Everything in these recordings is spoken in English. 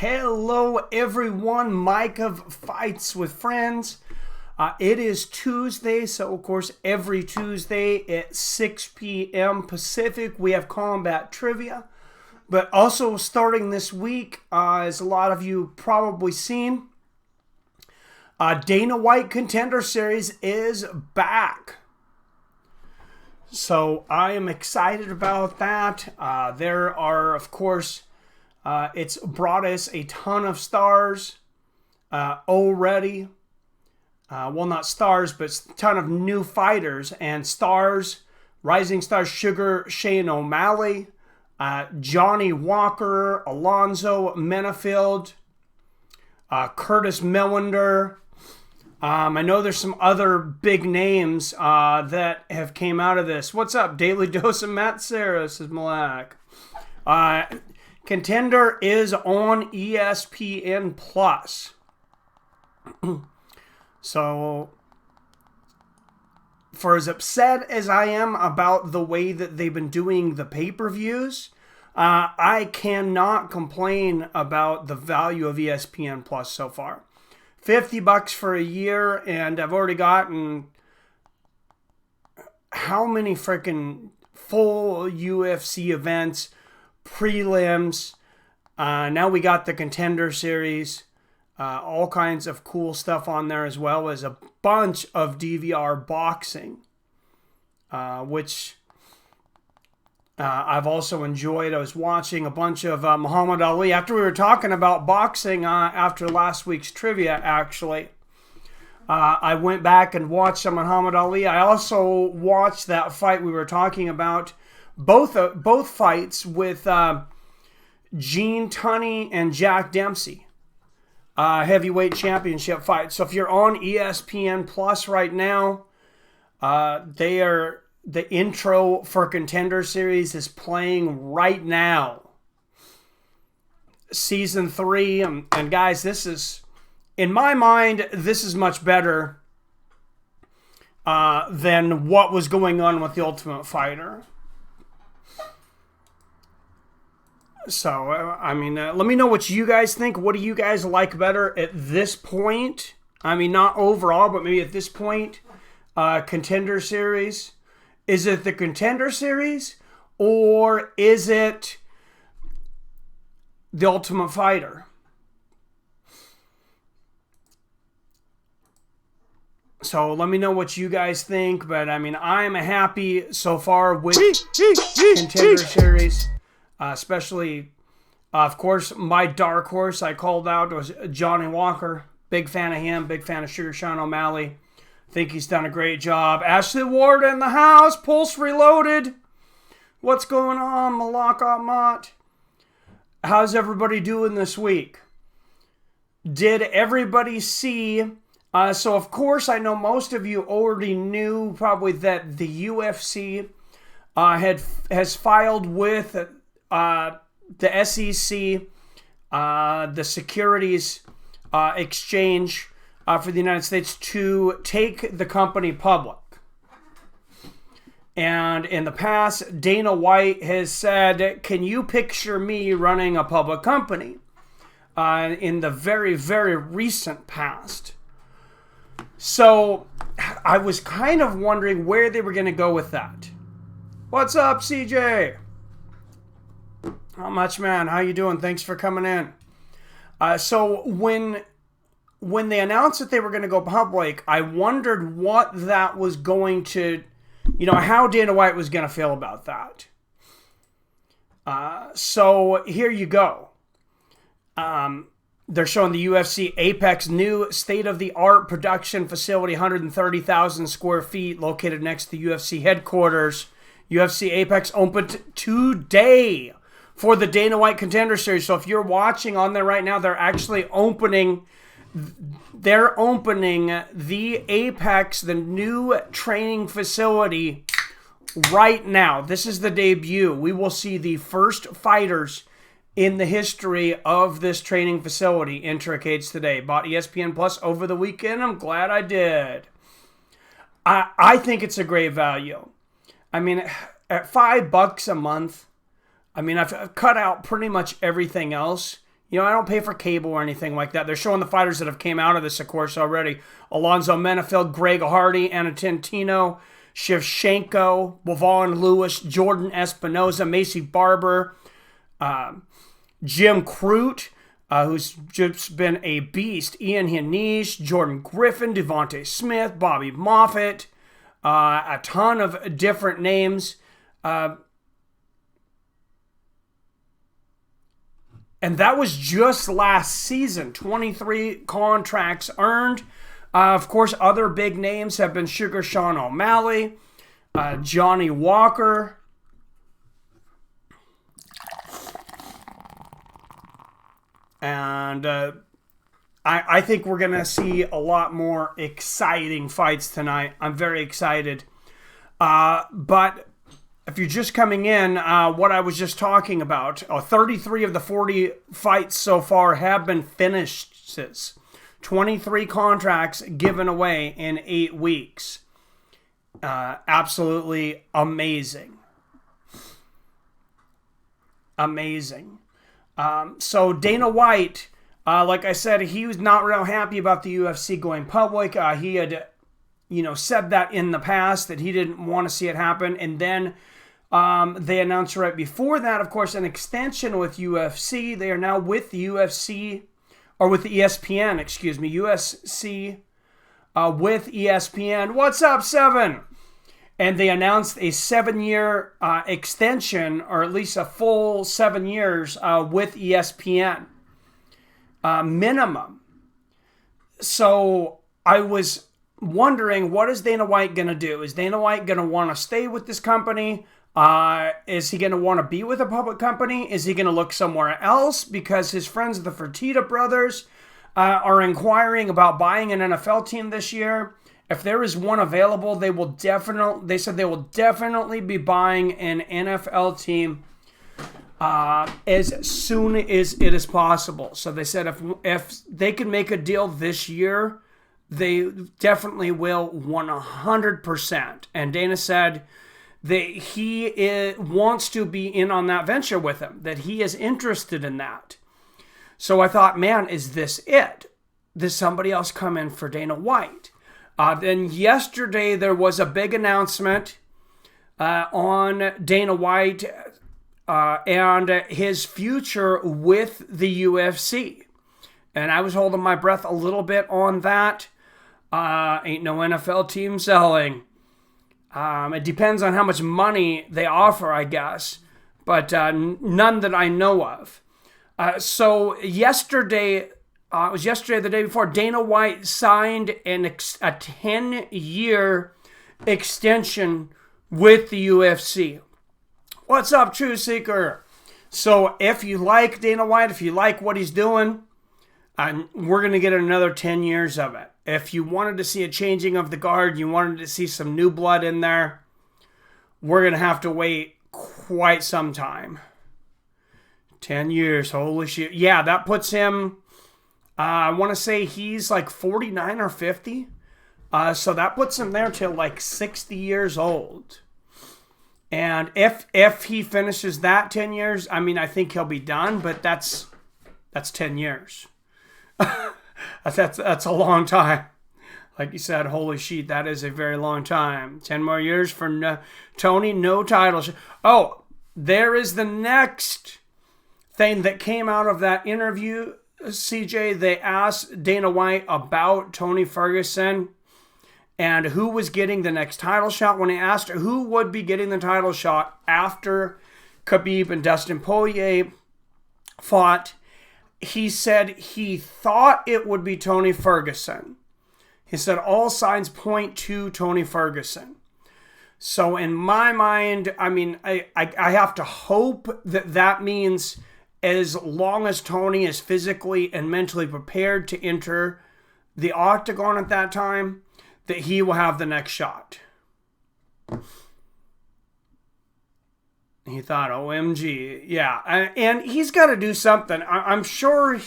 Hello everyone, Mike of Fights with Friends. It is Tuesday, so of course every Tuesday at 6 p.m. Pacific we have combat trivia. But also starting this week, as a lot of you probably seen, Dana White Contender Series is back. So I am excited about that. There are, of course, it's brought us a ton of stars already. Well, not stars, but a ton of new fighters and stars. Rising stars, Sugar Shane O'Malley, Johnny Walker, Alonzo, Menefiield, Curtis Millender. I know there's some other big names that have came out of this. What's up? Daily Dose of Matt Sarah, says Malak. Contender is on ESPN Plus. So, for as upset as I am about the way that they've been doing the pay-per-views, I cannot complain about the value of ESPN Plus so far. $50 for a year, and I've already gotten how many freaking full UFC events, prelims. Now we got the Contender Series. All kinds of cool stuff on there, as well as a bunch of DVR boxing, which I've also enjoyed. I was watching a bunch of Muhammad Ali. After we were talking about boxing after last week's trivia, actually, I went back and watched some Muhammad Ali. I also watched that fight we were talking about, both fights with Gene Tunney and Jack Dempsey. Heavyweight championship fight. So if you're on ESPN Plus right now, the intro for Contender Series is playing right now. Season 3, and guys, this is, in my mind, this is much better than what was going on with The Ultimate Fighter. So, I mean, let me know what you guys think. What do you guys like better at this point? I mean, not overall, but maybe at this point. Contender Series. Is it the Contender Series? Or is it The Ultimate Fighter? So, let me know what you guys think. But, I mean, I'm happy so far with Contender Series. Especially, of course, my dark horse I called out was Johnny Walker. Big fan of him. Big fan of Sugar Shane O'Malley. Think he's done a great job. Ashley Ward in the house. Pulse Reloaded. What's going on, Malak Ahmad? How's everybody doing this week? Did everybody see... so, of course, I know most of you already knew probably that the UFC has filed with... the SEC, the Securities Exchange for the United States to take the company public. And in the past, Dana White has said, can you picture me running a public company? In the very, very recent past. So I was kind of wondering where they were going to go with that. What's up, CJ? Not much, man. How you doing? Thanks for coming in. So when they announced that they were going to go public, I wondered what that was going to, how Dana White was going to feel about that. So here you go. They're showing the UFC Apex new state-of-the-art production facility, 130,000 square feet, located next to the UFC headquarters. UFC Apex opened today for the Dana White Contender Series. So if you're watching on there right now, they're actually opening the Apex, the new training facility right now. This is the debut. We will see the first fighters in the history of this training facility enter Cage today. Bought ESPN Plus over the weekend. I'm glad I did. I think it's a great value. I mean, at $5 a month, I mean, I've cut out pretty much everything else. You know, I don't pay for cable or anything like that. They're showing the fighters that have came out of this, of course, already. Alonzo, Menefiield, Greg Hardy, Anatantino, Shevchenko, Bavon Lewis, Jordan Espinoza, Macy Barber, Jim Crute, who's just been a beast, Ian Hanish, Jordan Griffin, Devontae Smith, Bobby Moffitt, a ton of different names. And that was just last season. 23 contracts earned. Of course, other big names have been Sugar Sean O'Malley, Johnny Walker, and I think we're going to see a lot more exciting fights tonight. I'm very excited. But if you're just coming in, what I was just talking about, 33 of the 40 fights so far have been finishes. 23 contracts given away in 8 weeks. Absolutely amazing. Amazing. So Dana White, like I said, he was not real happy about the UFC going public. He had, said that in the past, that he didn't want to see it happen. And then they announced right before that, of course, an extension with UFC. They are now with the UFC, or with the ESPN, excuse me, UFC with ESPN. What's up, Seven? And they announced a 7-year extension, or at least a full 7 years with ESPN minimum. So I was wondering, what is Dana White going to do? Is Dana White going to want to stay with this company? Is he going to want to be with a public company? Is he going to look somewhere else? Because his friends, the Fertitta brothers, are inquiring about buying an NFL team this year. If there is one available, they said they will definitely be buying an NFL team as soon as it is possible. So they said if they can make a deal this year, they definitely will 100%. And Dana said that he wants to be in on that venture with him, that he is interested in that. So I thought, man, is this it? Does somebody else come in for Dana White? Then yesterday there was a big announcement on Dana White and his future with the UFC. And I was holding my breath a little bit on that. Ain't no NFL team selling. It depends on how much money they offer, I guess. But none that I know of. So yesterday, it was yesterday, the day before, Dana White signed a 10-year extension with the UFC. What's up, True Seeker? So if you like Dana White, if you like what he's doing, we're going to get another 10 years of it. If you wanted to see a changing of the guard, you wanted to see some new blood in there, we're going to have to wait quite some time. 10 years, holy shit. Yeah, that puts him, I want to say he's like 49 or 50. So that puts him there till like 60 years old. And if he finishes that 10 years, I mean, I think he'll be done, but that's 10 years. That's a long time. Like you said, holy shit, that is a very long time. 10 more years for Tony, no title. Oh, there is the next thing that came out of that interview, CJ. They asked Dana White about Tony Ferguson and who was getting the next title shot. When he asked who would be getting the title shot after Khabib and Dustin Poirier fought, he said he thought it would be Tony Ferguson. He said all signs point to Tony Ferguson. So in my mind, I mean, I have to hope that means as long as Tony is physically and mentally prepared to enter the octagon at that time, that he will have the next shot. He thought, OMG, yeah. And he's got to do something. I'm sure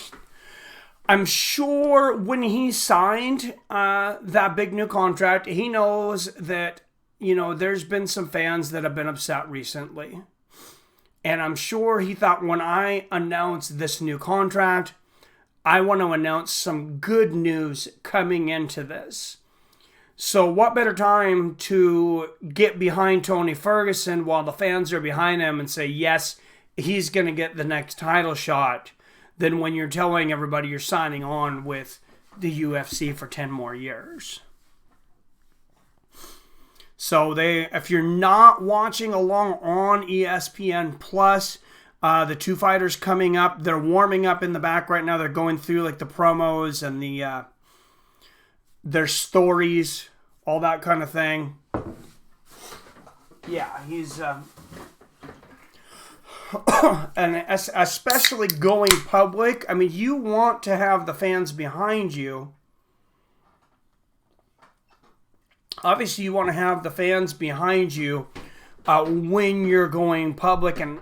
when he signed that big new contract, he knows that, there's been some fans that have been upset recently. And I'm sure he thought, when I announce this new contract, I want to announce some good news coming into this. So what better time to get behind Tony Ferguson while the fans are behind him and say, yes, he's going to get the next title shot, than when you're telling everybody you're signing on with the UFC for 10 more years. So if you're not watching along on ESPN Plus, the two fighters coming up, they're warming up in the back right now. They're going through like the promos and their stories, all that kind of thing. Yeah, he's and especially going public. I mean, you want to have the fans behind you. Obviously, you want to have the fans behind you when you're going public, and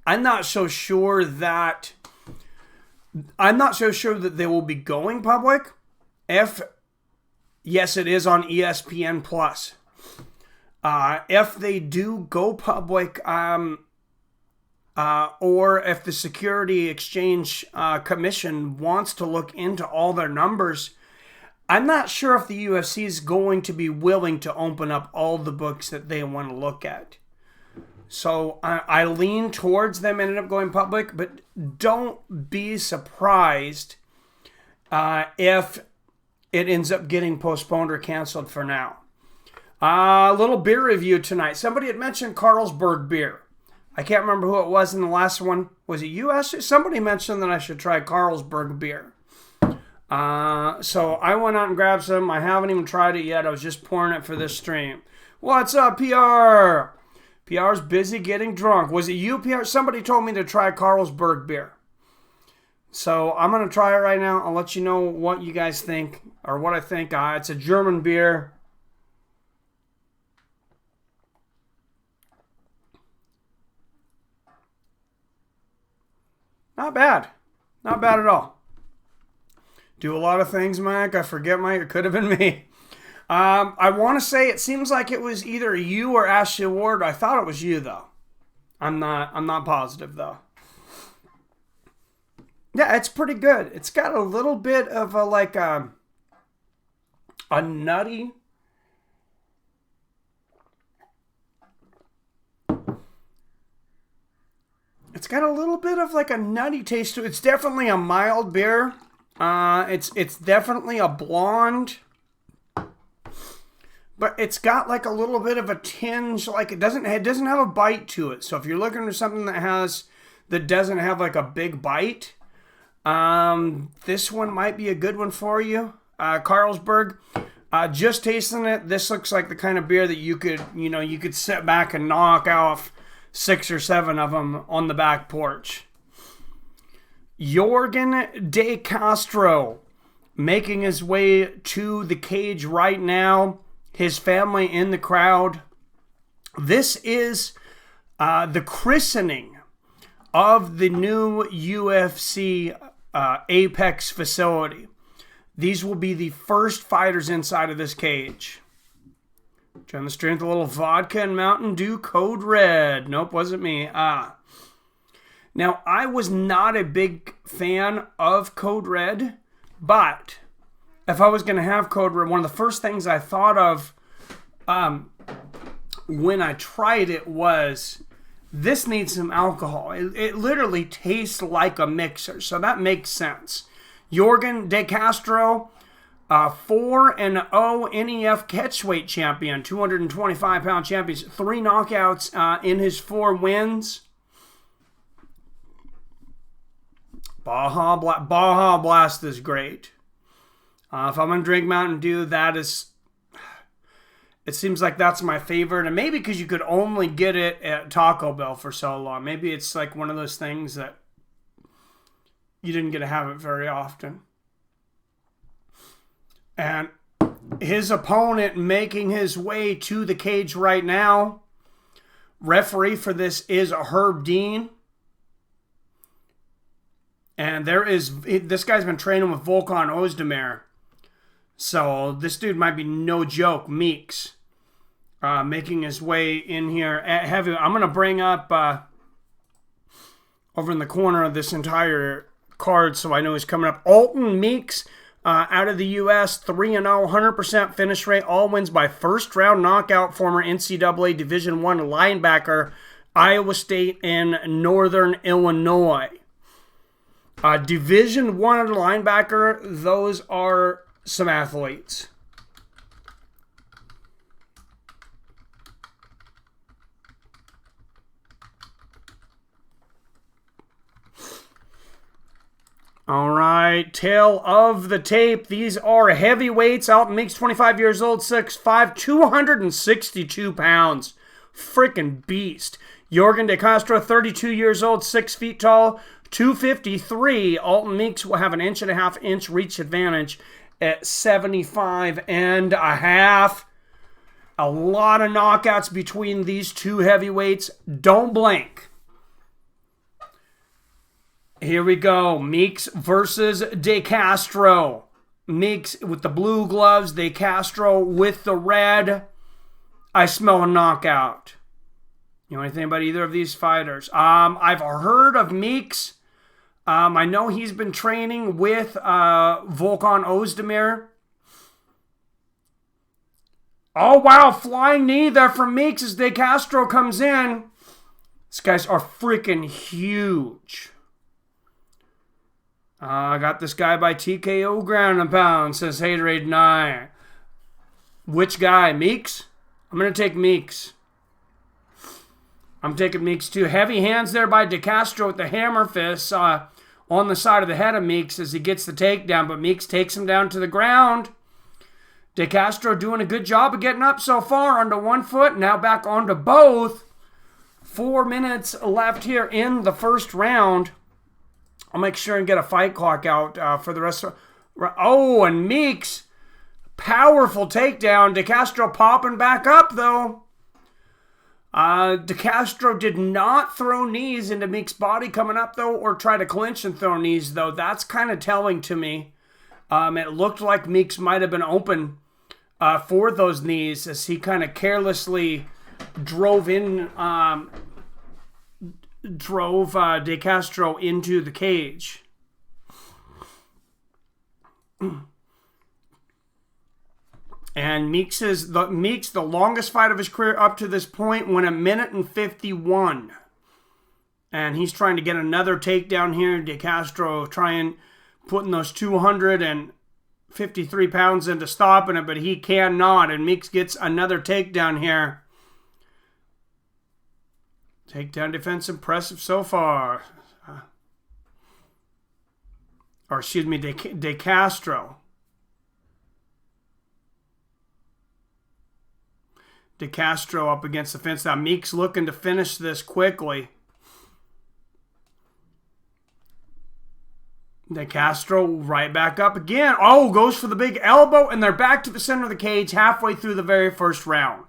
I'm not so sure that they will be going public. Yes, it is on ESPN Plus. If they do go public, or if the Security Exchange Commission wants to look into all their numbers, I'm not sure if the UFC is going to be willing to open up all the books that they want to look at. So I lean towards them ending up going public, but don't be surprised if it ends up getting postponed or canceled for now. A little beer review tonight. Somebody had mentioned Carlsberg beer. I can't remember who it was in the last one. Was it you? Somebody mentioned that I should try Carlsberg beer. So I went out and grabbed some. I haven't even tried it yet. I was just pouring it for this stream. What's up, PR? PR's busy getting drunk. Was it you, PR? Somebody told me to try Carlsberg beer. So I'm going to try it right now. I'll let you know what you guys think, or what I think. It's a German beer. Not bad. Not bad at all. Do a lot of things, Mike. I forget, Mike. It could have been me. I want to say it seems like it was either you or Ashley Ward. I thought it was you, though. I'm not positive, though. Yeah, it's pretty good. It's got a little bit of a nutty. It's got a little bit of like a nutty taste to it. It's definitely a mild beer. It's definitely a blonde, but it's got like a little bit of a tinge. Like it doesn't have a bite to it. So if you're looking for something that doesn't have like a big bite, this one might be a good one for you. Carlsberg. Just tasting it, this looks like the kind of beer that you could sit back and knock off 6 or 7 of them on the back porch. Yorgan de Castro making his way to the cage right now. His family in the crowd. This is the christening of the new UFC Apex facility. These will be the first fighters inside of this cage. Trying to strength a little vodka and Mountain Dew Code Red. Nope, wasn't me. Now, I was not a big fan of Code Red, but if I was going to have Code Red, one of the first things I thought of when I tried it was, this needs some alcohol. It literally tastes like a mixer, so that makes sense. Yorgan de Castro, 4-0 NEF catchweight champion, 225-pound champion, 3 knockouts in his 4 wins. Baja Blast is great. If I'm going to drink Mountain Dew, it seems like that's my favorite. And maybe because you could only get it at Taco Bell for so long. Maybe it's like one of those things that you didn't get to have it very often. And his opponent making his way to the cage right now. Referee for this is Herb Dean. And this guy's been training with Volkan Ozdemir. So this dude might be no joke. Meeks making his way in here at heavy. I'm going to bring up over in the corner of this entire card, so I know he's coming up. Alton Meeks, out of the U.S., 3-0, 100% finish rate, all wins by first round knockout, former NCAA Division I linebacker, Iowa State and Northern Illinois. Division I linebacker, those are some athletes. All right, tail of the tape. These are heavyweights. Alton Meeks, 25 years old, 6'5", 262 pounds. Freaking beast. Jorgen De Castro, 32 years old, 6 feet tall, 253. Alton Meeks will have an 1.5-inch reach advantage at 75 and a half. A lot of knockouts between these two heavyweights. Don't blink. Here we go. Meeks versus De Castro. Meeks with the blue gloves. De Castro with the red. I smell a knockout. You know anything about either of these fighters? I've heard of Meeks. I know he's been training with Volkan Ozdemir. Oh, wow. Flying knee there from Meeks as De Castro comes in. These guys are freaking huge. I got this guy by TKO ground and pound, says Haterade 9. Which guy? Meeks? I'm going to take Meeks. I'm taking Meeks too. Heavy hands there by De Castro with the hammer fists on the side of the head of Meeks as he gets the takedown, but Meeks takes him down to the ground. De Castro doing a good job of getting up so far onto one foot, now back onto both. 4 minutes left here in the first round. I'll make sure and get a fight clock out for the rest of... Oh, and Meeks, powerful takedown. De Castro popping back up, though. De Castro did not throw knees into Meeks' body coming up, though, or try to clinch and throw knees, though. That's kind of telling to me. It looked like Meeks might have been open for those knees as he kind of carelessly drove De Castro into the cage. And Meeks, the longest fight of his career up to this point, went 1:51. And he's trying to get another takedown here. De Castro trying, putting those 253 pounds into stopping it, but he cannot. And Meeks gets another takedown here. Takedown defense impressive so far. Or excuse me, De Castro. De Castro up against the fence. Now Meeks looking to finish this quickly. De Castro right back up again. Oh, goes for the big elbow, and they're back to the center of the cage halfway through the very first round.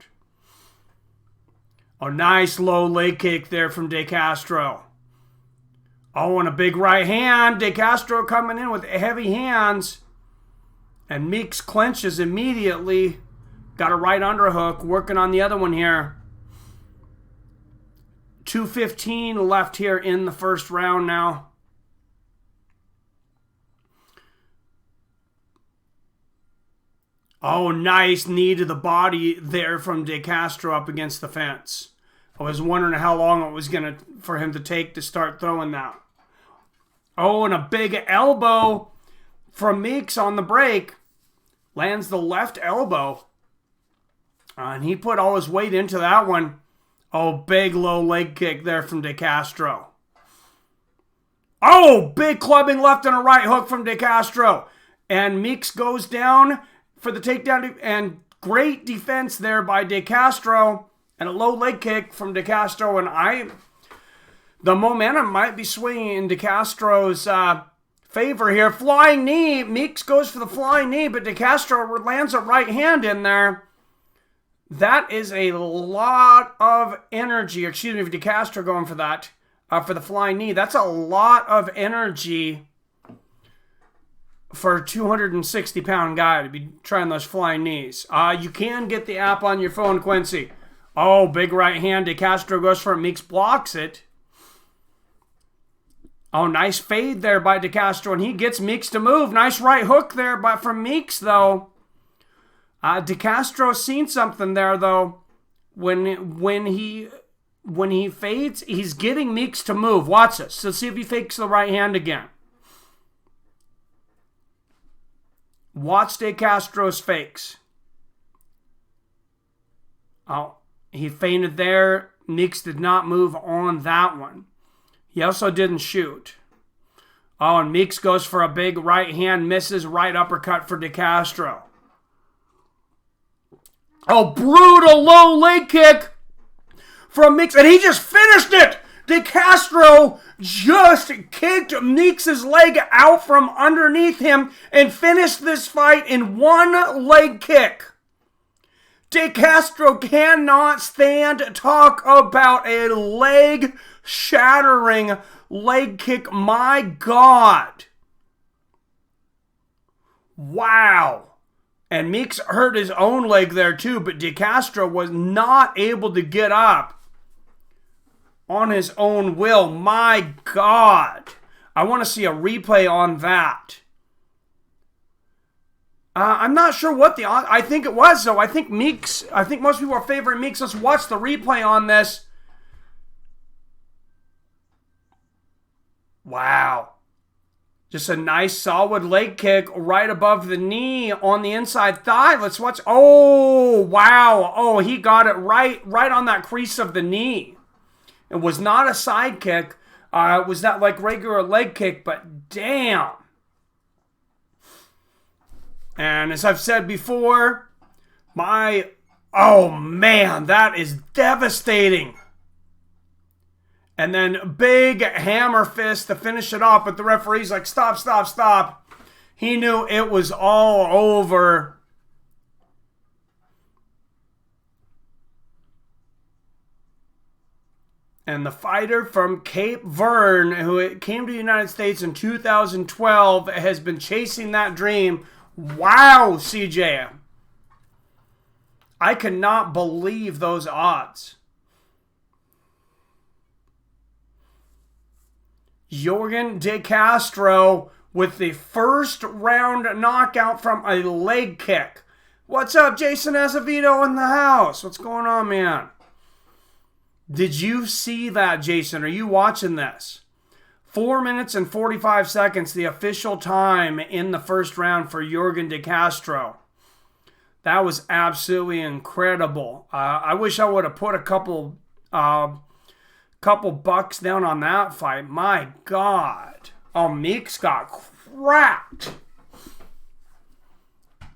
A nice low leg kick there from De Castro. Oh, and a big right hand. De Castro coming in with heavy hands. And Meeks clenches immediately. Got a right underhook. Working on the other one here. 2:15 left here in the first round now. Oh, nice knee to the body there from De Castro up against the fence. I was wondering how long it was for him to take to start throwing that. Oh, and a big elbow from Meeks on the break. Lands the left elbow. And he put all his weight into that one. Oh, big low leg kick there from De Castro. Oh, big clubbing left and a right hook from De Castro. And Meeks goes down for the takedown, and great defense there by De Castro, and a low leg kick from De Castro, and the momentum might be swinging in De Castro's favor here. Flying knee, Meeks goes for the flying knee, but De Castro lands a right hand in there. That is a lot of energy. Excuse me, De Castro going for that, for the flying knee. That's a lot of energy for a 260-pound guy to be trying those flying knees. You can get the app on your phone, Quincy. Oh, big right hand. De Castro goes for it. Meeks blocks it. Oh, nice fade there by De Castro, and he gets Meeks to move. Nice right hook there from Meeks, though. De Castro's seen something there, though. When he fades, he's getting Meeks to move. Watch this. Let's see if he fakes the right hand again. Watch De Castro's fakes. Oh, he feinted there. Meeks did not move on that one. He also didn't shoot. Oh, and Meeks goes for a big right hand, misses, right uppercut for De Castro. Oh, brutal low leg kick from Meeks, and he just finished it! De Castro just kicked Meeks' leg out from underneath him and finished this fight in one leg kick. De Castro cannot stand to talk about a leg-shattering leg kick. My God. Wow. And Meeks hurt his own leg there too, but De Castro was not able to get up on his own will. My God. I want to see a replay on that. I'm not sure what the... I think it was, though. I think Meeks... I think most people are favoring Meeks. Let's watch the replay on this. Wow. Just a nice, solid leg kick right above the knee on the inside thigh. Let's watch... Oh, wow. Oh, he got it right on that crease of the knee. It was not a side kick. It was that, like, regular leg kick, but damn. And as I've said before, oh man, that is devastating. And then big hammer fist to finish it off, but the referee's like, stop, stop, stop. He knew it was all over. And the fighter from Cape Verde, who came to the United States in 2012, has been chasing that dream. Wow, CJ. I cannot believe those odds. Yorgan De Castro with the first round knockout from a leg kick. What's up, Jason Azevedo in the house? What's going on, man? Did you see that, Jason? Are you watching this? 4 minutes and 45 seconds, the official time in the first round for Yorgan De Castro. That was absolutely incredible. I wish I would have put a couple bucks down on that fight. My God. Oh, Meeks got cracked.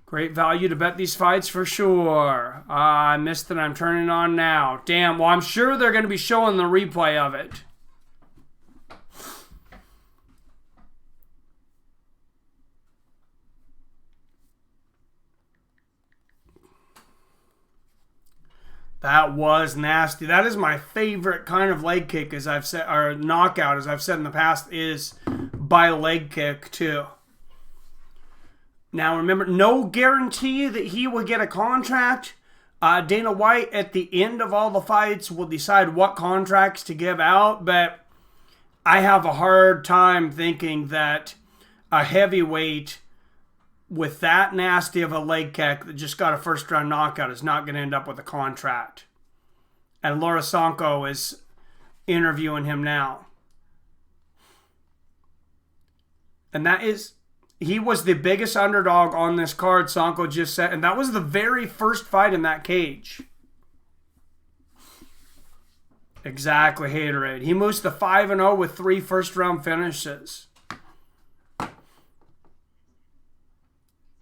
Great value to bet these fights for sure. I missed it. I'm turning on now. Damn. Well, I'm sure they're going to be showing the replay of it. That was nasty. That is my favorite kind of leg kick, as I've said, or knockout, as I've said in the past, is by leg kick too. Now remember, no guarantee that he will get a contract. Dana White at the end of all the fights will decide what contracts to give out, but I have a hard time thinking that a heavyweight with that nasty of a leg kick that just got a first round knockout is not going to end up with a contract. And Laura Sanko is interviewing him now. And that is, he was the biggest underdog on this card, Sanko just said. And that was the very first fight in that cage. Exactly, Haterade. He moves to 5-0 with 3 first round finishes.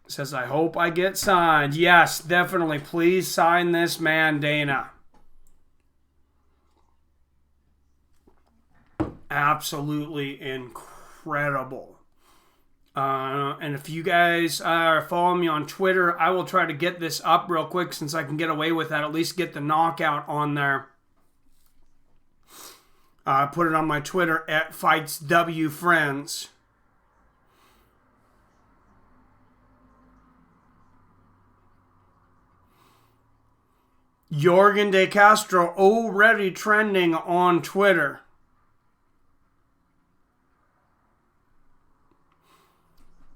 Says, I hope I get signed. Yes, definitely. Please sign this man, Dana. Absolutely incredible. And if you guys are following me on Twitter, I will try to get this up real quick since I can get away with that. At least get the knockout on there. Put it on my Twitter at FightsWFriends. Yorgan De Castro already trending on Twitter.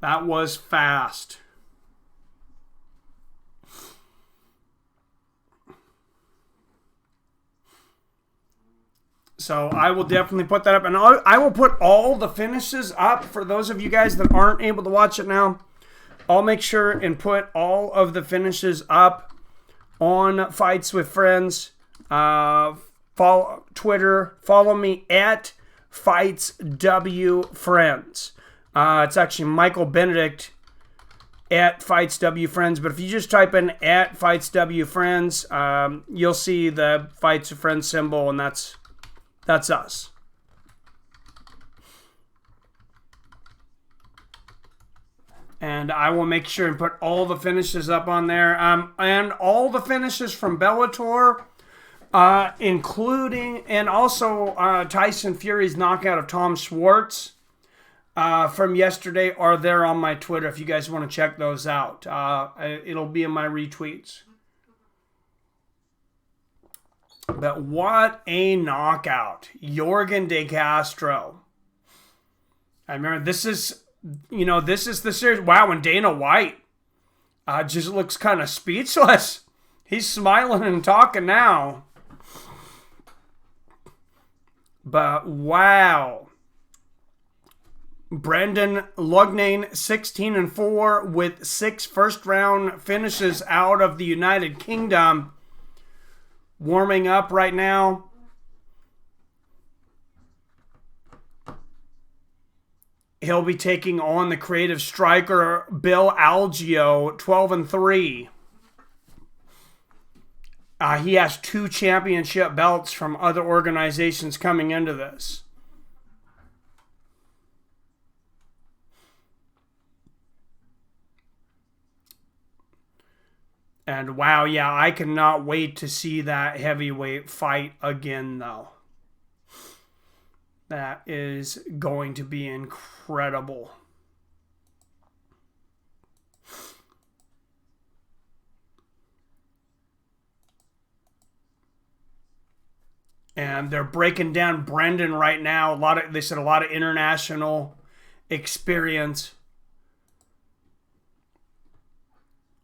That was fast. So I will definitely put that up. And I will put all the finishes up for those of you guys that aren't able to watch it now. I'll make sure and put all of the finishes up on Fights with Friends. Follow Twitter. Follow me at FightsWFriends. It's actually Michael Benedict at FightsWFriends. But if you just type in at FightsWFriends, you'll see the Fights with Friends symbol, and that's us. And I will make sure and put all the finishes up on there. And all the finishes from Bellator, including, and also Tyson Fury's knockout of Tom Schwartz from yesterday, are there on my Twitter if you guys want to check those out. It'll be in my retweets. But what a knockout. Yorgan de Castro. I remember this is the series. Wow, and Dana White just looks kind of speechless. He's smiling and talking now. But wow. Brendan Lugnane, 16-4 with 6 first-round finishes out of the United Kingdom. Warming up right now. He'll be taking on the creative striker Bill Algeo, 12-3. He has 2 championship belts from other organizations coming into this. And wow, yeah, I cannot wait to see that heavyweight fight again, though. That is going to be incredible. And they're breaking down Brendan right now. They said a lot of international experience.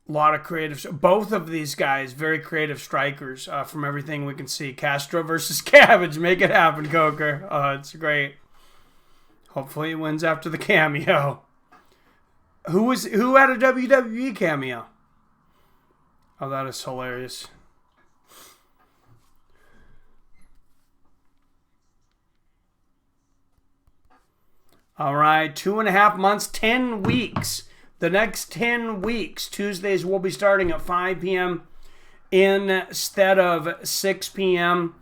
A lot of creative. Both of these guys, very creative strikers from everything we can see. Castro versus Cabbage. Make it happen, Coker. Oh, it's great. Hopefully he wins after the cameo. Who had a WWE cameo? Oh, that is hilarious. All right, 2.5 months, 10 weeks. The next 10 weeks, Tuesdays will be starting at 5 p.m. instead of 6 p.m.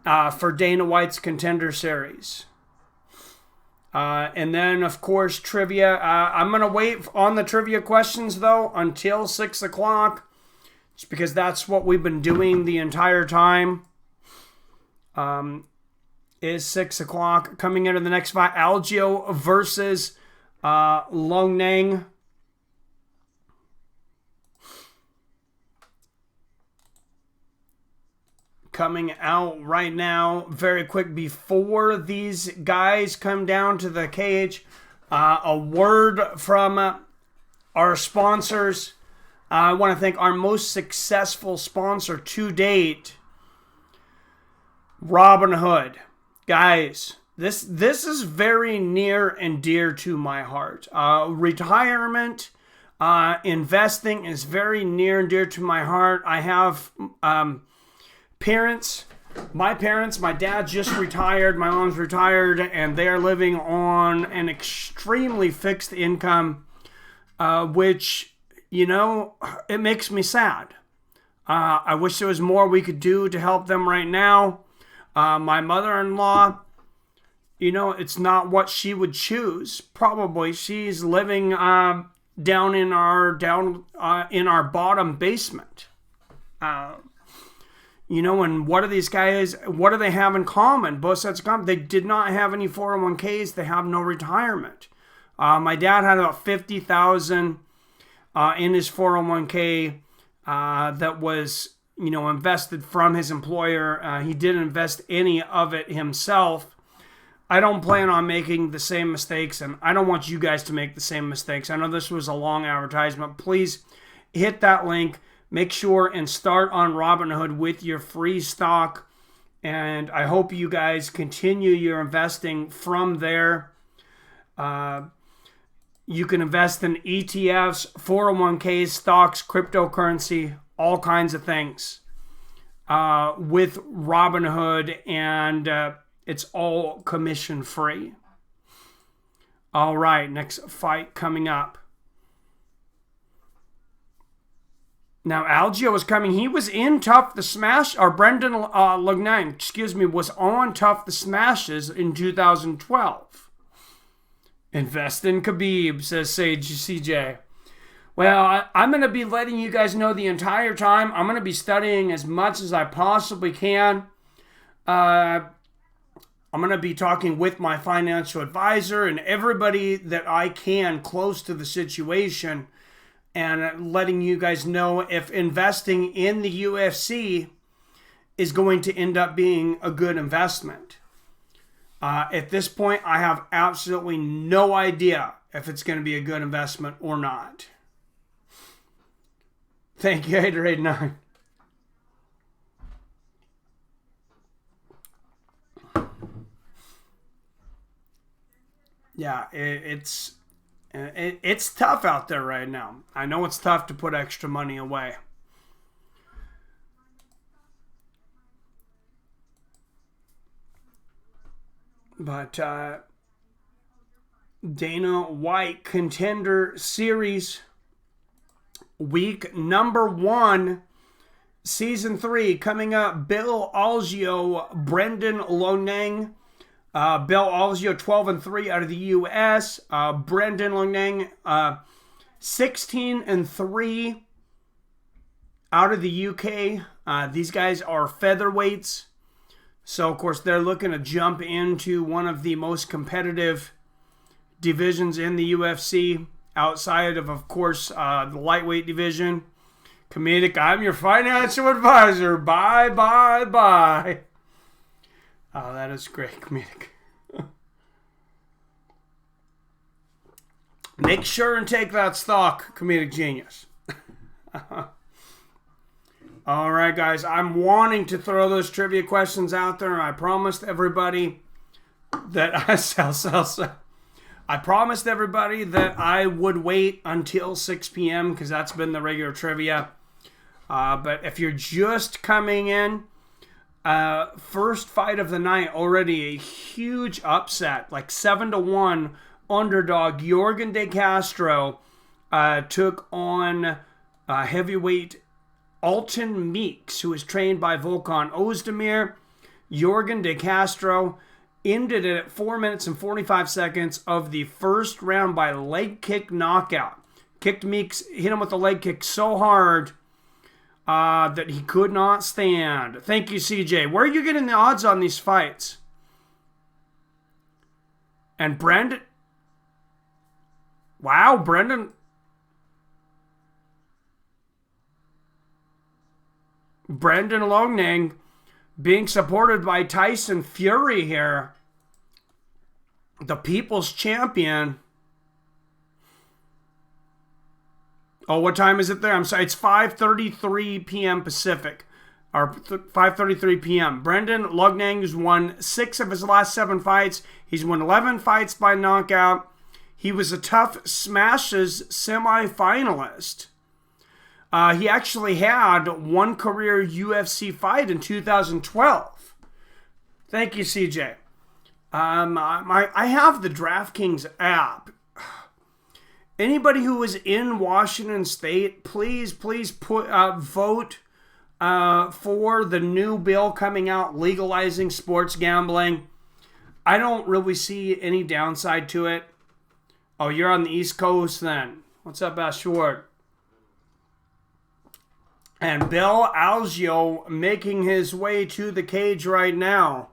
For Dana White's Contender Series. And then, of course, trivia. I'm going to wait on the trivia questions, though, until 6 o'clock. Just because that's what we've been doing the entire time. Is 6 o'clock. Coming into the next fight, Algeo versus Lugnane. Coming out right now, very quick before these guys come down to the cage. A word from our sponsors. I want to thank our most successful sponsor to date, Robinhood. Guys, this is very near and dear to my heart. Retirement, investing is very near and dear to my heart. I have parents. My dad just retired, my mom's retired, and they are living on an extremely fixed income, which, it makes me sad. I wish there was more we could do to help them right now. My mother-in-law, it's not what she would choose. Probably she's living down in our bottom basement. And what are these guys? What do they have in common? Both sets of common. They did not have any 401ks. They have no retirement. My dad had about $50,000 in his 401k that was, invested from his employer. He didn't invest any of it himself. I don't plan on making the same mistakes, and I don't want you guys to make the same mistakes. I know this was a long advertisement. Please hit that link. Make sure and start on Robinhood with your free stock. And I hope you guys continue your investing from there. You can invest in ETFs, 401ks, stocks, cryptocurrency, all kinds of things with Robinhood, and it's all commission free. All right, next fight coming up. Now, Algeo was coming. He was in Tough the Smash, or Brendan Luffman, was on Tough the Smashes in 2012. Invest in Khabib, says Sage CJ. Well, I'm going to be letting you guys know the entire time. I'm going to be studying as much as I possibly can. I'm going to be talking with my financial advisor and everybody that I can close to the situation, and letting you guys know if investing in the UFC is going to end up being a good investment. At this point, I have absolutely no idea if it's going to be a good investment or not. Thank you, Haterade 9. Yeah, it's tough out there right now. I know it's tough to put extra money away. But Dana White Contender Series week number 1, season 3 coming up. Bill Algeo, Brendan Lonang. Bill Algeo 12-3 out of the U.S. Brendan Lonang 16-3 out of the U.K. These guys are featherweights. So, of course, they're looking to jump into one of the most competitive divisions in the UFC, outside of course, the lightweight division. Comedic, I'm your financial advisor. Bye, bye, bye. Oh, that is great, Comedic. Make sure and take that stock, Comedic Genius. All right, guys. I'm wanting to throw those trivia questions out there. I promised everybody that I promised everybody that I would wait until 6 p.m. because that's been the regular trivia. But if you're just coming in, first fight of the night, already a huge upset, like 7-1 underdog. Yorgan de Castro took on heavyweight Alton Meeks, who is trained by Volkan Ozdemir. Yorgan de Castro ended it at 4 minutes and 45 seconds of the first round by leg kick knockout. Kicked Meeks, hit him with a leg kick so hard that he could not stand. Thank you, CJ. Where are you getting the odds on these fights? And Brendan... Wow, Brendan Lonang being supported by Tyson Fury here. The people's champion. Oh, what time is it there? I'm sorry. It's 5:33 p.m. Pacific. Or 5:33 p.m. Brendan Lonang has won 6 of his last 7 fights. He's won 11 fights by knockout. He was a Tough Smashes semi-finalist. He actually had one career UFC fight in 2012. Thank you, CJ. I have the DraftKings app. Anybody who is in Washington State, please vote for the new bill coming out legalizing sports gambling. I don't really see any downside to it. Oh, you're on the East Coast then. What's up, Ashward? And Bill Algeo making his way to the cage right now.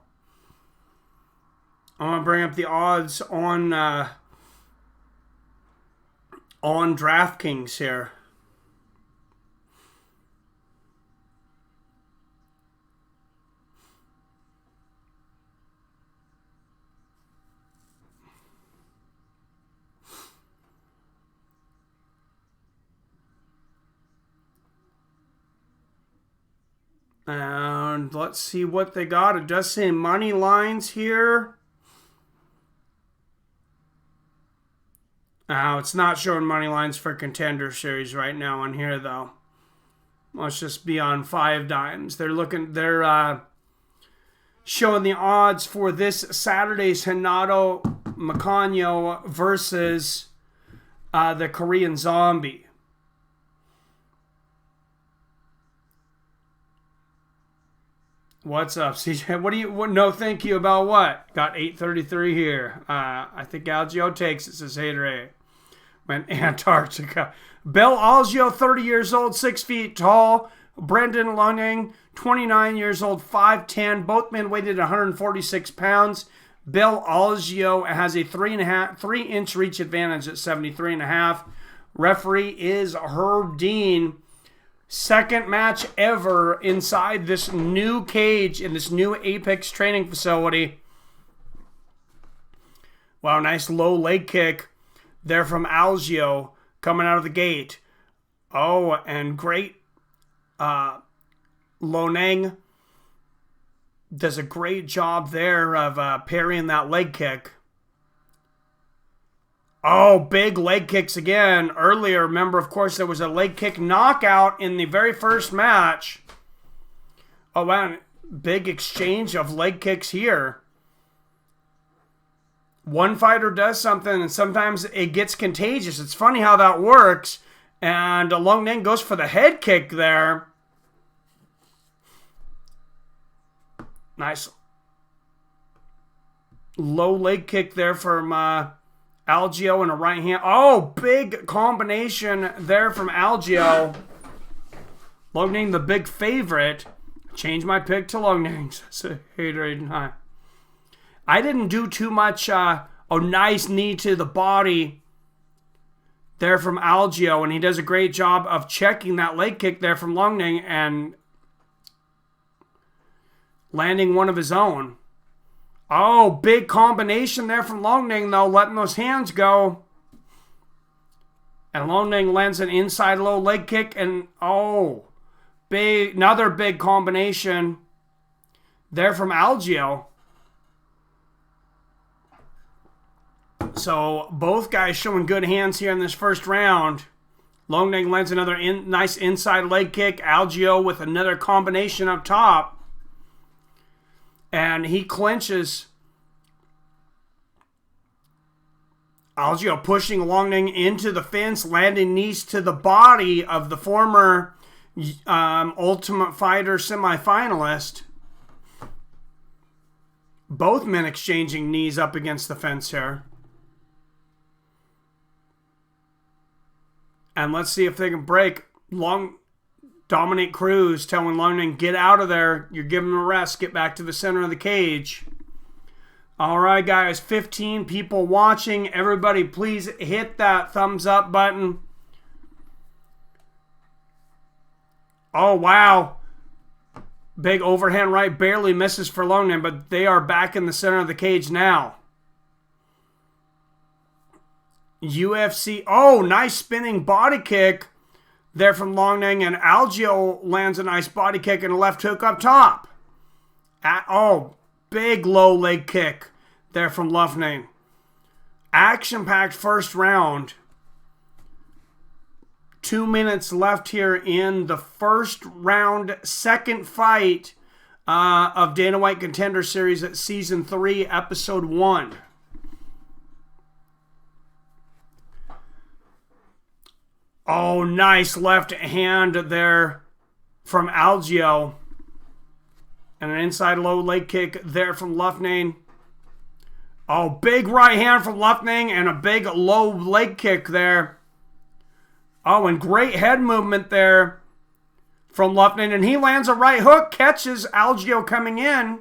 I'm going to bring up the odds on DraftKings here. And let's see what they got. It does say money lines here. Oh, it's not showing money lines for Contender Series right now on here, though. Let's just be on 5 dimes. They're showing the odds for this Saturday's Hanato Macanio versus the Korean Zombie. What's up, CJ? What do you? No, thank you about what? Got 833 here. I think Algeo takes it, says Hater A. Went Antarctica. Bill Algeo, 30 years old, 6 feet tall. Brendan Lunning, 29 years old, 5'10". Both men weighed at 146 pounds. Bill Algeo has a 3-inch reach advantage at 73.5. Referee is Herb Dean. Second match ever inside this new cage in this new Apex training facility. Wow, nice low leg kick there from Algeo coming out of the gate. Oh, and great. Loneng does a great job there of parrying that leg kick. Oh, big leg kicks again. Earlier, remember, of course, there was a leg kick knockout in the very first match. Oh, wow. Big exchange of leg kicks here. One fighter does something, and sometimes it gets contagious. It's funny how that works. And Long Ning goes for the head kick there. Nice. Low leg kick there from Algeo and a right hand. Oh, big combination there from Algeo. Long Ning, the big favorite. Change my pick to Long Ning. Hater. I didn't do too much. Nice knee to the body there from Algeo, and he does a great job of checking that leg kick there from Long Ning and landing one of his own. Oh, big combination there from Long Ning, though, letting those hands go. And Long Ning lands an inside low leg kick, and another big combination there from Algeo. So both guys showing good hands here in this first round. Long Ning lands another nice inside leg kick. Algeo with another combination up top. And he clinches. Algeo pushing Long Ning into the fence, landing knees to the body of the former Ultimate Fighter semifinalist. Both men exchanging knees up against the fence here. And let's see if they can break. Dominic Cruz telling Long Ning, get out of there. You're giving him a rest. Get back to the center of the cage. All right, guys. 15 people watching. Everybody, please hit that thumbs up button. Oh, wow. Big overhand right. Barely misses for Long Ning, but they are back in the center of the cage now. UFC. Oh, nice spinning body kick there from Long Ning, and Algeo lands a nice body kick and a left hook up top. Big low leg kick there from Luffman. Action-packed first round. 2 minutes left here in the first round, second fight of Dana White Contender Series at Season 3, Episode 1. Oh, nice left hand there from Algeo. And an inside low leg kick there from Luffman. Oh, big right hand from Luffman and a big low leg kick there. Oh, and great head movement there from Luffman. And he lands a right hook, catches Algeo coming in.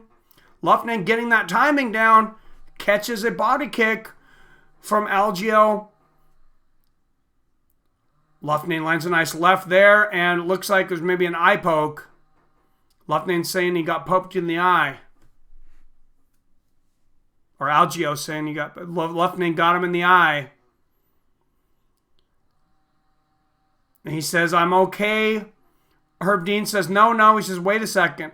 Luffman getting that timing down, catches a body kick from Algeo. Luffman lands a nice left there, and it looks like it was maybe an eye poke. Luffman saying he got poked in the eye. Or Algeo saying Luffman got him in the eye. And he says, I'm okay. Herb Dean says, no. He says, wait a second.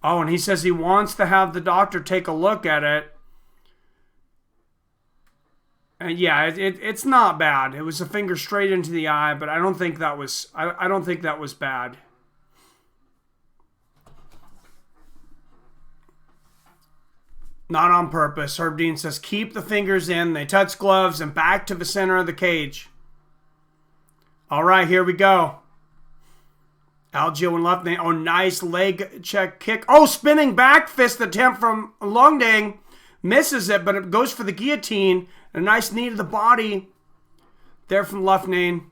Oh, and he says he wants to have the doctor take a look at it. And yeah, it's not bad. It was a finger straight into the eye, but I don't think that was I don't think that was bad. Not on purpose. Herb Dean says, keep the fingers in. They touch gloves and back to the center of the cage. All right, here we go. Algeo and Luffman. Oh, nice leg check kick. Oh, spinning back fist attempt from Longdang. Misses it, but it goes for the guillotine. A nice knee to the body there from Luffman.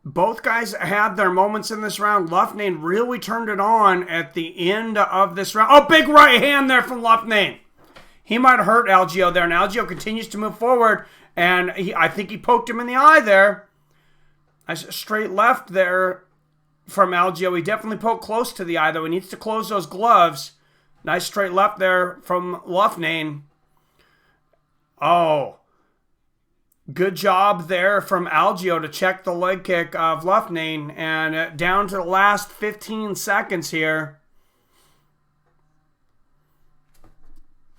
Both guys had their moments in this round. Luffman really turned it on at the end of this round. Oh, big right hand there from Luffman. He might have hurt Algeo there, and Algeo continues to move forward, and I think he poked him in the eye there. Nice straight left there from Algeo. He definitely poked close to the eye, though. He needs to close those gloves. Nice straight left there from Luffman. Oh. Good job there from Algeo to check the leg kick of Luffman. And down to the last 15 seconds here.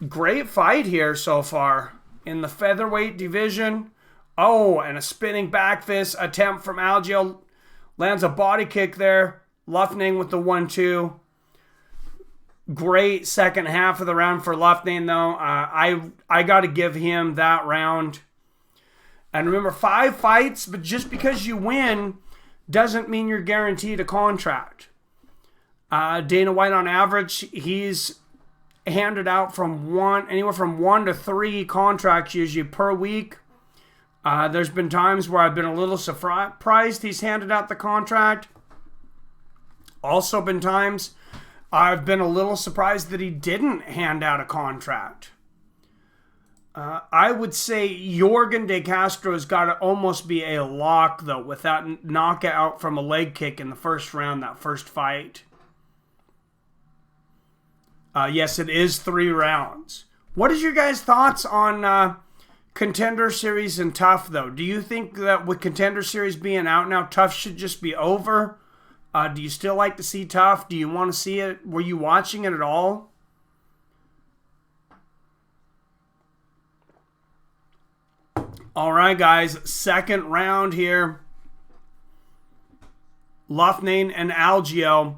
Great fight here so far in the featherweight division. Oh, and a spinning back fist attempt from Algeo. Lands a body kick there. Luffman with the 1-2. Great second half of the round for Luffman, though. I got to give him that round. And remember, 5 fights, but just because you win doesn't mean you're guaranteed a contract. Dana White, on average, he's handed out anywhere from 1 to 3 contracts usually per week. There's been times where I've been a little surprised he's handed out the contract. Also been times I've been a little surprised that he didn't hand out a contract. I would say Yorgan De Castro's got to almost be a lock, though, with that knockout from a leg kick in the first round, that first fight. Yes, it is 3 rounds. What is your guys' thoughts on Contender Series and Tough, though? Do you think that with Contender Series being out now, Tough should just be over? Do you still like to see Tough? Do you want to see it? Were you watching it at all? All right, guys. Second round here. Luffman and Algeo.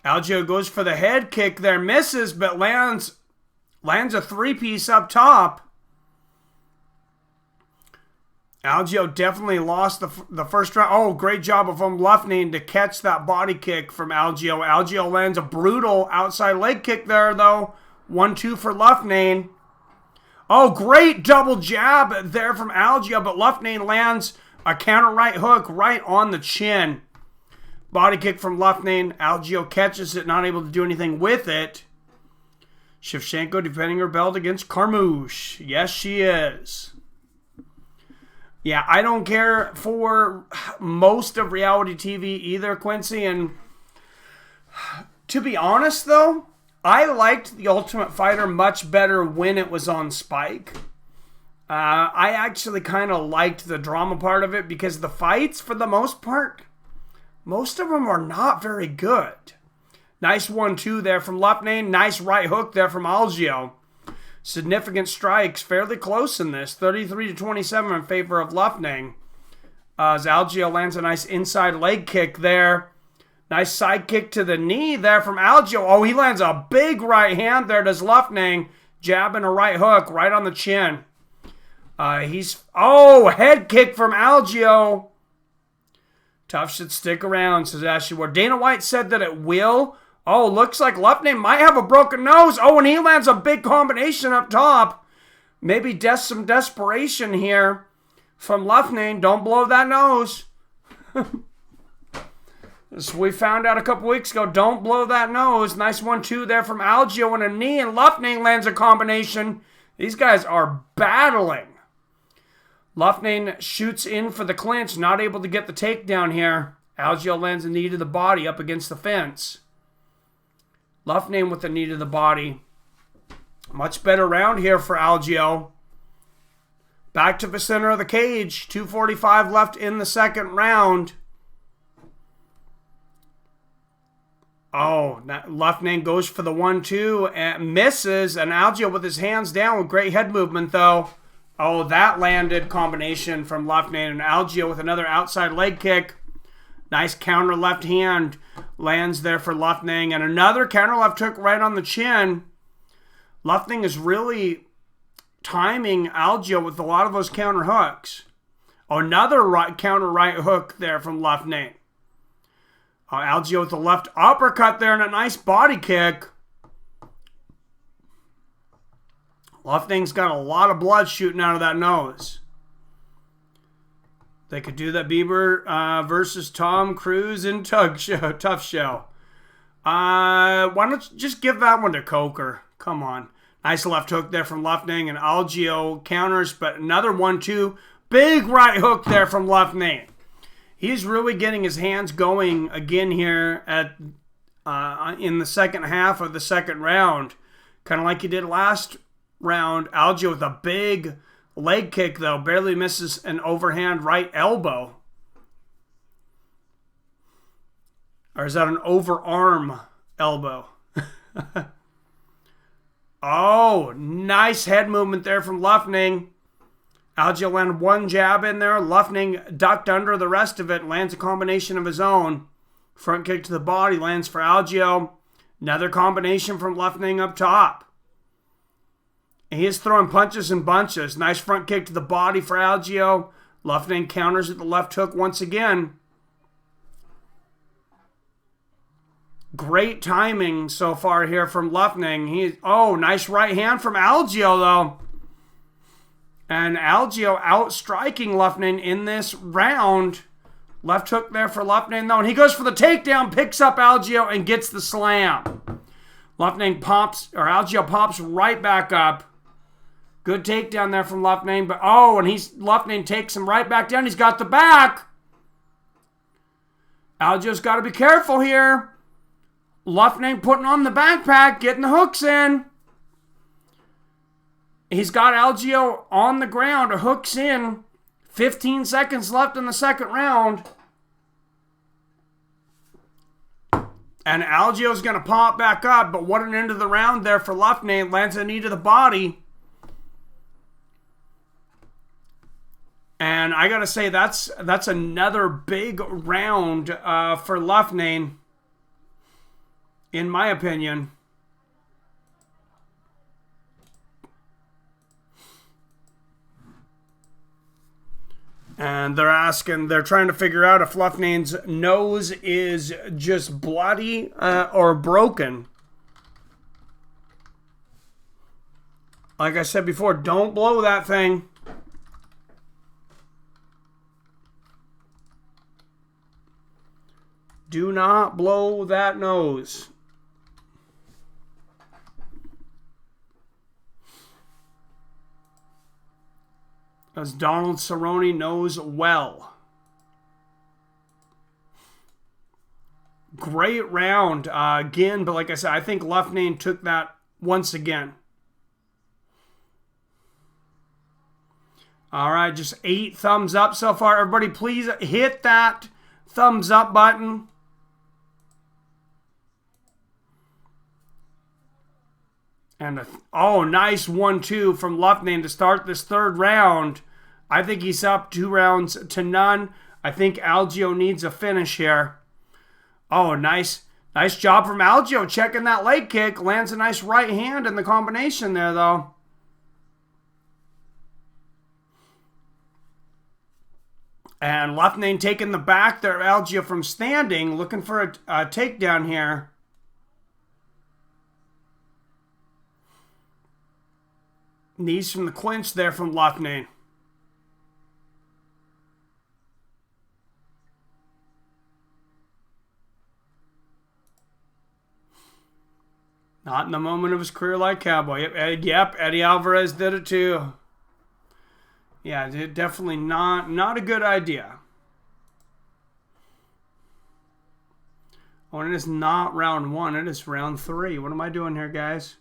Algeo goes for the head kick there. Misses, but lands a 3-piece up top. Algeo definitely lost the first round. Oh, great job of Luffman to catch that body kick from Algeo. Algeo lands a brutal outside leg kick there, though. 1-2 for Luffman. Oh, great double jab there from Algeo, but Luffman lands a counter right hook right on the chin. Body kick from Luffman. Algeo catches it, not able to do anything with it. Shevchenko defending her belt against Carmouche. Yes, she is. Yeah, I don't care for most of reality TV either, Quincy. And to be honest, though, I liked The Ultimate Fighter much better when it was on Spike. I actually kind of liked the drama part of it because the fights, for the most part, most of them are not very good. Nice 1-2 there from Luffman. Nice right hook there from Algeo. Significant strikes, fairly close in this. 33-27 in favor of Luffman. As Algeo lands a nice inside leg kick there. Nice side kick to the knee there from Algeo. Oh, he lands a big right hand there. Does Luffman. Jabbing a right hook right on the chin. Head kick from Algeo. Tough should stick around, says Ashley Ward. Dana White said that it will. Oh, looks like Luffman might have a broken nose. Oh, and he lands a big combination up top. Maybe some desperation here from Luffman. Don't blow that nose. As we found out a couple weeks ago, don't blow that nose. Nice 1-2 there from Algeo and a knee, and Luffman lands a combination. These guys are battling. Luffman shoots in for the clinch, not able to get the takedown here. Algeo lands a knee to the body up against the fence. Luffman with the knee to the body. Much better round here for Algeo. Back to the center of the cage. 2:45 left in the second round. Oh, Luffman goes for the 1-2 and misses. And Algeo with his hands down with great head movement, though. Oh, that landed combination from Luffman, and Algeo with another outside leg kick. Nice counter left hand lands there for Luffman, and another counter left hook right on the chin. Luffman is really timing Algeo with a lot of those counter hooks. Oh, another counter right hook there from Luffman. Algeo with the left uppercut there and a nice body kick. Luffman's got a lot of blood shooting out of that nose. They could do that Bieber versus Tom Cruise in Tough Show. Why don't you just give that one to Coker? Come on. Nice left hook there from Luffman, and Algeo counters, but another 1-2. Big right hook there from Luffman. He's really getting his hands going again here at in the second half of the second round. Kind of like he did last round. Algeo with a big leg kick, though. Barely misses an overhand right elbow. Or is that an overarm elbow? Oh, nice head movement there from Luffman. Algeo landed one jab in there. Luffman ducked under the rest of it. Lands a combination of his own. Front kick to the body lands for Algeo. Another combination from Luffman up top. He is throwing punches and bunches. Nice front kick to the body for Algeo. Luffman counters with the left hook once again. Great timing so far here from Luffman. Oh, nice right hand from Algeo, though. And Algeo outstriking Luffman in this round. Left hook there for Luffman, though. And he goes for the takedown, picks up Algeo, and gets the slam. Algeo pops right back up. Good takedown there from Luffman. But Luffman takes him right back down. He's got the back. Algeo's got to be careful here. Luffman putting on the backpack, getting the hooks in. He's got Algeo on the ground, hooks in. 15 seconds left in the second round. And Algeo's going to pop back up, but what an end of the round there for Luffman. Lands a knee to the body. And I got to say, that's another big round for Luffman, in my opinion. And they're trying to figure out if Luffman's nose is just bloody or broken. Like I said before, don't blow that thing. Do not blow that nose. As Donald Cerrone knows well. Great round again, but like I said, I think Luffman took that once again. All right, just 8 thumbs up so far. Everybody, please hit that thumbs up button. And nice 1-2 from Luffman to start this third round. I think he's up 2 rounds to none. I think Algeo needs a finish here. Oh, nice job from Algeo checking that leg kick. Lands a nice right hand in the combination there, though. And Luffman taking the back there, Algeo from standing, looking for a takedown here. Knees from the clinch there from Luffman. Not in the moment of his career like Cowboy. Yep, Eddie Alvarez did it too. Yeah, definitely not a good idea. Oh, and it is not round 1. It is round 3. What am I doing here, guys?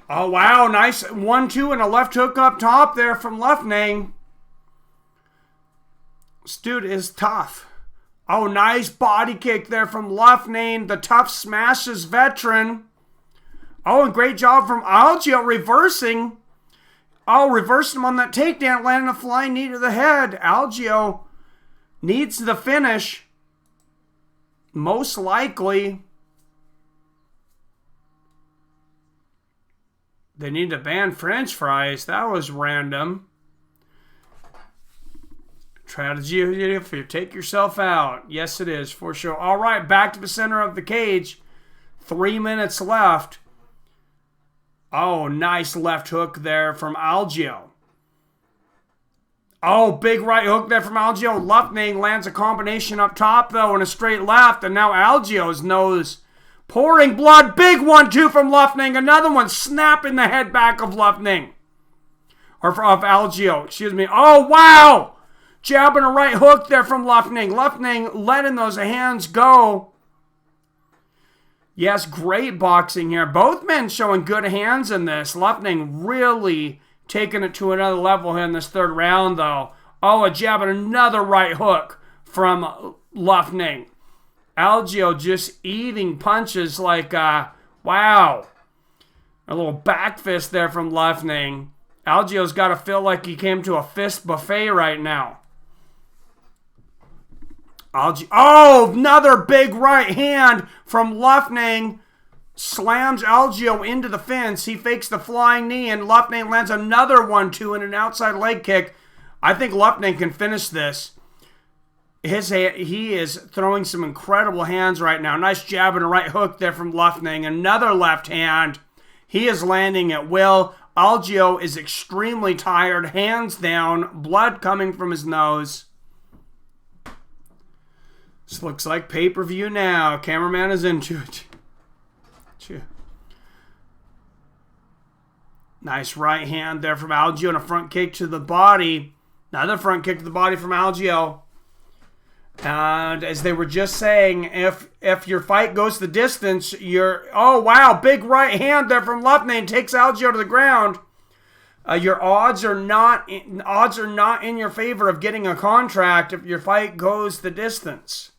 Oh, wow. Nice 1-2 and a left hook up top there from Luffman. This dude is tough. Oh, nice body kick there from Luffman, the tough smashes veteran. Oh, and great job from Algeo reversing. Oh, reversed him on that takedown, landing a flying knee to the head. Algeo needs the finish. Most likely. They need to ban French fries. That was random. Strategy if you take yourself out. Yes, it is, for sure. All right, back to the center of the cage. 3 minutes left. Oh, nice left hook there from Algeo. Oh, big right hook there from Algeo. Luffman lands a combination up top, though, and a straight left. And now Algeo's nose pouring blood. Big 1-2 from Luffman. Another one snapping the head back of Luffman. Or of Algeo, excuse me. Oh, wow! Jabbing a right hook there from Luffman. Luffman letting those hands go. Yes, great boxing here. Both men showing good hands in this. Luffman really taking it to another level here in this third round, though. Oh, a jab and another right hook from Luffman. Algeo just eating punches like, wow. A little back fist there from Luffman. Algeo's got to feel like he came to a fist buffet right now. Oh, another big right hand from Luffman. Slams Algeo into the fence. He fakes the flying knee, and Luffman lands another 1-2 and an outside leg kick. I think Luffman can finish this. He is throwing some incredible hands right now. Nice jab and a right hook there from Luffman. Another left hand. He is landing at will. Algeo is extremely tired, hands down, blood coming from his nose. This looks like pay-per-view now. Cameraman is into it. Nice right hand there from Algeo and a front kick to the body. Another front kick to the body from Algeo. And as they were just saying, if your fight goes the distance, oh wow, big right hand there from Luffman takes Algeo to the ground. Your odds are not in your favor of getting a contract if your fight goes the distance.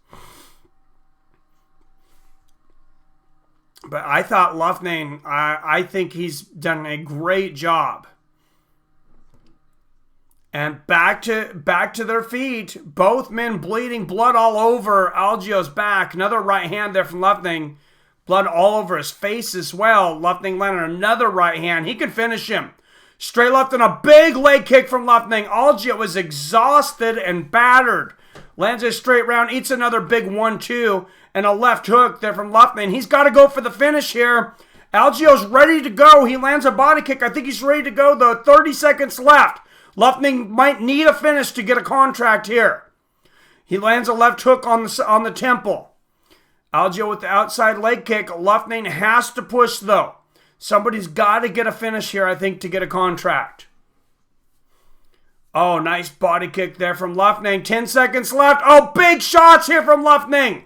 But I thought Luffman, I think he's done a great job. And back to their feet. Both men bleeding, blood all over Algeo's back. Another right hand there from Luffman. Blood all over his face as well. Luffman landed another right hand. He could finish him. Straight left and a big leg kick from Luffman. Algeo was exhausted and battered. Lands a straight round, eats another big 1-2. And a left hook there from Luffman. He's got to go for the finish here. Algeo's ready to go. He lands a body kick. I think he's ready to go, though. 30 seconds left. Luffman might need a finish to get a contract here. He lands a left hook on the temple. Algeo with the outside leg kick. Luffman has to push, though. Somebody's got to get a finish here, I think, to get a contract. Oh, nice body kick there from Luffman. 10 seconds left. Oh, big shots here from Luffman.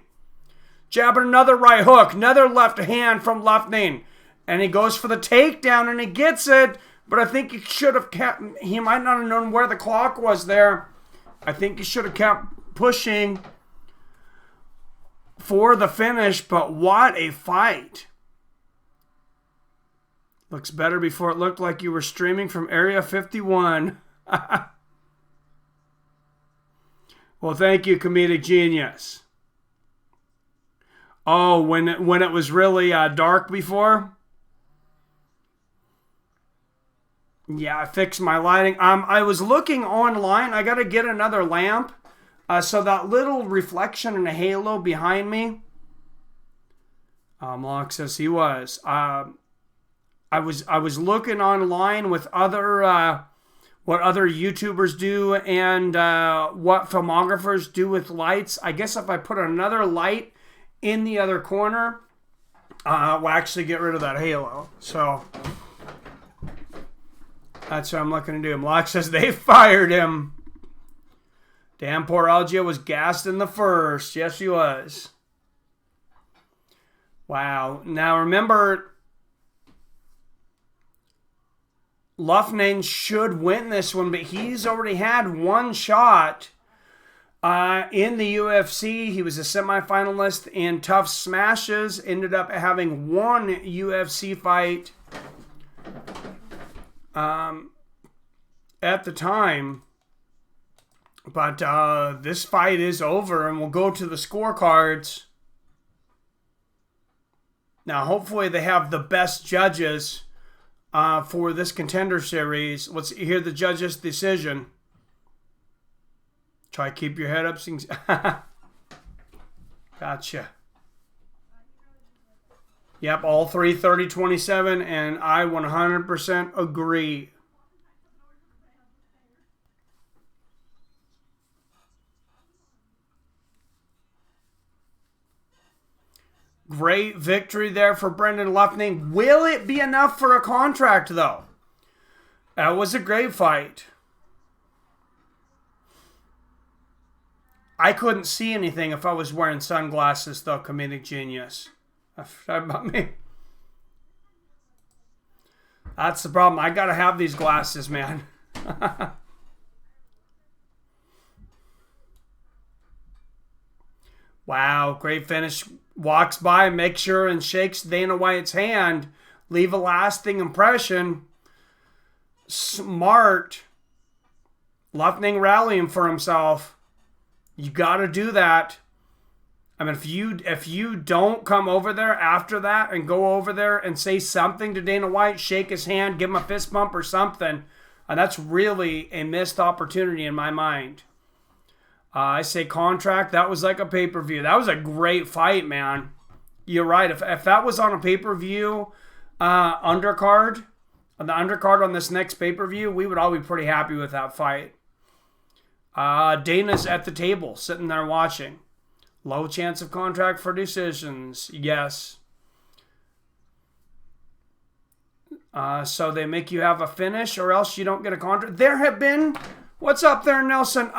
Jabbing another right hook. Another left hand from Luffman. And he goes for the takedown and he gets it. But I think he should have kept... He might not have known where the clock was there. I think he should have kept pushing for the finish. But what a fight. Looks better before it looked like you were streaming from Area 51. Well, thank you, Comedic Genius. Oh, when it was really dark before? Yeah, I fixed my lighting. I was looking online. I got to get another lamp. So that little reflection in the halo behind me. Locke says he was. I was looking online with other what other YouTubers do and what filmographers do with lights. I guess if I put another light in the other corner, we'll actually get rid of that halo. So that's what I'm looking to do. Locke says they fired him. Damn, poor Algeo was gassed in the first. Yes, he was. Wow. Now remember, Luffman should win this one, but he's already had one shot in the UFC. He was a semifinalist in Tough Smashes. Ended up having one UFC fight at the time. But this fight is over, and we'll go to the scorecards. Now, hopefully they have the best judges for this Contender Series. Let's hear the judges' decision. Try to keep your head up. Gotcha. Yep, all three 30-27, and I 100% agree. Great victory there for Brendan Luffman. Will it be enough for a contract, though? That was a great fight. I couldn't see anything if I was wearing sunglasses, though, comedic genius. About me. That's the problem. I gotta have these glasses, man. Wow, great finish. Walks by, makes sure and shakes Dana White's hand. Leave a lasting impression. Smart. Luffman rallying for himself. You got to do that. I mean, if you don't come over there after that and go over there and say something to Dana White, shake his hand, give him a fist bump or something, and that's really a missed opportunity in my mind. I say contract. That was like a pay-per-view. That was a great fight, man. You're right. If that was on a pay-per-view undercard, on the undercard on this next pay-per-view, we would all be pretty happy with that fight. Dana's at the table, sitting there watching. Low chance of contract for decisions. Yes. So they make you have a finish or else you don't get a contract. There have been... What's up there, Nelson?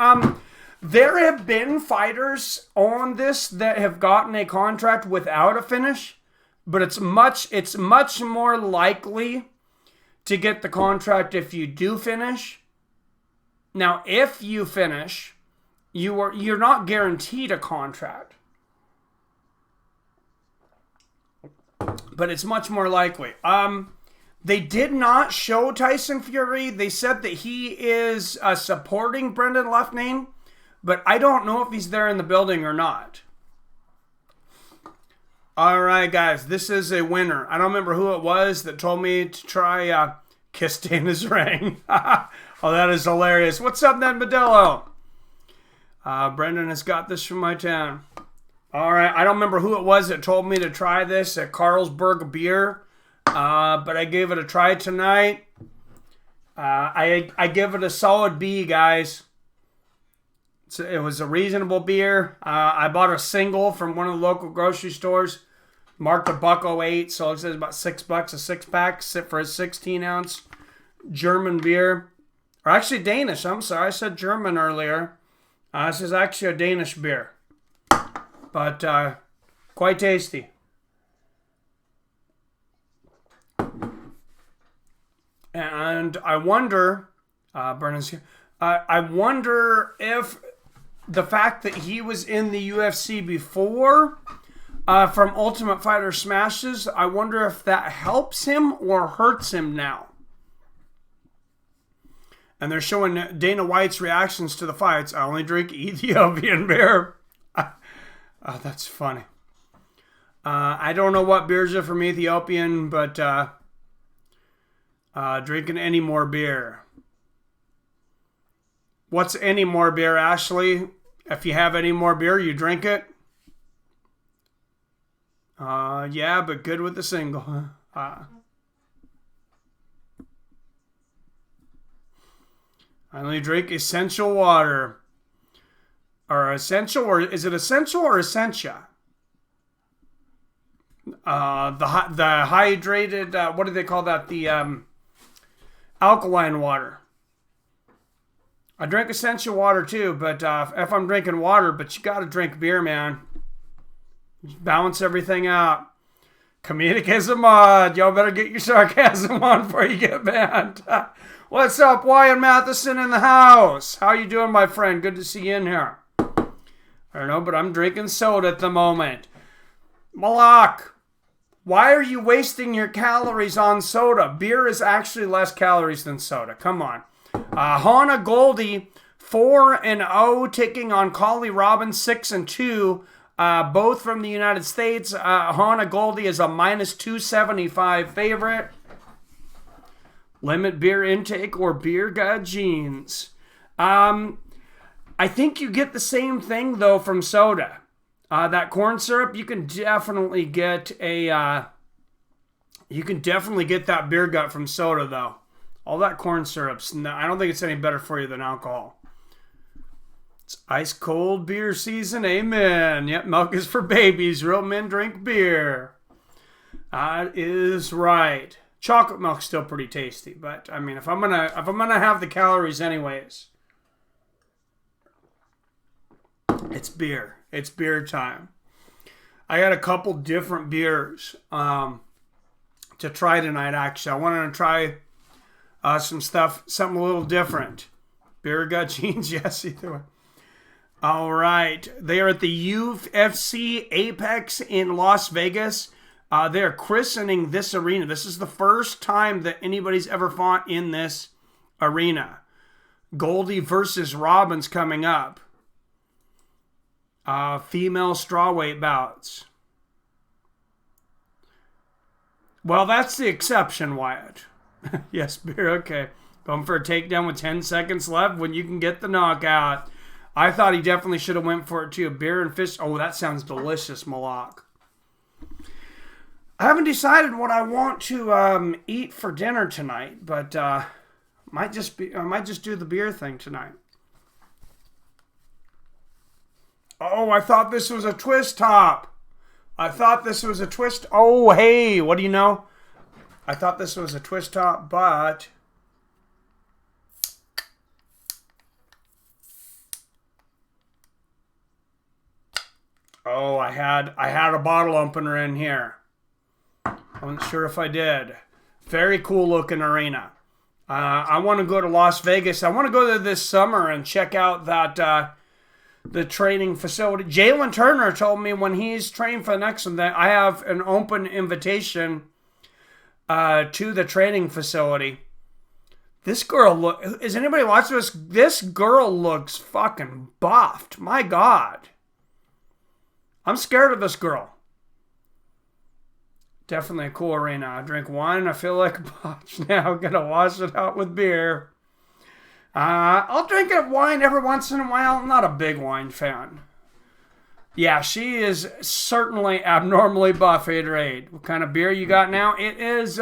There have been fighters on this that have gotten a contract without a finish, but it's much more likely to get the contract if you do finish. Now, if you finish, you're not guaranteed a contract, but it's much more likely. They did not show Tyson Fury. They said that he is supporting Brendan Luffman. But I don't know if he's there in the building or not. All right, guys. This is a winner. I don't remember who it was that told me to try Kiss Dana's ring. Oh, that is hilarious. What's up, Ned Modelo? Brendan has got this from my town. All right. I don't remember who it was that told me to try this at Carlsberg Beer. But I gave it a try tonight. I give it a solid B, guys. It was a reasonable beer. I bought a single from one of the local grocery stores. Marked $1.08, so it says about $6 a 6-pack for a 16-ounce German beer. Or actually Danish. I'm sorry, I said German earlier. This is actually a Danish beer. But quite tasty. And I wonder, Bernard's here. I wonder if the fact that he was in the UFC before from Ultimate Fighter Smashes, I wonder if that helps him or hurts him now. And they're showing Dana White's reactions to the fights. I only drink Ethiopian beer. Oh, that's funny. I don't know what beers are from Ethiopian, but drinking any more beer. What's any more beer, Ashley? If you have any more beer, you drink it? Yeah, but good with the single. I only drink essential water. Or essential, or is it essential or essentia? The hydrated, what do they call that? The alkaline water. I drink essential water too, but if I'm drinking water, but you got to drink beer, man. Balance everything out. Comedic as a mod. Y'all better get your sarcasm on before you get banned. What's up, Wyatt Matheson in the house? How you doing, my friend? Good to see you in here. I don't know, but I'm drinking soda at the moment. Malak, why are you wasting your calories on soda? Beer is actually less calories than soda. Come on. Hana Goldy, 4-0, taking on Collie Robbins, 6-2. Both from the United States. Hana Goldy is a -275 favorite. Limit beer intake or beer gut genes. I think you get the same thing though from soda. That corn syrup, you can definitely get that beer gut from soda though. All that corn syrups, no, I don't think it's any better for you than alcohol. It's ice cold beer season, amen. Yep, milk is for babies. Real men drink beer. That is right. Chocolate milk's still pretty tasty, but I mean, if I'm gonna have the calories anyways, it's beer. It's beer time. I got a couple different beers to try tonight. Actually, I wanted to try something a little different. Beer gut genes, yes, either way. All right. They are at the UFC Apex in Las Vegas. They're christening this arena. This is the first time that anybody's ever fought in this arena. Goldy versus Robbins coming up. Female strawweight bouts. Well, that's the exception, Wyatt. Yes, beer, okay. Going for a takedown with 10 seconds left when you can get the knockout. I thought he definitely should have went for it too. Beer and fish. Oh, that sounds delicious, Malak. I haven't decided what I want to eat for dinner tonight, but I might just do the beer thing tonight. Oh, I thought this was a twist top. Oh, hey, what do you know? I thought this was a twist top, but oh, I had a bottle opener in here. I wasn't sure if I did. Very cool looking arena. I want to go to Las Vegas. I want to go there this summer and check out that the training facility. Jalen Turner told me when he's training for the next one that I have an open invitation to the training facility. This girl is anybody watching this? This girl looks fucking buffed. My God. I'm scared of this girl. Definitely a cool arena. I drink wine. I feel like a botch now. Gonna wash it out with beer. I'll drink wine every once in a while. I'm not a big wine fan. Yeah, she is certainly abnormally buff, Haterade. What kind of beer you got now? It is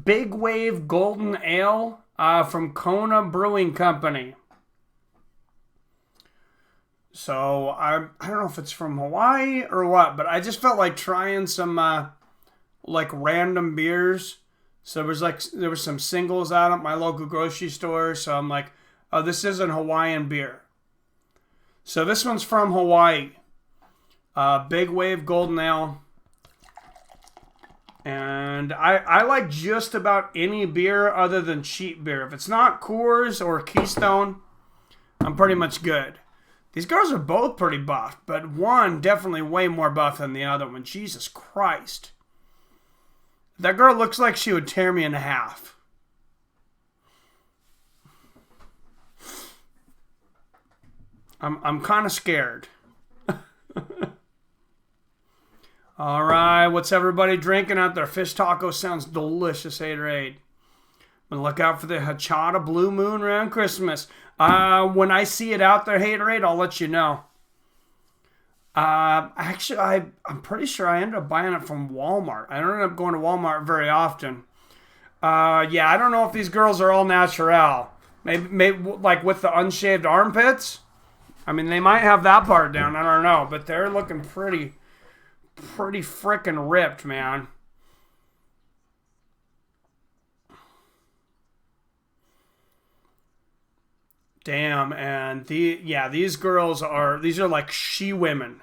Big Wave Golden Ale from Kona Brewing Company. So I don't know if it's from Hawaii or what, but I just felt like trying some like random beers. So there was some singles out at my local grocery store. So I'm like, oh, this isn't Hawaiian beer. So this one's from Hawaii. Big Wave Golden Ale. And I like just about any beer other than cheap beer. If it's not Coors or Keystone, I'm pretty much good. These girls are both pretty buff, but one definitely way more buff than the other one. Jesus Christ. That girl looks like she would tear me in half. I'm kind of scared. All right, what's everybody drinking out there? Fish taco sounds delicious, Haterade. But look out for the Hachata Blue Moon around Christmas. When I see it out there, Haterade, I'll let you know. Actually, I'm pretty sure I ended up buying it from Walmart. I don't end up going to Walmart very often. Yeah, I don't know if these girls are all natural. Maybe like with the unshaved armpits. I mean, they might have that part down. I don't know, but they're looking pretty frickin' ripped, man. Damn, and these girls are like she women.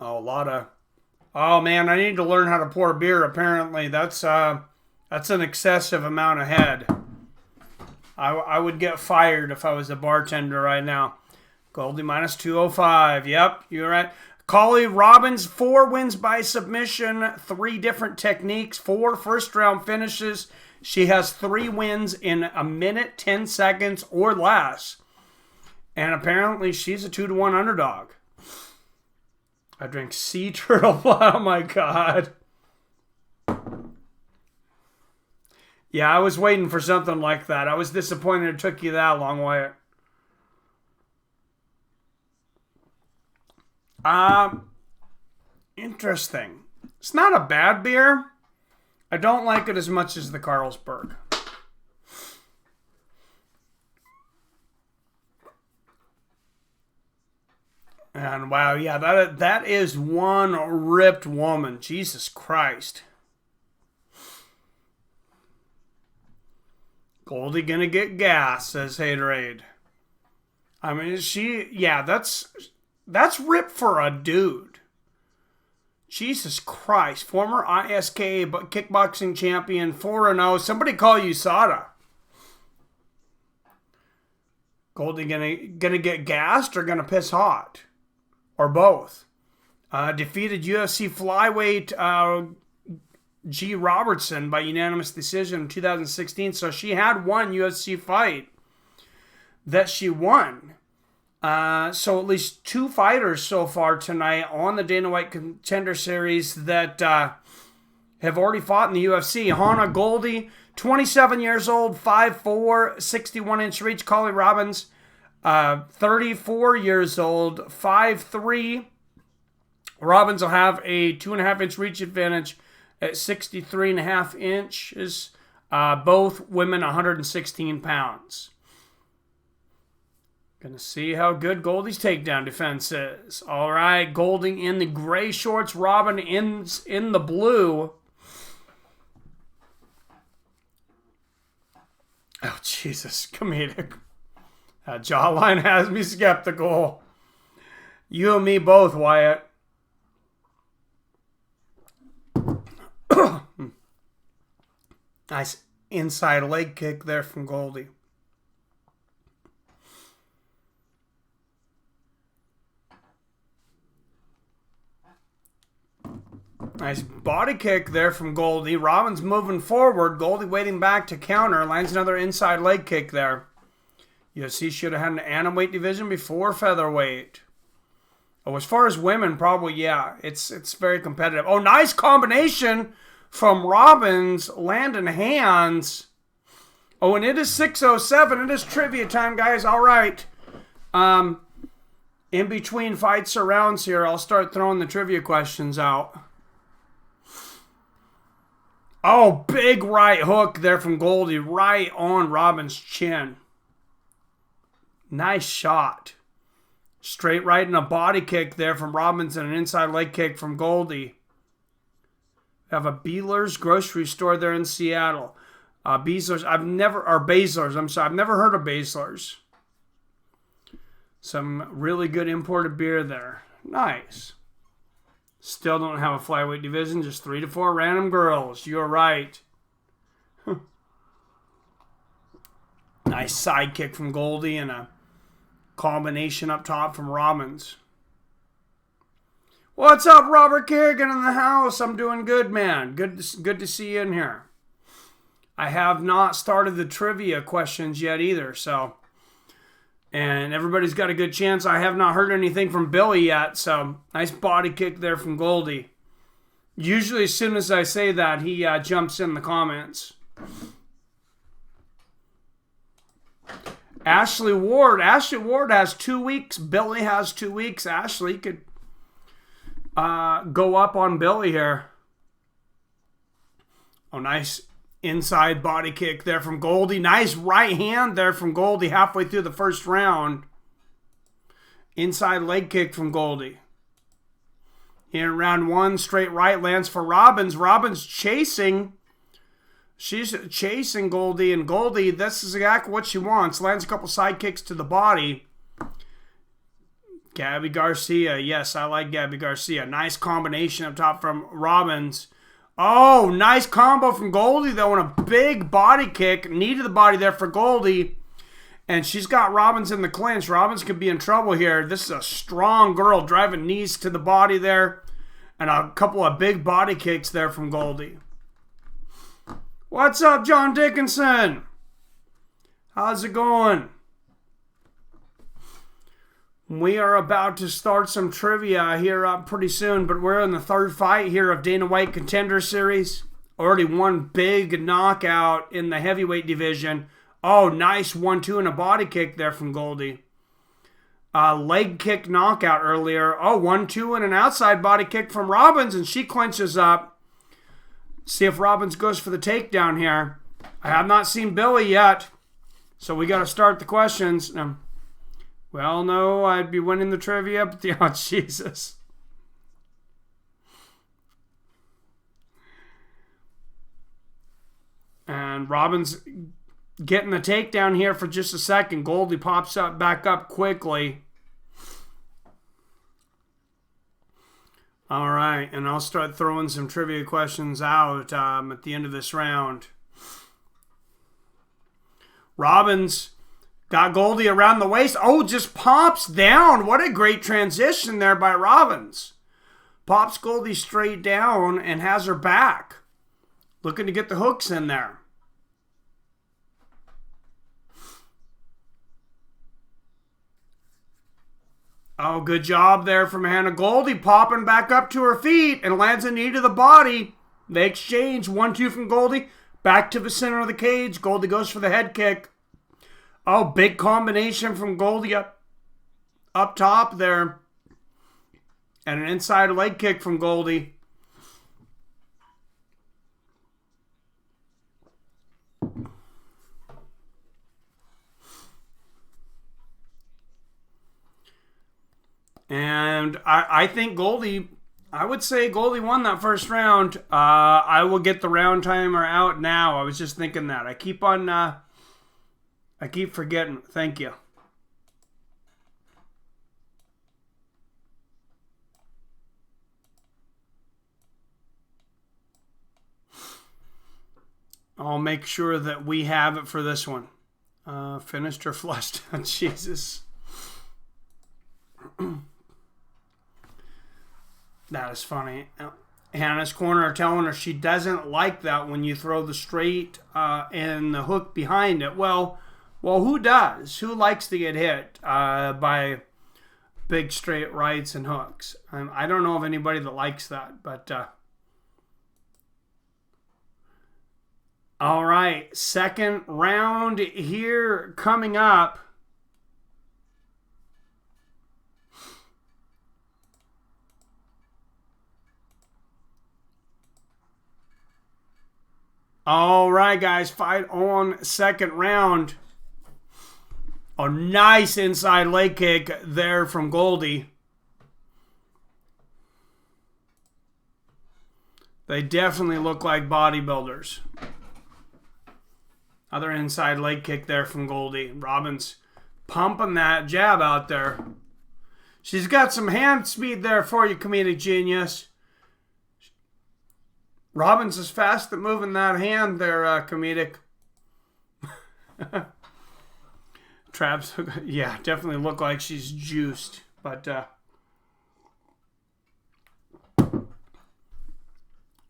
Oh, a lot of... Oh, man, I need to learn how to pour beer, apparently. That's an excessive amount of head. I would get fired if I was a bartender right now. Goldy minus 205. Yep, you're right. Collie Robbins, 4 wins by submission, 3 different techniques, 4 first-round finishes. She has 3 wins in a minute, 10 seconds, or less. And apparently she's a 2-1 underdog. I drink sea turtle. Oh, my God. Yeah, I was waiting for something like that. I was disappointed it took you that long, Wyatt. Interesting. It's not a bad beer. I don't like it as much as the Carlsberg. And wow, yeah, that is one ripped woman. Jesus Christ. Goldy gonna get gas, says Haterade. I mean, that's ripped for a dude. Jesus Christ. Former ISK kickboxing champion, 4-0. Somebody call USADA. Goldy gonna get gassed or gonna piss hot? Or both. Defeated UFC flyweight G. Robertson by unanimous decision in 2016. So she had one UFC fight that she won. So at least 2 fighters so far tonight on the Dana White Contender Series that have already fought in the UFC. Hannah Goldy, 27 years old, 5'4", 61-inch reach. Collie Robbins, 34 years old, 5'3". Robbins will have a 2.5-inch reach advantage at 63.5 inches. Both women 116 pounds. Gonna see how good Goldy's takedown defense is. All right, Goldy in the gray shorts, Robin in the blue. Oh, Jesus, comedic. That jawline has me skeptical. You and me both, Wyatt. Nice inside leg kick there from Goldy. Nice body kick there from Goldy. Robbins moving forward. Goldy waiting back to counter. Lands another inside leg kick there. UFC should have had an atomweight division before featherweight. Oh, as far as women, probably, yeah. It's very competitive. Oh, nice combination from Robbins. Landing hands. Oh, and it is 6:07. It is trivia time, guys. All right. In between fights or rounds here, I'll start throwing the trivia questions out. Oh, big right hook there from Goldy, right on Robbins' chin. Nice shot. Straight right and a body kick there from Robbins and an inside leg kick from Goldy. We have a Beeler's grocery store there in Seattle. Basler's, I've never heard of Basler's. Some really good imported beer there. Nice. Still don't have a flyweight division, just 3 to 4 random girls. You're right. Nice side kick from Goldy and a combination up top from Robbins. What's up, Robert Kerrigan in the house? I'm doing good, man. Good to see you in here. I have not started the trivia questions yet either, so... And everybody's got a good chance. I have not heard anything from Billy yet, so nice body kick there from Goldy. Usually as soon as I say that, he jumps in the comments. Ashley Ward has 2 weeks. Billy has 2 weeks. Ashley could go up on Billy here. Oh, nice inside body kick there from Goldy. Nice right hand there from Goldy halfway through the first round. Inside leg kick from Goldy. Here in round 1, straight right lands for Robbins. Robbins chasing. She's chasing Goldy, and Goldy, this is exactly what she wants. Lands a couple side kicks to the body. Gabby Garcia. Yes, I like Gabby Garcia. Nice combination up top from Robbins. Oh, nice combo from Goldy, though, and a big body kick. Knee to the body there for Goldy. And she's got Robbins in the clinch. Robbins could be in trouble here. This is a strong girl driving knees to the body there. And a couple of big body kicks there from Goldy. What's up, John Dickinson? How's it going? We are about to start some trivia here up pretty soon, but we're in the third fight here of Dana White Contender Series. Already one big knockout in the heavyweight division. Oh, nice 1-2 and a body kick there from Goldy. Leg kick knockout earlier. Oh, 1-2 and an outside body kick from Robbins, and she clinches up. See if Robbins goes for the takedown here. I have not seen Billy yet, so we got to start the questions. Well, no, I'd be winning the trivia, but oh, Jesus. And Robbins getting the takedown here for just a second. Goldy pops up back up quickly. All right, and I'll start throwing some trivia questions out at the end of this round. Robbins got Goldy around the waist. Oh, just pops down. What a great transition there by Robbins. Pops Goldy straight down and has her back. Looking to get the hooks in there. Oh, good job there from Hannah. Goldy popping back up to her feet and lands a knee to the body. They exchange 1-2 from Goldy. Back to the center of the cage. Goldy goes for the head kick. Oh, big combination from Goldy up top there. And an inside leg kick from Goldy. And I think Goldy, I would say Goldy won that first round. I will get the round timer out now. I was just thinking that. I keep forgetting. Thank you. I'll make sure that we have it for this one. Finished or flushed? Jesus. That is funny. Hannah's corner telling her she doesn't like that when you throw the straight and the hook behind it. Well, who does? Who likes to get hit by big straight rights and hooks? I don't know of anybody that likes that, but all right, second round here coming up. All right, guys, fight on second round. A nice inside leg kick there from Goldy. They definitely look like bodybuilders. Other inside leg kick there from Goldy. Robbins pumping that jab out there. She's got some hand speed there for you, comedic genius. Robbins is fast at moving that hand there, comedic. Traps, yeah, definitely look like she's juiced. But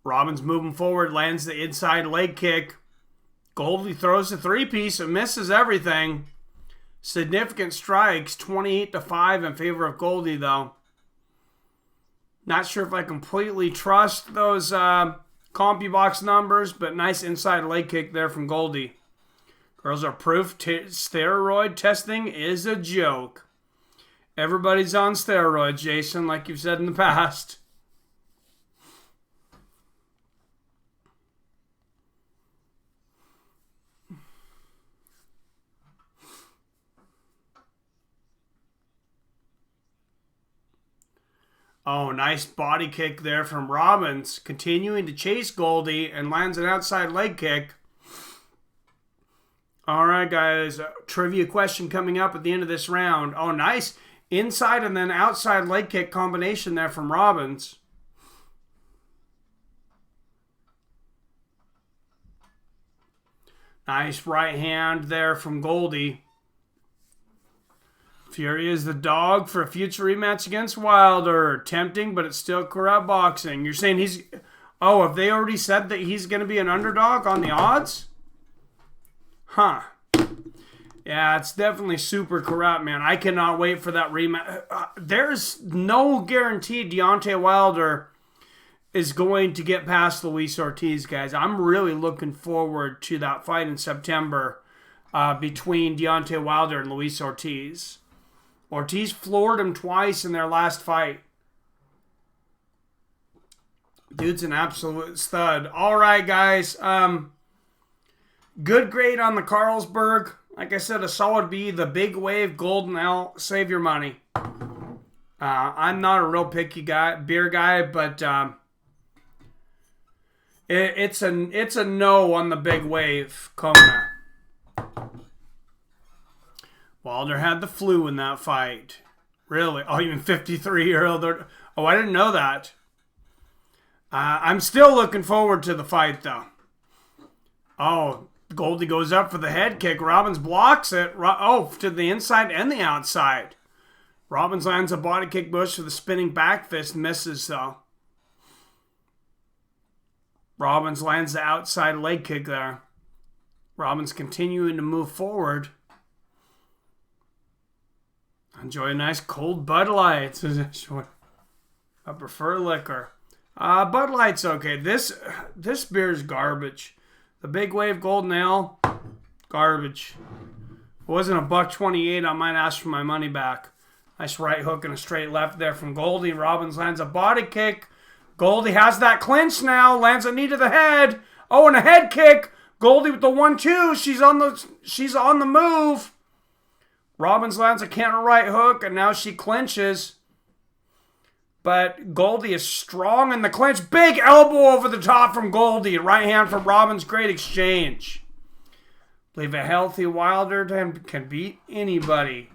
Robbins moving forward, lands the inside leg kick. Goldy throws the three-piece and misses everything. Significant strikes, 28-5 in favor of Goldy, though. Not sure if I completely trust those CompuBox numbers, but nice inside leg kick there from Goldy. Girls are proof steroid testing is a joke. Everybody's on steroids, Jason, like you've said in the past. Oh, nice body kick there from Robbins. Continuing to chase Goldy and lands an outside leg kick. All right, guys. Trivia question coming up at the end of this round. Oh, nice Inside and then outside leg kick combination there from Robbins. Nice right hand there from Goldy. Fury is the dog for a future rematch against Wilder. Tempting, but it's still corrupt boxing. You're saying he's... Oh, have they already said that he's going to be an underdog on the odds? Huh. Yeah, it's definitely super corrupt, man. I cannot wait for that rematch. There's no guarantee Deontay Wilder is going to get past Luis Ortiz, guys. I'm really looking forward to that fight in September between Deontay Wilder and Luis Ortiz. Ortiz floored him twice in their last fight. Dude's an absolute stud. All right, guys. Good grade on the Carlsberg. Like I said, a solid B. The Big Wave Golden L. Save your money. I'm not a real picky beer guy, but it's a no on the Big Wave Kona. Wilder had the flu in that fight. Really? Oh, even 53-year-old. Oh, I didn't know that. I'm still looking forward to the fight, though. Oh, Goldy goes up for the head kick. Robbins blocks it. Oh, to the inside and the outside. Robbins lands a body kick bush with a spinning back fist. Misses, though. Robbins lands the outside leg kick there. Robbins continuing to move forward. Enjoy a nice cold Bud Light. I prefer liquor. Bud Light's okay. This beer is garbage. The Big Wave Golden Ale, garbage. If it wasn't $1.28, I might ask for my money back. Nice right hook and a straight left there from Goldy. Robbins lands a body kick. Goldy has that clinch now. Lands a knee to the head. Oh, and a head kick. Goldy with the 1-2. She's on the move. Robbins lands a counter right hook, and now she clinches. But Goldy is strong in the clinch. Big elbow over the top from Goldy. Right hand from Robbins. Great exchange. Believe a healthy Wilder can beat anybody.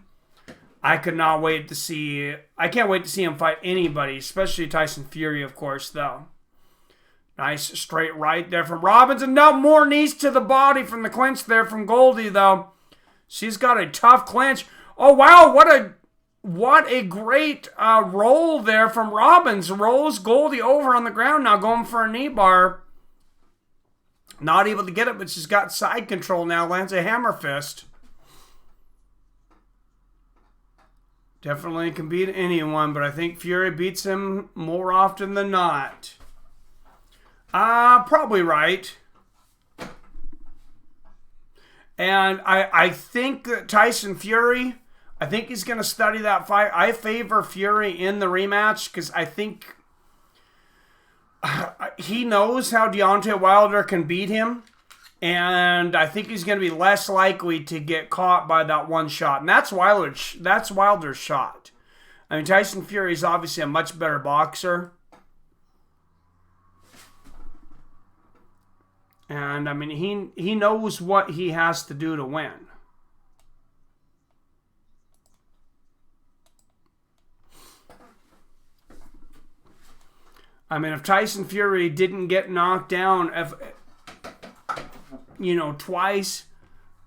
I can't wait to see him fight anybody, especially Tyson Fury, of course, though. Nice straight right there from Robbins. And now more knees to the body from the clinch there from Goldy, though. She's got a tough clinch. Oh, wow. What a great roll there from Robbins. Rolls Goldy over on the ground now, going for a knee bar. Not able to get it, but she's got side control now. Lands a hammer fist. Definitely can beat anyone, but I think Fury beats him more often than not. Probably right. And I think that Tyson Fury, I think he's going to study that fight. I favor Fury in the rematch because I think he knows how Deontay Wilder can beat him. And I think he's going to be less likely to get caught by that one shot. And that's Wilder's shot. I mean, Tyson Fury is obviously a much better boxer. And, I mean, he knows what he has to do to win. I mean, if Tyson Fury didn't get knocked down, twice,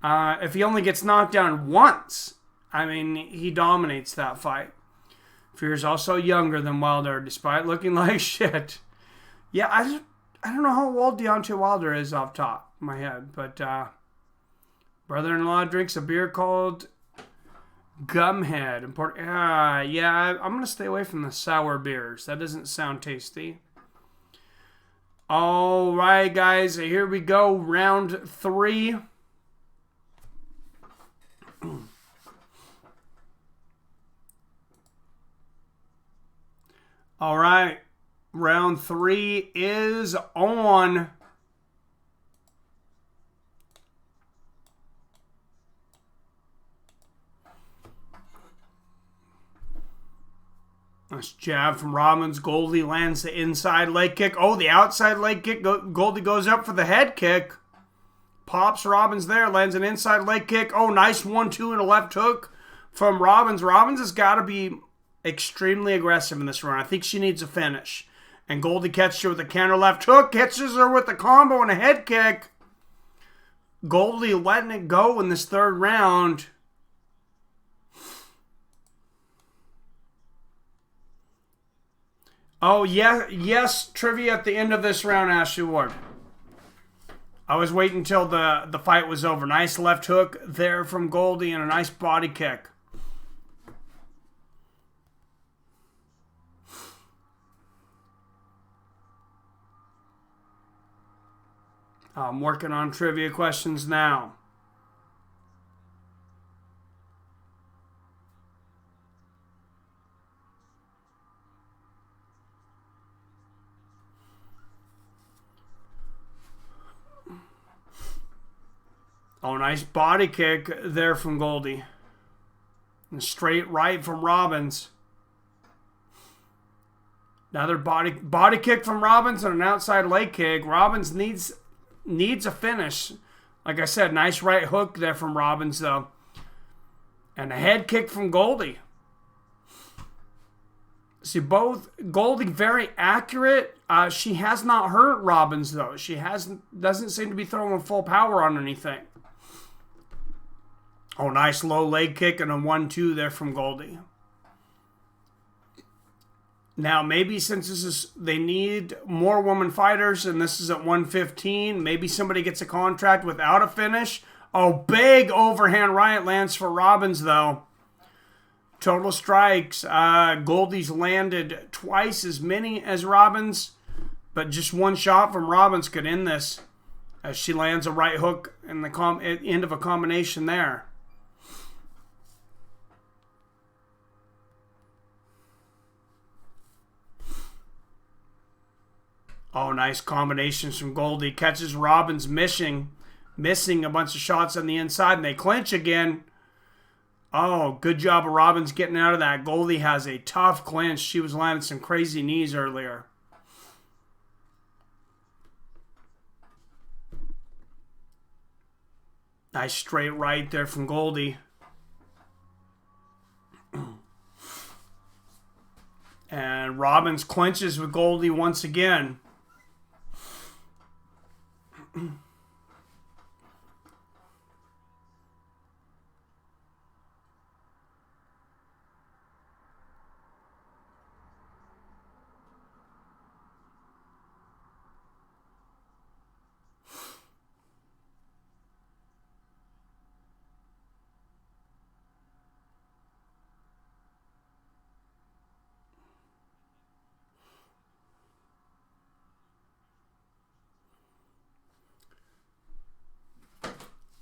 if he only gets knocked down once, I mean, he dominates that fight. Fury's also younger than Wilder, despite looking like shit. Yeah, I don't know how old Deontay Wilder is off top of my head, but brother-in-law drinks a beer called Gumhead. I'm going to stay away from the sour beers. That doesn't sound tasty. All right, guys, here we go. Round 3. All right. Round 3 is on. Nice jab from Robbins. Goldy lands the inside leg kick. Oh, the outside leg kick. Goldy goes up for the head kick. Pops Robbins there. Lands an inside leg kick. Oh, nice 1-2 and a left hook from Robbins. Robbins has got to be extremely aggressive in this round. I think she needs a finish. And Goldy catches her with a counter left hook, catches her with a combo and a head kick. Goldy letting it go in this third round. Oh, yeah, yes, trivia at the end of this round, Ashley Ward. I was waiting until the fight was over. Nice left hook there from Goldy and a nice body kick. I'm working on trivia questions now. Oh, nice body kick there from Goldy. And straight right from Robbins. Another body kick from Robbins and an outside leg kick. Robbins needs a finish. Like I said, nice right hook there from Robbins, though. And a head kick from Goldy. See, both Goldy very accurate. She has not hurt Robbins, though. She doesn't seem to be throwing full power on anything. Oh, nice low leg kick and a 1-2 there from Goldy. Now, maybe since they need more women fighters and this is at 115, maybe somebody gets a contract without a finish. Oh, big overhand right lands for Robbins, though. Total strikes. Goldy's landed twice as many as Robbins, but just one shot from Robbins could end this as she lands a right hook in the end of a combination there. Oh, nice combinations from Goldy. Catches Robbins missing a bunch of shots on the inside, and they clinch again. Oh, good job of Robbins getting out of that. Goldy has a tough clinch. She was landing some crazy knees earlier. Nice straight right there from Goldy. And Robbins clinches with Goldy once again.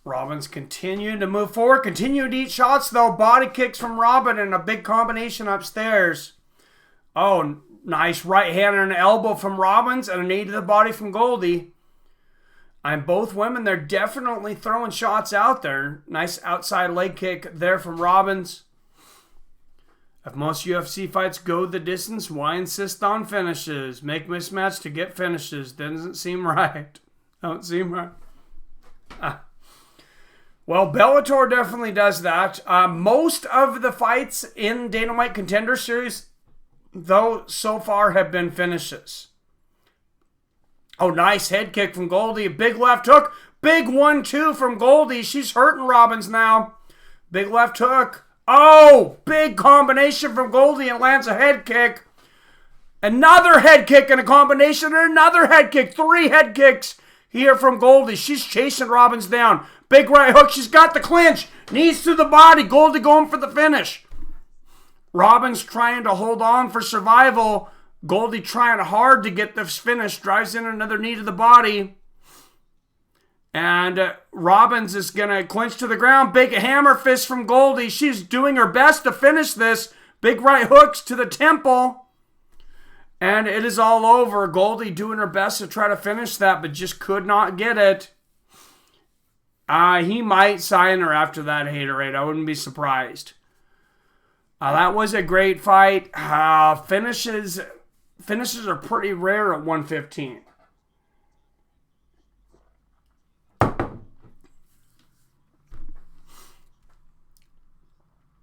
Robbins continuing to move forward, continuing to eat shots, though. Body kicks from Robin and a big combination upstairs. Oh, nice right hand and an elbow from Robbins and a knee to the body from Goldy. And both women, they're definitely throwing shots out there. Nice outside leg kick there from Robbins. If most UFC fights go the distance, why insist on finishes? Make mismatch to get finishes. Doesn't seem right. Don't seem right. Well, Bellator definitely does that. Most of the fights in Dynamite Contender Series, though, so far have been finishes. Oh, nice head kick from Goldy. A big left hook. Big 1-2 from Goldy. She's hurting Robbins now. Big left hook. Oh, big combination from Goldy and lands a head kick. Another head kick and a combination and another head kick. 3 head kicks here from Goldy. She's chasing Robbins down. Big right hook. She's got the clinch. Knees to the body. Goldy going for the finish. Robbins trying to hold on for survival. Goldy trying hard to get this finish. Drives in another knee to the body. And Robbins is going to clinch to the ground. Big hammer fist from Goldy. She's doing her best to finish this. Big right hooks to the temple. And it is all over. Goldy doing her best to try to finish that, but just could not get it. He might sign her after that haterade. I wouldn't be surprised. That was a great fight. Finishes are pretty rare at 115.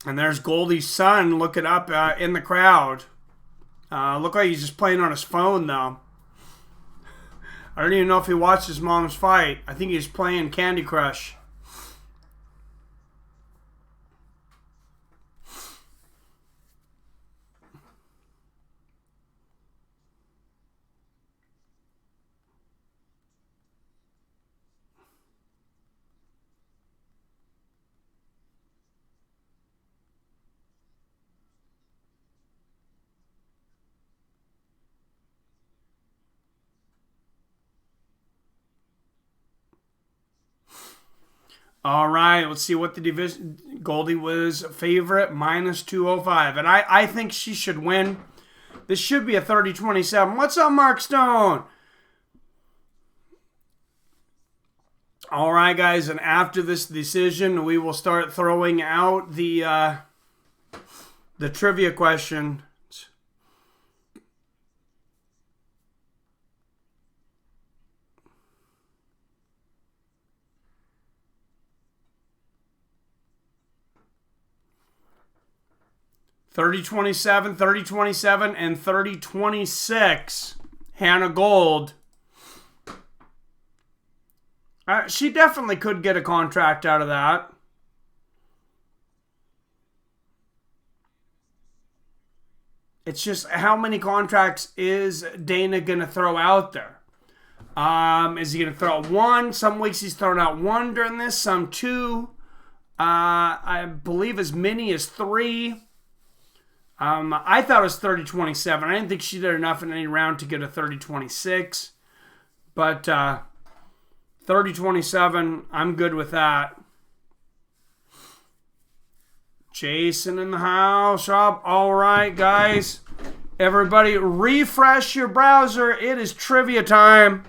And there's Goldy's son looking up in the crowd. Look like he's just playing on his phone, though. I don't even know if he watched his mom's fight. I think he's playing Candy Crush. All right, let's see what the division. Goldy was favorite, minus 205. And I think she should win. This should be a 30-27. What's up, Mark Stone? All right, guys, and after this decision, we will start throwing out the trivia question. 30-27, 30-27, and 30-26. Hannah Gold. She definitely could get a contract out of that. It's just how many contracts is Dana going to throw out there? Is he going to throw out one? Some weeks he's thrown out one during this, some two. I believe as many as three. I thought it was 30-27. I didn't think she did enough in any round to get a 30-26. But 30-27, I'm good with that. Jason in the house. All right, guys. Everybody, refresh your browser. It is trivia time.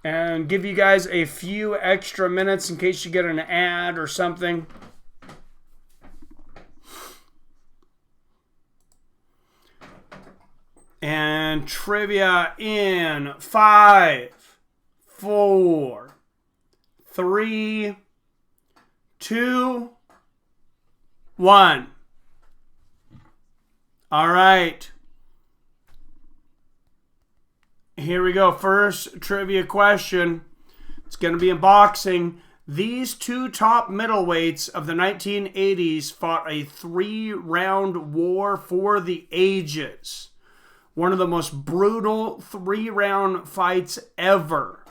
And give you guys a few extra minutes in case you get an ad or something. And trivia in 5, 4, 3, 2, 1. All right. Here we go. First trivia question. It's going to be in boxing. These two top middleweights of the 1980s fought a 3-round war for the ages. One of the most brutal 3-round fights ever.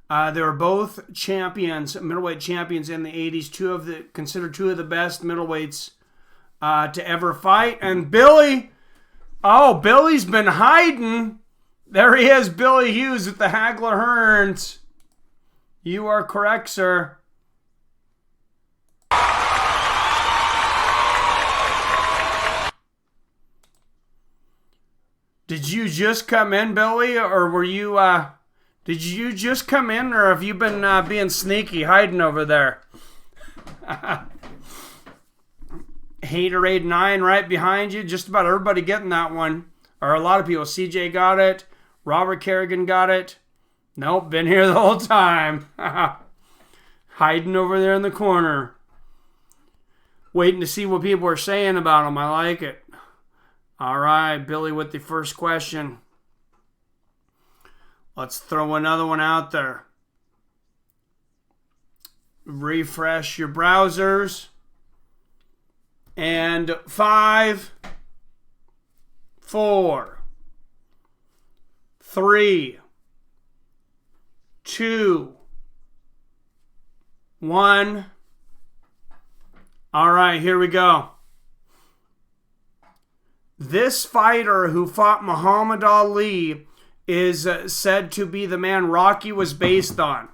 They were both champions, middleweight champions in the 80s. Considered two of the best middleweights to ever fight. And Billy's been hiding. There he is, Billy Hughes with the Hagler Hearns. You are correct, sir. Did you just come in, Billy, or were you, did you just come in, or have you been being sneaky, hiding over there? Haterade 9 right behind you. Just about everybody getting that one. Or a lot of people. CJ got it. Robert Kerrigan got it. Nope, been here the whole time. Hiding over there in the corner. Waiting to see what people are saying about him. I like it. All right, Billy with the first question. Let's throw another one out there. Refresh your browsers. And 5, 4, 3, 2, 1. All right, here we go. This fighter who fought Muhammad Ali is said to be the man Rocky was based on.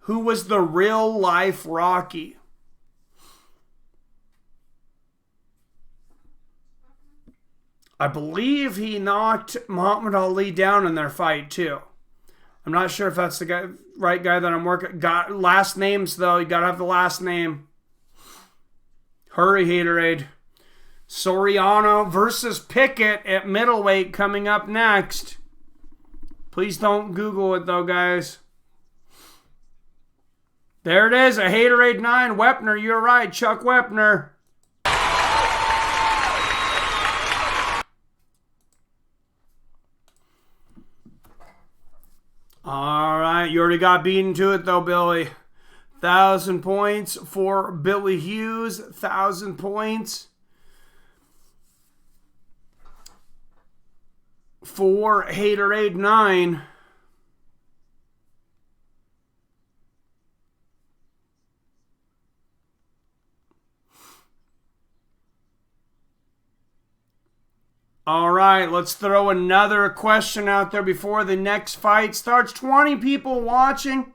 Who was the real life Rocky? I believe he knocked Muhammad Ali down in their fight too. I'm not sure if that's the right guy that I'm working. Got last names though. You gotta have the last name. Hurry, Haterade. Soriano versus Pickett at middleweight coming up next. Please don't Google it though, guys. There it is, a Haterade 9. Wepner, you're right. Chuck Wepner. All right, you already got beaten to it though, Billy. 1,000 points for Billy Hughes. 1,000 points for Haterade 9. All right, let's throw another question out there before the next fight starts. 20 people watching.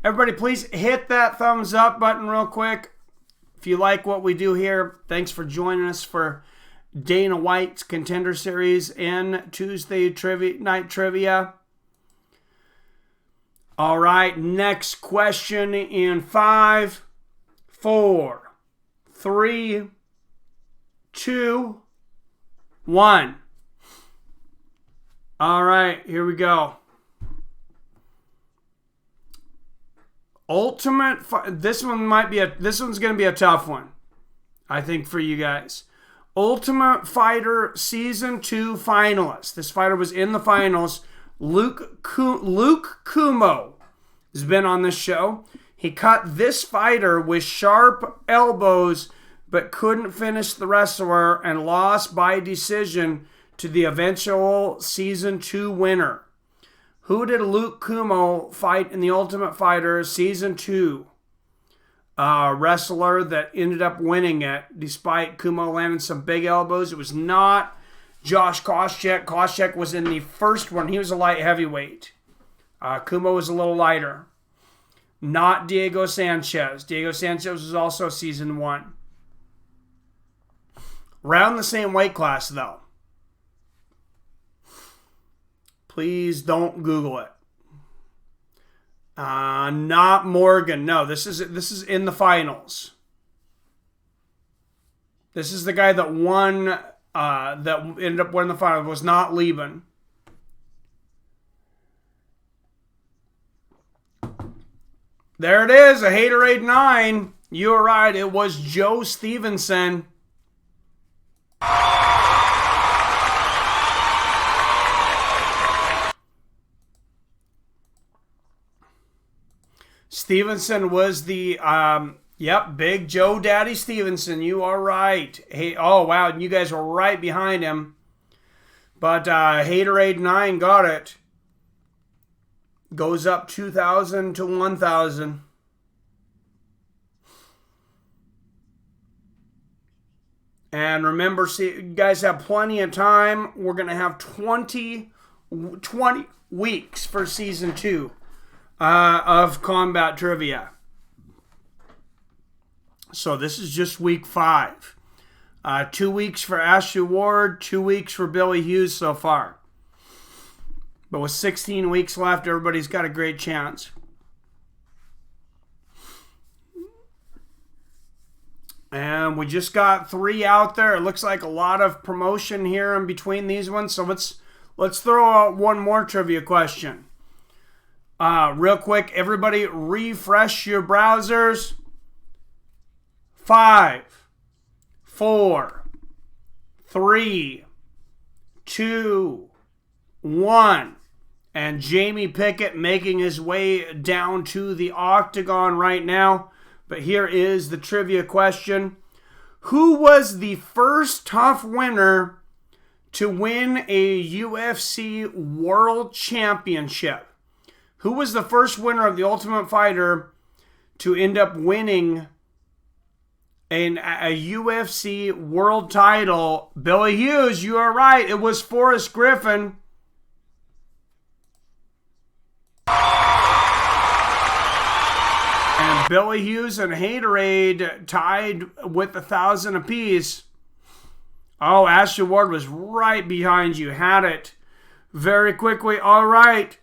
Everybody, please hit that thumbs up button real quick. If you like what we do here, thanks for joining us for Dana White's Contender Series and Tuesday night trivia. All right, next question in 5, 4, 3, 2, 1. All right, here we go. This one's going to be a tough one, I think, for you guys. Ultimate Fighter Season 2 finalist. This fighter was in the finals. Luke Kumo has been on this show. He cut this fighter with sharp elbows, but couldn't finish the wrestler and lost by decision to the eventual Season 2 winner. Who did Luke Kumo fight in the Ultimate Fighter Season 2? A wrestler that ended up winning it despite Kumo landing some big elbows. It was not Josh Koscheck. Koscheck was in the first one. He was a light heavyweight. Kumo was a little lighter. Not Diego Sanchez. Diego Sanchez was also Season 1. Around the same weight class, though. Please don't Google it. Not Morgan. No, this is in the finals. This is the guy that won. That ended up winning the final. It was not Lieben. There it is, a Haterade 9. You were right. It was Joe Stevenson. Stevenson was the, big Joe Daddy Stevenson. You are right. Hey, oh, wow, you guys were right behind him. But Haterade 9 got it. Goes up 2,000 to 1,000. And remember, you guys have plenty of time. We're going to have 20 weeks for Season 2. Of Combat Trivia. So this is just week 5. 2 weeks for Ashley Ward, 2 weeks for Billy Hughes so far. But with 16 weeks left, everybody's got a great chance. And we just got 3 out there. It looks like a lot of promotion here in between these ones. So let's throw out one more trivia question. Real quick, everybody refresh your browsers. 5, 4, 3, 2, 1. And Jamie Pickett making his way down to the octagon right now. But here is the trivia question. Who was the first tough winner to win a UFC World Championship? Who was the first winner of the Ultimate Fighter to end up winning a UFC world title? Billy Hughes, you are right. It was Forrest Griffin. And Billy Hughes and Haterade tied with 1,000 apiece. Oh, Ashley Ward was right behind you. Had it very quickly. All right.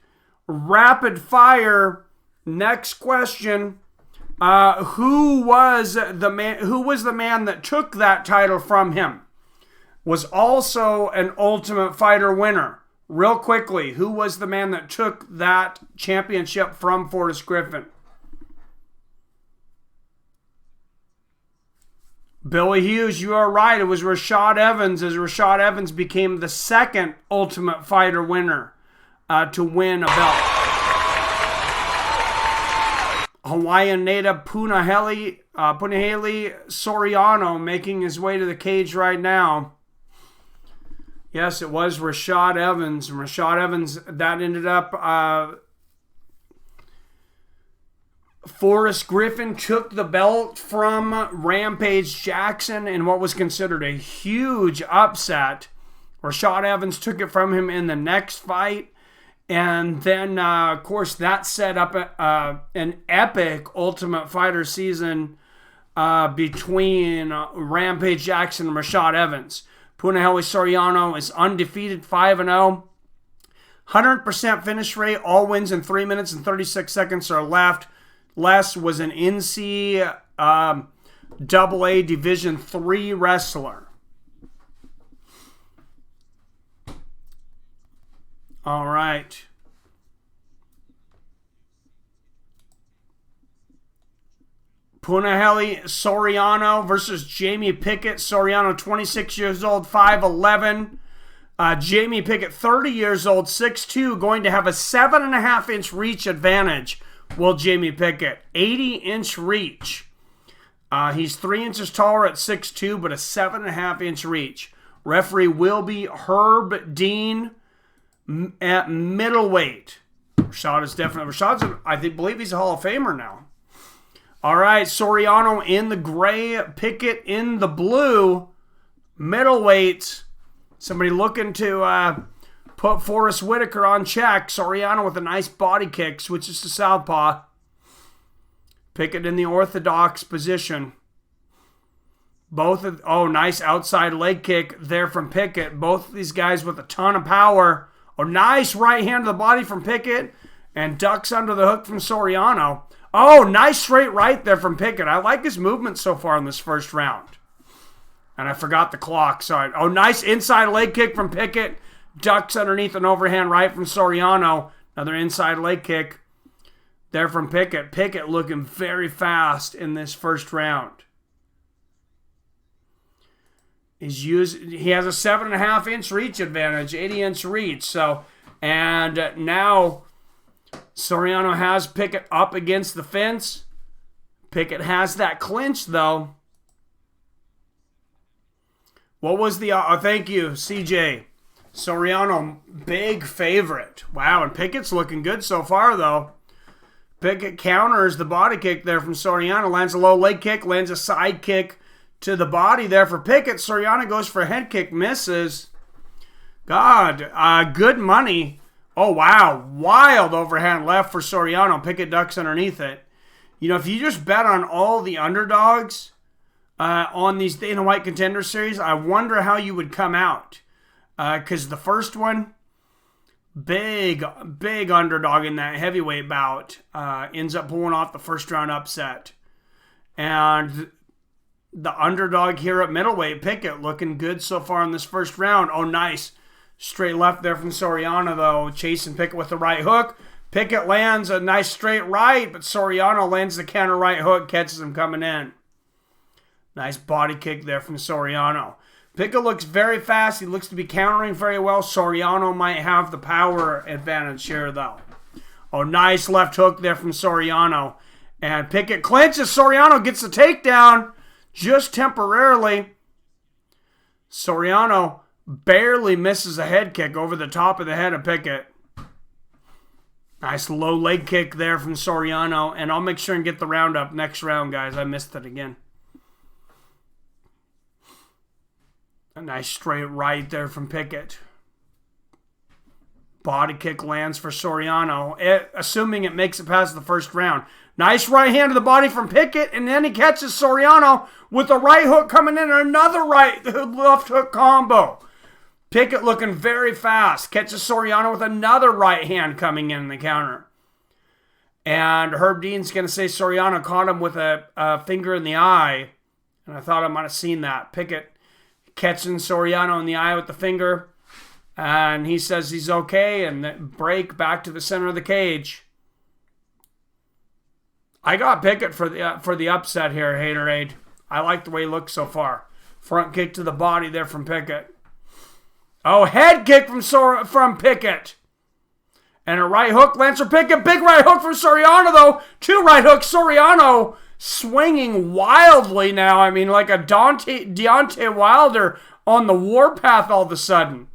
Rapid fire. Next question. Who was the man that took that title from him? Was also an Ultimate Fighter winner. Real quickly, who was the man that took that championship from Forrest Griffin? Billy Hughes, you are right. It was Rashad Evans, as Rashad Evans became the second Ultimate Fighter winner to win a belt. Hawaiian native Punahele Soriano making his way to the cage right now. Yes, it was Rashad Evans. Rashad Evans, that ended up... Forrest Griffin took the belt from Rampage Jackson in what was considered a huge upset. Rashad Evans took it from him in the next fight. And then, of course, that set up an epic Ultimate Fighter season between Rampage Jackson and Rashad Evans. Punahele Soriano is undefeated, 5-0. 100% finish rate, all wins in 3 minutes and 36 seconds are left. Les was an NCAA Division III wrestler. All right. Punahele Soriano versus Jamie Pickett. Soriano, 26 years old, 5'11". Jamie Pickett, 30 years old, 6'2", going to have a 7.5-inch reach advantage. Will Jamie Pickett, 80-inch reach. He's 3 inches taller at 6'2", but a 7.5-inch reach. Referee will be Herb Dean at middleweight. Rashad's I believe he's a Hall of Famer now. All right, Soriano in the gray, Pickett in the blue. Middleweight. Somebody looking to put Forrest Whitaker on check. Soriano with a nice body kick, switches to southpaw. Pickett in the orthodox position. Nice outside leg kick there from Pickett. Both of these guys with a ton of power. Nice right hand to the body from Pickett. And ducks under the hook from Soriano. Nice straight right there from Pickett. I like his movement so far in this first round. And I forgot the clock. Sorry. Nice inside leg kick from Pickett. Ducks underneath an overhand right from Soriano. Another inside leg kick there from Pickett. Pickett looking very fast in this first round. He has a 7.5-inch reach advantage, 80-inch reach. And now Soriano has Pickett up against the fence. Pickett has that clinch, though. What was the... thank you, CJ. Soriano, big favorite. Wow, and Pickett's looking good so far, though. Pickett counters the body kick there from Soriano. Lands a low leg kick, lands a side kick to the body there for Pickett. Soriano goes for a head kick, misses. Good money. Oh, wow. Wild overhand left for Soriano. Pickett ducks underneath it. If you just bet on all the underdogs on these Dana White Contender Series, I wonder how you would come out. Because the first one, big underdog in that heavyweight bout, ends up pulling off the first round upset. And the underdog here at middleweight, Pickett, looking good so far in this first round. Nice. Straight left there from Soriano, though. Chasing Pickett with the right hook. Pickett lands a nice straight right, but Soriano lands the counter right hook, catches him coming in. Nice body kick there from Soriano. Pickett looks very fast. He looks to be countering very well. Soriano might have the power advantage here, though. Nice left hook there from Soriano. And Pickett clinches. Soriano gets the takedown just temporarily. Soriano barely misses a head kick over the top of the head of Pickett. Nice low leg kick there from Soriano. And I'll make sure and get the round up next round, guys. I missed it again. A nice straight right there from Pickett. Body kick lands for Soriano, assuming it makes it past the first round. Nice right hand to the body from Pickett, and then he catches Soriano with a right hook coming in, and another right left hook combo. Pickett looking very fast. Catches Soriano with another right hand coming in the counter. And Herb Dean's going to say Soriano caught him with a finger in the eye. And I thought I might have seen that. Pickett catching Soriano in the eye with the finger. And he says he's okay, and break back to the center of the cage. I got Pickett for the upset here, Haterade. I like the way he looks so far. Front kick to the body there from Pickett. Oh, head kick from Pickett. And a right hook lands for Pickett. Big right hook from Soriano, though. 2 right hooks. Soriano swinging wildly now. I mean, like a Deontay Wilder on the warpath all of a sudden.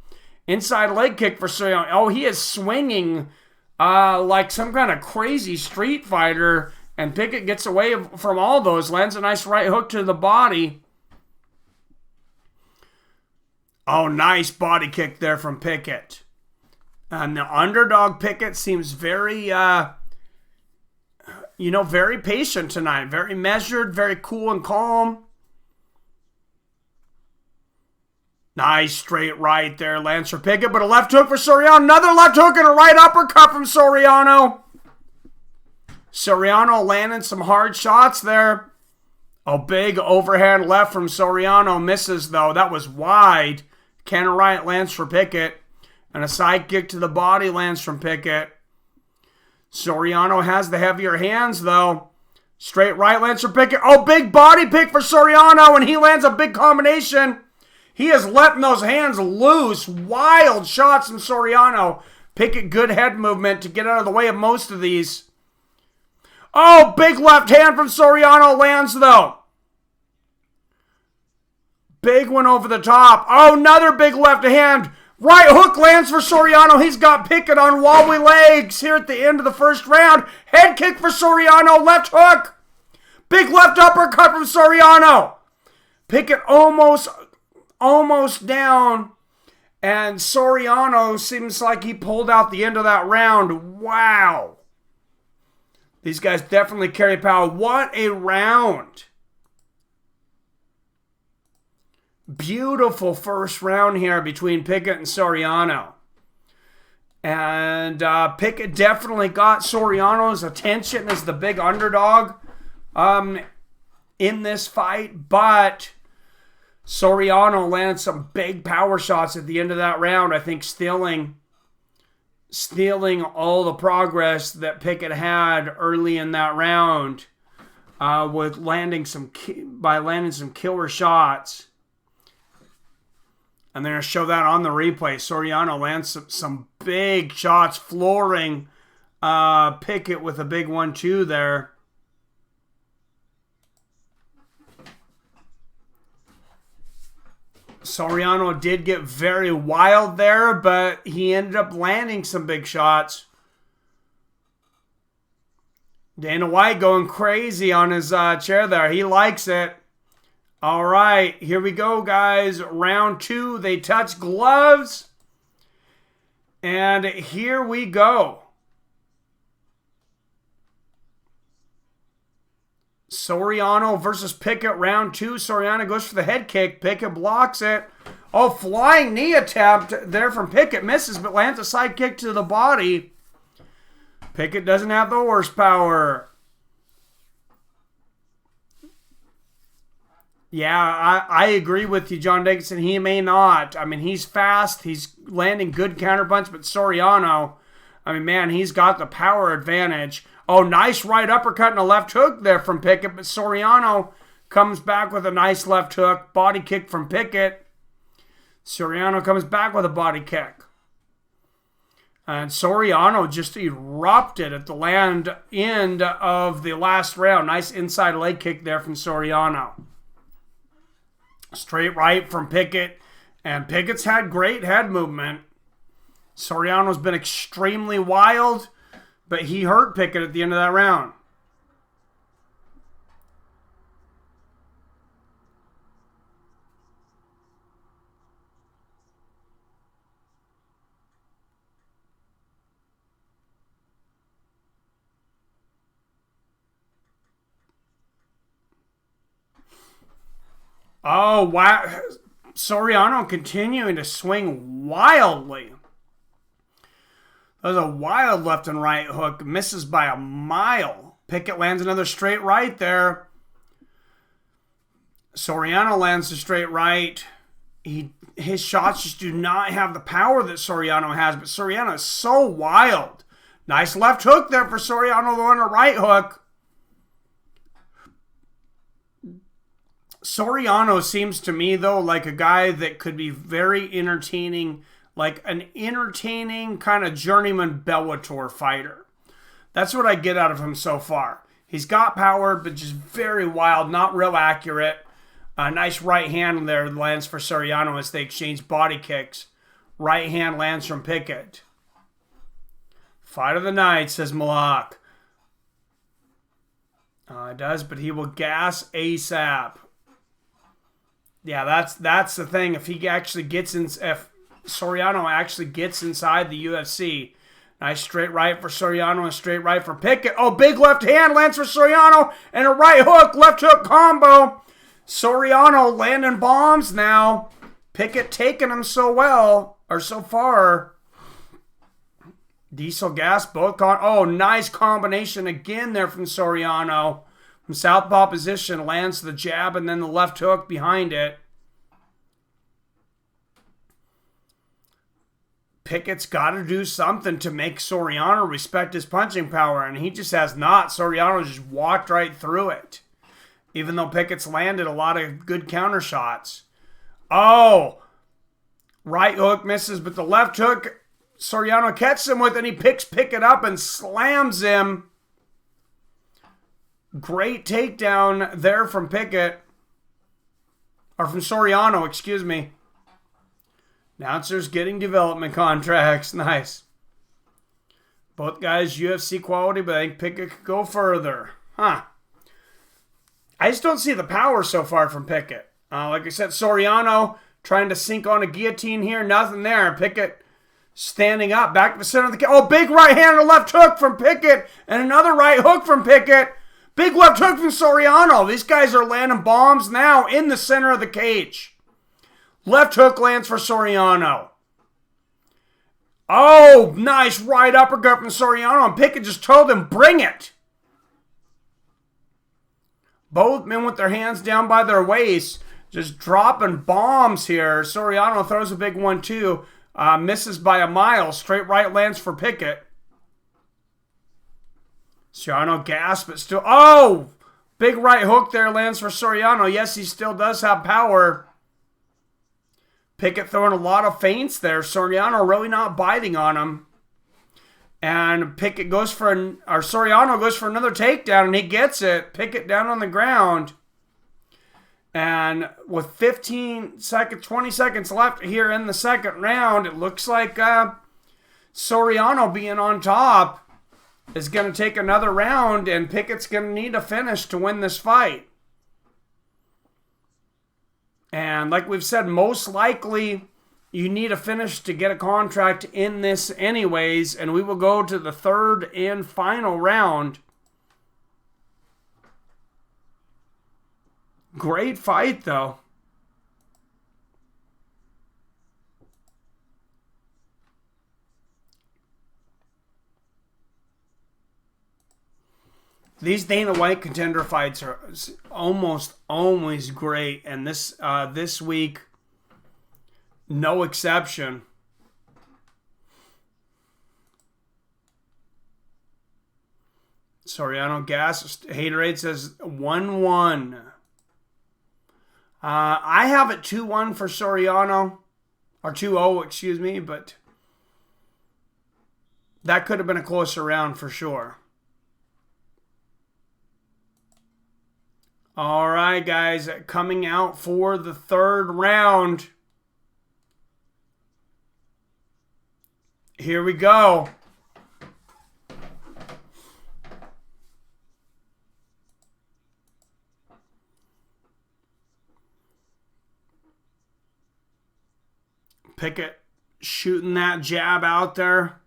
Inside leg kick for Soriano. Oh, he is swinging like some kind of crazy street fighter. And Pickett gets away from all those. Lands a nice right hook to the body. Oh, nice body kick there from Pickett. And the underdog Pickett seems very, very patient tonight. Very measured, very cool and calm. Nice straight right there. Lands for Pickett, but a left hook for Soriano. Another left hook and a right uppercut from Soriano. Soriano landing some hard shots there. A big overhand left from Soriano. Misses, though. That was wide. Cannon right lands for Pickett. And a side kick to the body lands from Pickett. Soriano has the heavier hands, though. Straight right lands for Pickett. Oh, big body pick for Soriano, and he lands a big combination. He is letting those hands loose. Wild shots from Soriano. Pickett, good head movement to get out of the way of most of these. Oh, big left hand from Soriano lands, though. Big one over the top. Oh, another big left hand. Right hook lands for Soriano. He's got Pickett on wobbly legs here at the end of the first round. Head kick for Soriano. Left hook. Big left uppercut from Soriano. Pickett almost down. And Soriano seems like he pulled out the end of that round. Wow. These guys definitely carry power. What a round. Beautiful first round here between Pickett and Soriano. And Pickett definitely got Soriano's attention as the big underdog in this fight. But Soriano landed some big power shots at the end of that round. I think stealing all the progress that Pickett had early in that round with landing some killer shots. And they're going to show that on the replay. Soriano lands some big shots, flooring Pickett with a big 1-2 there. Soriano did get very wild there, but he ended up landing some big shots. Dana White going crazy on his chair there. He likes it. All right, here we go, guys. Round 2, they touch gloves. And here we go. Soriano versus Pickett, round 2. Soriano goes for the head kick. Pickett blocks it. Oh, flying knee attempt there from Pickett. Misses, but lands a side kick to the body. Pickett doesn't have the horsepower. Yeah, I agree with you, John Dickinson. He may not. I mean, he's fast. He's landing good counterpunch, but Soriano, I mean, man, he's got the power advantage. Oh, nice right uppercut and a left hook there from Pickett, but Soriano comes back with a nice left hook. Body kick from Pickett. Soriano comes back with a body kick. And Soriano just erupted at the end of the last round. Nice inside leg kick there from Soriano. Straight right from Pickett. And Pickett's had great head movement. Soriano's been extremely wild, but he hurt Pickett at the end of that round. Oh, wow. Soriano continuing to swing wildly. There's a wild left and right hook. Misses by a mile. Pickett lands another straight right there. Soriano lands a straight right. His shots just do not have the power that Soriano has, but Soriano is so wild. Nice left hook there for Soriano, though, and a right hook. Soriano seems to me, though, like a guy that could be very entertaining, like an entertaining kind of journeyman Bellator fighter. That's what I get out of him so far. He's got power, but just very wild, not real accurate. A nice right hand there lands for Soriano as they exchange body kicks. Right hand lands from Pickett. Fight of the night, says Malak. It does, but he will gas ASAP. Yeah, that's the thing. If he actually gets in, if Soriano actually gets inside the UFC, nice straight right for Soriano and straight right for Pickett. Oh, big left hand lands for Soriano and a right hook, left hook combo. Soriano landing bombs now. Pickett taking him so well, or so far. Diesel gas, both oh, nice combination again there from Soriano. From southpaw position, lands the jab and then the left hook behind it. Pickett's got to do something to make Soriano respect his punching power, and he just has not. Soriano just walked right through it, even though Pickett's landed a lot of good counter shots. Oh, right hook misses, but the left hook, Soriano catches him with, and he picks Pickett up and slams him. Great takedown there from Pickett. Or from Soriano, excuse me. Announcers getting development contracts. Nice. Both guys UFC quality, but I think Pickett could go further. Huh. I just don't see the power so far from Pickett. Like I said, Soriano trying to sink on a guillotine here. Nothing there. Pickett standing up. Back to the center of the... Oh, big right hand and a left hook from Pickett. And another right hook from Pickett. Big left hook from Soriano. These guys are landing bombs now in the center of the cage. Left hook lands for Soriano. Oh, nice right uppercut from Soriano. And Pickett just told him, bring it. Both men with their hands down by their waist. Just dropping bombs here. Soriano throws a big 1-2. Misses by a mile. Straight right lands for Pickett. Soriano gasps, but still... Oh! Big right hook there lands for Soriano. Yes, he still does have power. Pickett throwing a lot of feints there. Soriano really not biting on him. And Pickett goes for... Soriano goes for another takedown, and he gets it. Pickett down on the ground. And with 20 seconds left here in the second round, it looks like Soriano being on top is going to take another round, and Pickett's going to need a finish to win this fight. And like we've said, most likely you need a finish to get a contract in this anyways, and we will go to the third and final round. Great fight, though. These Dana White Contender fights are almost always great, and this week, no exception. Soriano gas. Haterade says 1-1. I have it 2-1 for Soriano, or 2-0, excuse me, but that could have been a closer round for sure. All right, guys, coming out for the third round. Here we go. Pickett shooting that jab out there.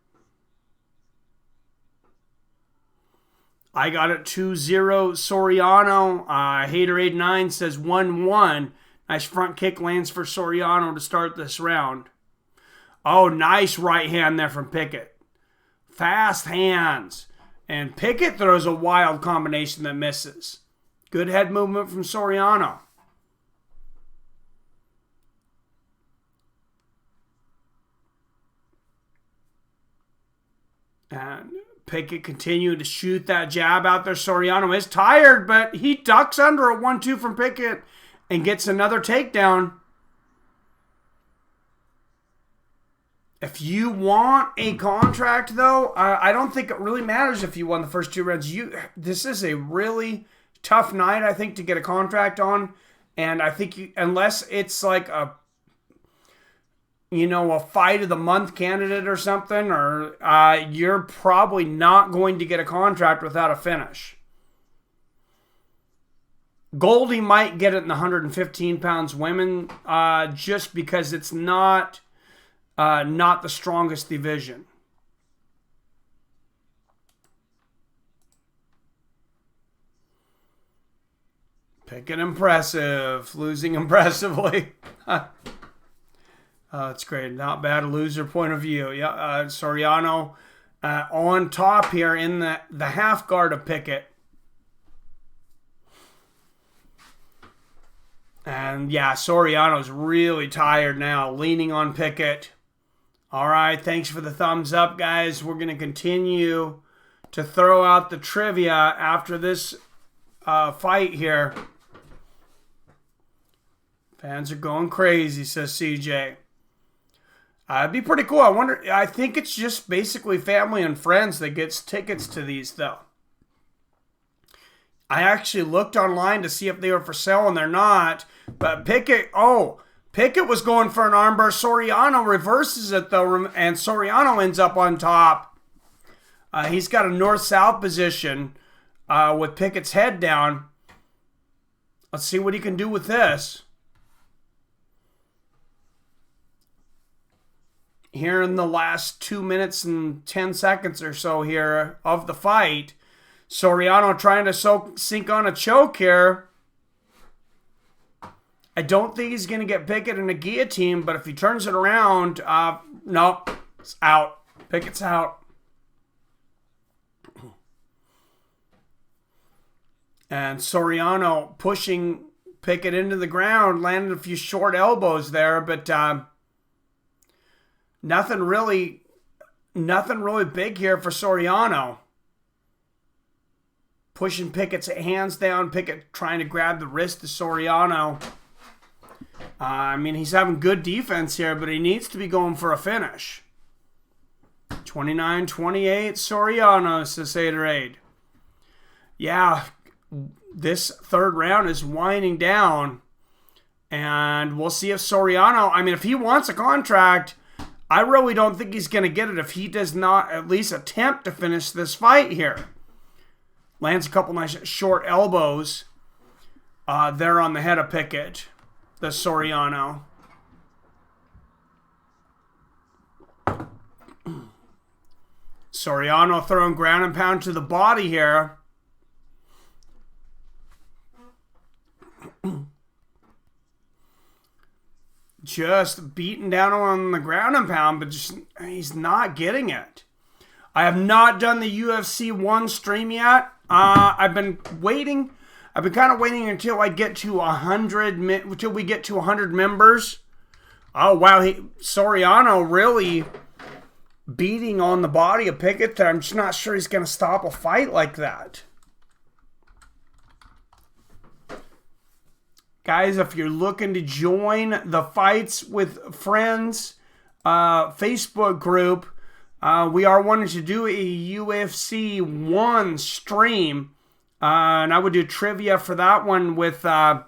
I got it 2-0 Soriano. Hater89 says 1-1. Nice front kick lands for Soriano to start this round. Oh, nice right hand there from Pickett. Fast hands. And Pickett throws a wild combination that misses. Good head movement from Soriano. And Pickett continued to shoot that jab out there. Soriano is tired, but he ducks under a 1-2 from Pickett and gets another takedown. If you want a contract, though, I don't think it really matters if you won the first 2 rounds. This is a really tough night, I think, to get a contract on. And I think unless it's like a fight of the month candidate or something, or you're probably not going to get a contract without a finish. Goldy might get it in the 115 pounds women, just because it's not the strongest division. Pickett impressive, losing impressively. That's great. Not bad, a loser point of view. Yeah, Soriano on top here in the half guard of Pickett. And yeah, Soriano's really tired now, leaning on Pickett. All right, thanks for the thumbs up, guys. We're going to continue to throw out the trivia after this fight here. Fans are going crazy, says CJ. It'd be pretty cool. I think it's just basically family and friends that gets tickets to these, though. I actually looked online to see if they were for sale, and they're not. But Pickett was going for an armbar. Soriano reverses it, though, and Soriano ends up on top. He's got a north-south position with Pickett's head down. Let's see what he can do with this. Here in the last 2 minutes and 10 seconds or so here of the fight, Soriano trying to sink on a choke here. I don't think he's going to get Pickett in a guillotine, but if he turns it around, nope, it's out. Pickett's out. And Soriano pushing Pickett into the ground, landed a few short elbows there, but nothing really big here for Soriano. Pushing Pickett's hands down. Pickett trying to grab the wrist of Soriano. He's having good defense here, but he needs to be going for a finish. 29-28, Soriano, says Haterade. Yeah, this third round is winding down. And we'll see if Soriano, if he wants a contract, I really don't think he's going to get it if he does not at least attempt to finish this fight here. Lands a couple nice short elbows there on the head of Pickett, the Soriano. Soriano throwing ground and pound to the body here. Just beating down on the ground and pound, but he's not getting it. I have not done the UFC 1 stream yet. I've been waiting. I've been kind of waiting until I get to 100, until we get to 100 members. Oh, wow. Soriano really beating on the body of Pickett there. I'm just not sure he's going to stop a fight like that. Guys, if you're looking to join the Fights with Friends Facebook group, we are wanting to do a UFC 1 stream. And I would do trivia for that one with... nice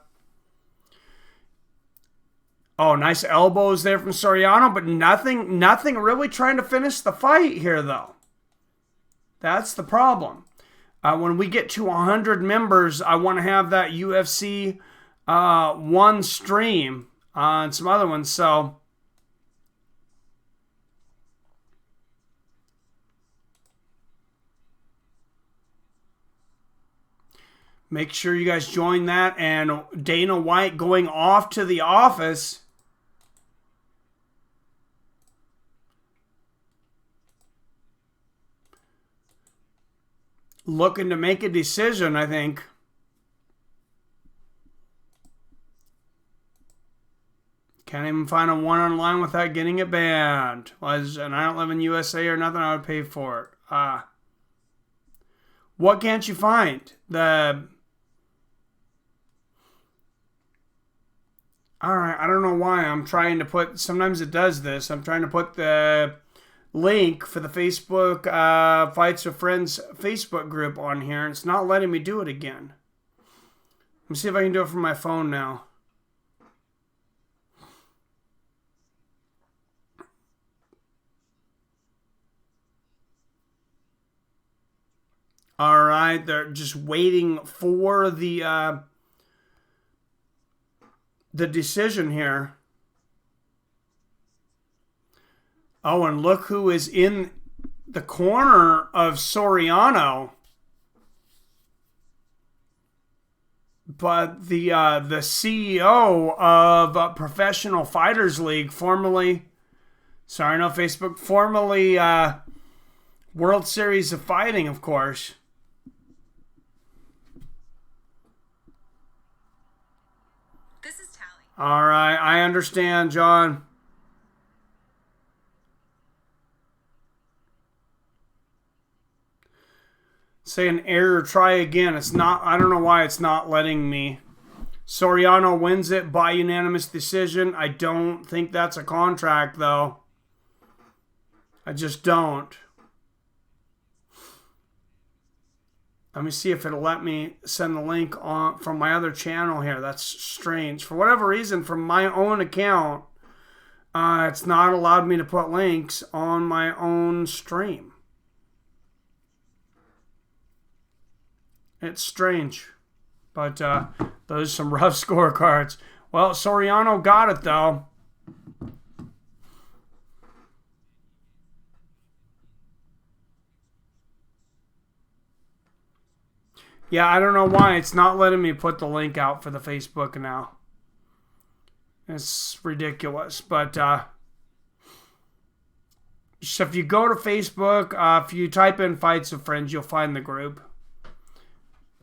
elbows there from Soriano, but nothing really trying to finish the fight here, though. That's the problem. When we get to 100 members, I want to have that UFC 1 stream and some other ones, so... Make sure you guys join that. And Dana White going off to the office. Looking to make a decision, I think. Can't even find a one online without getting it banned. And I don't live in USA or nothing, I would pay for it. What can't you find? All right, I don't know why I'm trying to put. Sometimes it does this. I'm trying to put the link for the Facebook Fights with Friends Facebook group on here, and it's not letting me do it again. Let me see if I can do it from my phone now. All right, they're just waiting for the decision here. Oh, and look who is in the corner of Soriano. But the CEO of Professional Fighters League, formerly, sorry, no Facebook, formerly World Series of Fighting, of course. This is Tally. All right, I understand, John. Say an error, try again. It's not, I don't know why it's not letting me. Soriano wins it by unanimous decision. I don't think that's a contract, though. I just don't. Let me see if it'll let me send the link on from my other channel here. That's strange. For whatever reason, from my own account, it's not allowed me to put links on my own stream. It's strange. But those are some rough scorecards. Well, Soriano got it, though. Yeah, I don't know why. It's not letting me put the link out for the Facebook now. It's ridiculous. But so if you go to Facebook, if you type in Fights with Friends, you'll find the group.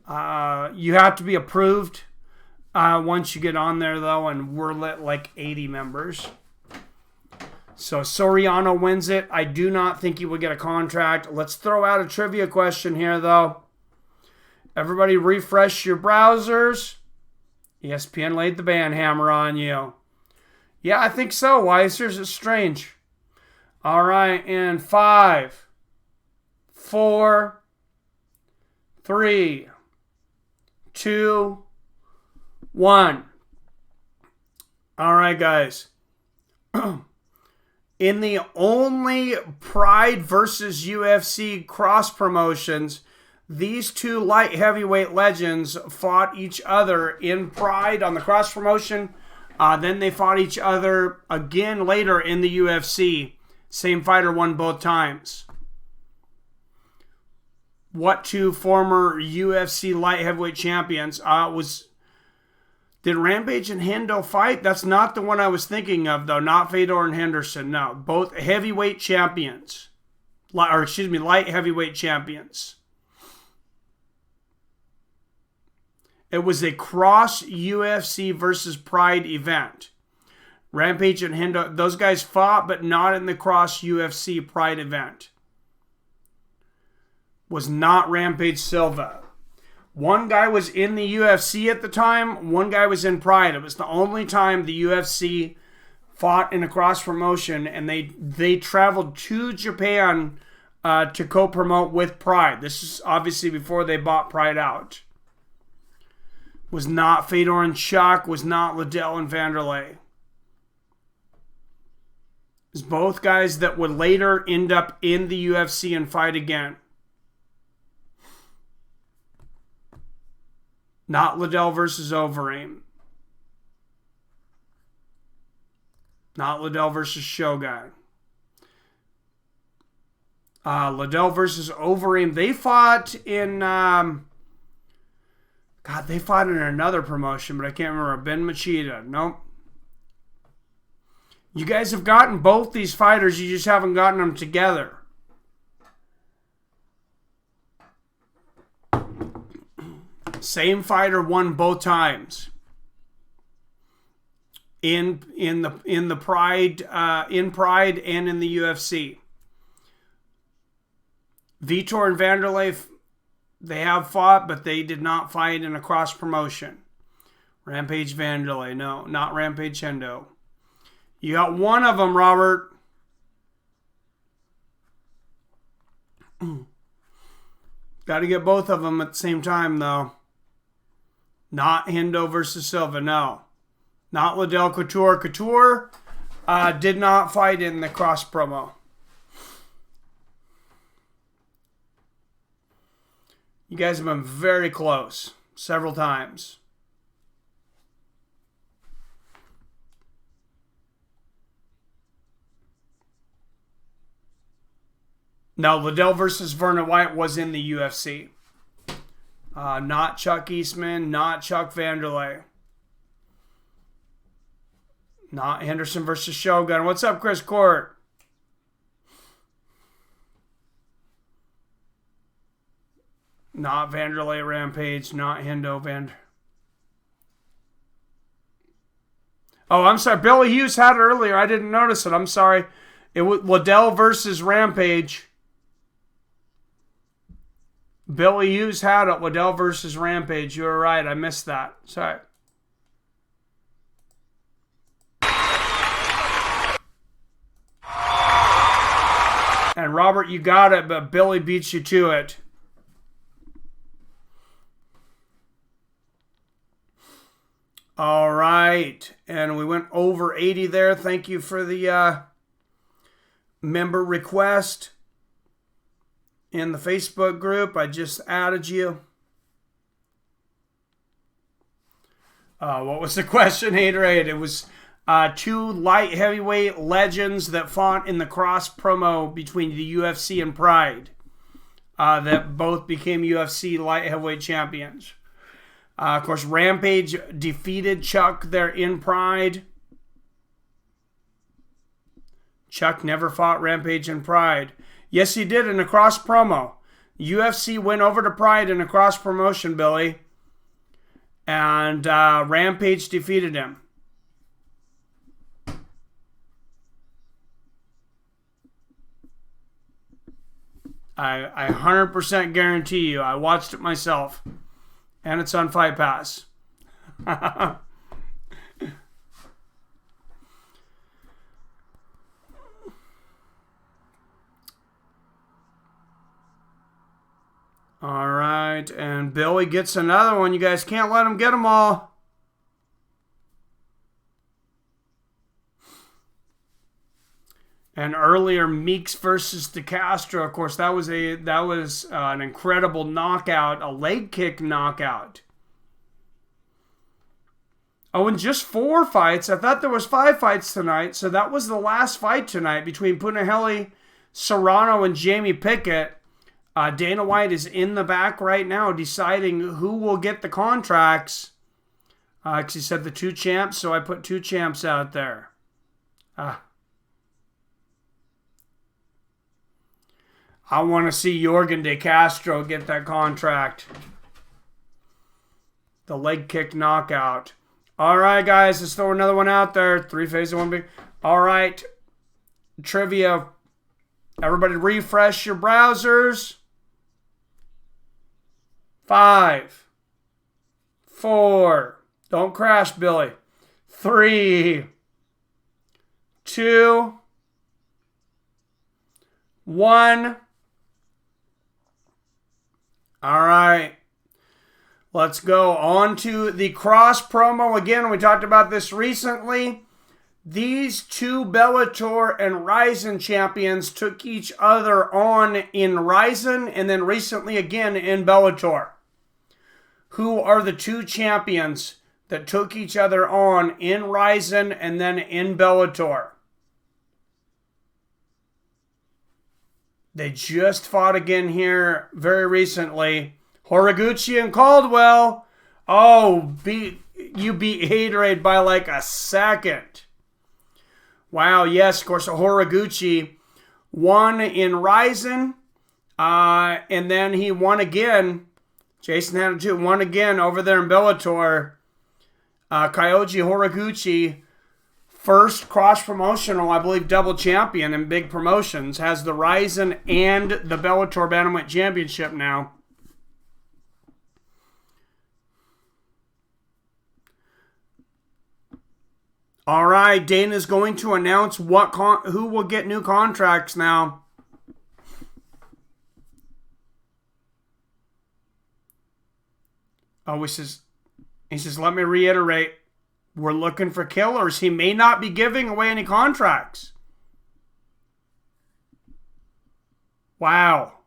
You have to be approved once you get on there, though, and we're like 80 members. So Soriano wins it. I do not think he will get a contract. Let's throw out a trivia question here, though. Everybody refresh your browsers. ESPN laid the ban hammer on you. Yeah, I think so. Why is yours strange? All right, in 5, 4, 3, 2, 1. All right, guys. In the only Pride versus UFC cross promotions, these two light heavyweight legends fought each other in Pride on the cross promotion. Then they fought each other again later in the UFC. Same fighter won both times. What two former UFC light heavyweight champions did Rampage and Hendo fight? That's not the one I was thinking of, though. Not Fedor and Henderson. No, both heavyweight champions. Light heavyweight champions. It was a cross UFC versus Pride event. Rampage and Hendo, those guys fought, but not in the cross UFC Pride event. Was not Rampage Silva. One guy was in the UFC at the time. One guy was in Pride. It was the only time the UFC fought in a cross promotion, and they traveled to Japan to co-promote with Pride. This is obviously before they bought Pride out. Was not Fedor and Chuck. Was not Liddell and Vanderlei. It was both guys that would later end up in the UFC and fight again. Not Liddell versus Overeem. Not Liddell versus Shogun. Liddell versus Overeem. They fought in... they fought in another promotion, but I can't remember. Ben Machida. Nope. You guys have gotten both these fighters. You just haven't gotten them together. Same fighter won both times. In the Pride and in the UFC. Vitor and Vanderlei, they have fought, but they did not fight in a cross promotion. Rampage Vanderlei. No, not Rampage Hendo. You got one of them, Robert. Got to get both of them at the same time, though. Not Hendo versus Silva, no. Not Liddell Couture. Couture did not fight in the cross promo. You guys have been very close several times. No, Liddell versus Vernon White was in the UFC. Not Chuck Eastman, not Chuck Vanderlei. Not Henderson versus Shogun. What's up, Chris Court? Not Vanderlei Rampage, not Hendo Oh, I'm sorry. Billy Hughes had it earlier. I didn't notice it. I'm sorry. It was Liddell versus Rampage. Billy Hughes had it. Liddell versus Rampage. You were right. I missed that. Sorry. And Robert, you got it, but Billy beats you to it. All right. And we went over 80 there. Thank you for the member request in the Facebook group. I just added you. What was the question, Haterade? It was two light heavyweight legends that fought in the cross promo between the UFC and Pride that both became UFC light heavyweight champions. Of course, Rampage defeated Chuck there in Pride. Chuck never fought Rampage in Pride. Yes, he did in a cross promo. UFC went over to Pride in a cross promotion, Billy. And Rampage defeated him. I 100% guarantee you. I watched it myself. And it's on Fight Pass. All right, and Billy gets another one. You guys can't let him get them all. And earlier, Meeks versus Castro. Of course, that was an incredible knockout, a leg kick knockout. Oh, and just 4 fights. I thought there was 5 fights tonight, so that was the last fight tonight between Punahele, Soriano, and Jamie Pickett. Dana White is in the back right now deciding who will get the contracts. He said the 2 champs, so I put 2 champs out there. I want to see Jorgen De Castro get that contract. The leg kick knockout. All right, guys, let's throw another one out there. 3 phases, 1 big. All right, trivia. Everybody refresh your browsers. 5, 4, don't crash, Billy. 3, 2, 1. All right. Let's go on to the cross promo. Again, we talked about this recently. These 2 Bellator and Ryzen champions took each other on in Ryzen and then recently again in Bellator. Who are the 2 champions that took each other on in Ryzen and then in Bellator? They just fought again here very recently. Horiguchi and Caldwell. Oh, you beat Haterade by like a second. Wow, yes, of course, Horiguchi won in Ryzen. And then he won again. Jason had it too. Won again over there in Bellator. Kyoji Horiguchi, first cross-promotional, I believe, double champion in big promotions. Has the Ryzen and the Bellator Bantamweight Championship now. All right, Dana's going to announce who will get new contracts now. Oh, he says, let me reiterate, we're looking for killers. He may not be giving away any contracts. Wow.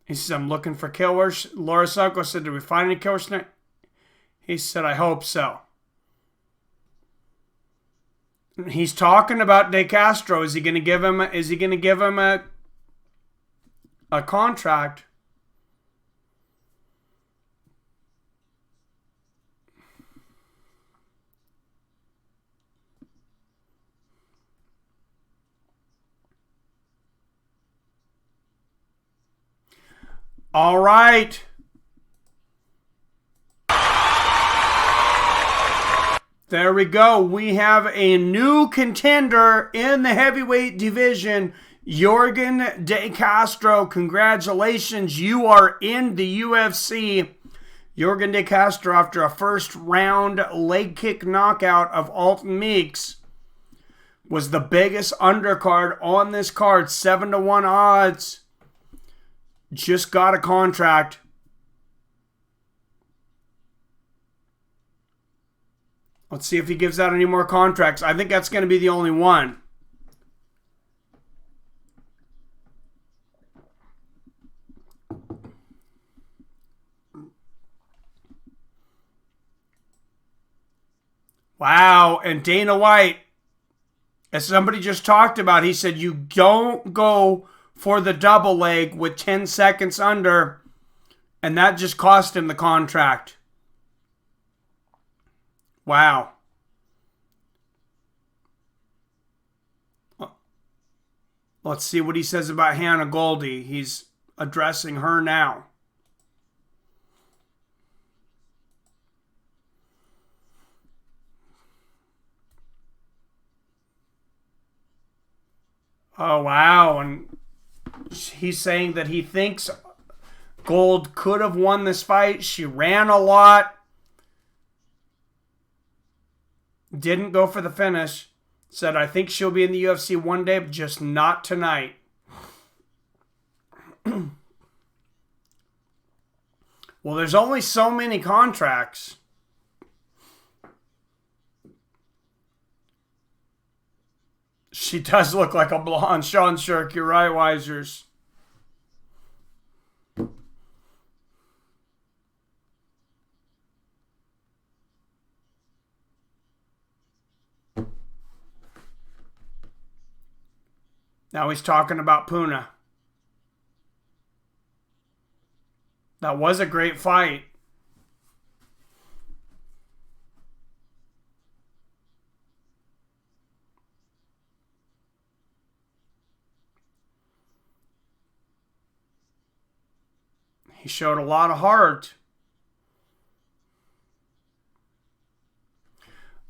He says, I'm looking for killers. Laura Sacco said, did we find any killers tonight? He said, I hope so. He's talking about De Castro. Is he going to give him a contract? All right. There we go. We have a new contender in the heavyweight division, Yorgan De Castro. Congratulations. You are in the UFC. Yorgan De Castro, after a first round leg kick knockout of Alton Meeks, was the biggest undercard on this card. 7-1 odds. Just got a contract. Let's see if he gives out any more contracts. I think that's going to be the only one. Wow. And Dana White, as somebody just talked about, he said you don't go for the double leg with 10 seconds under, and that just cost him the contract. Wow. Let's see what he says about Hannah Goldy. He's addressing her now. Oh, wow. And he's saying that he thinks Gold could have won this fight. She ran a lot. Didn't go for the finish. Said, I think she'll be in the UFC one day, but just not tonight. Well, there's only so many contracts. She does look like a blonde. Sean Shirk, you're right, Wisers. Now he's talking about Puna. That was a great fight. He showed a lot of heart.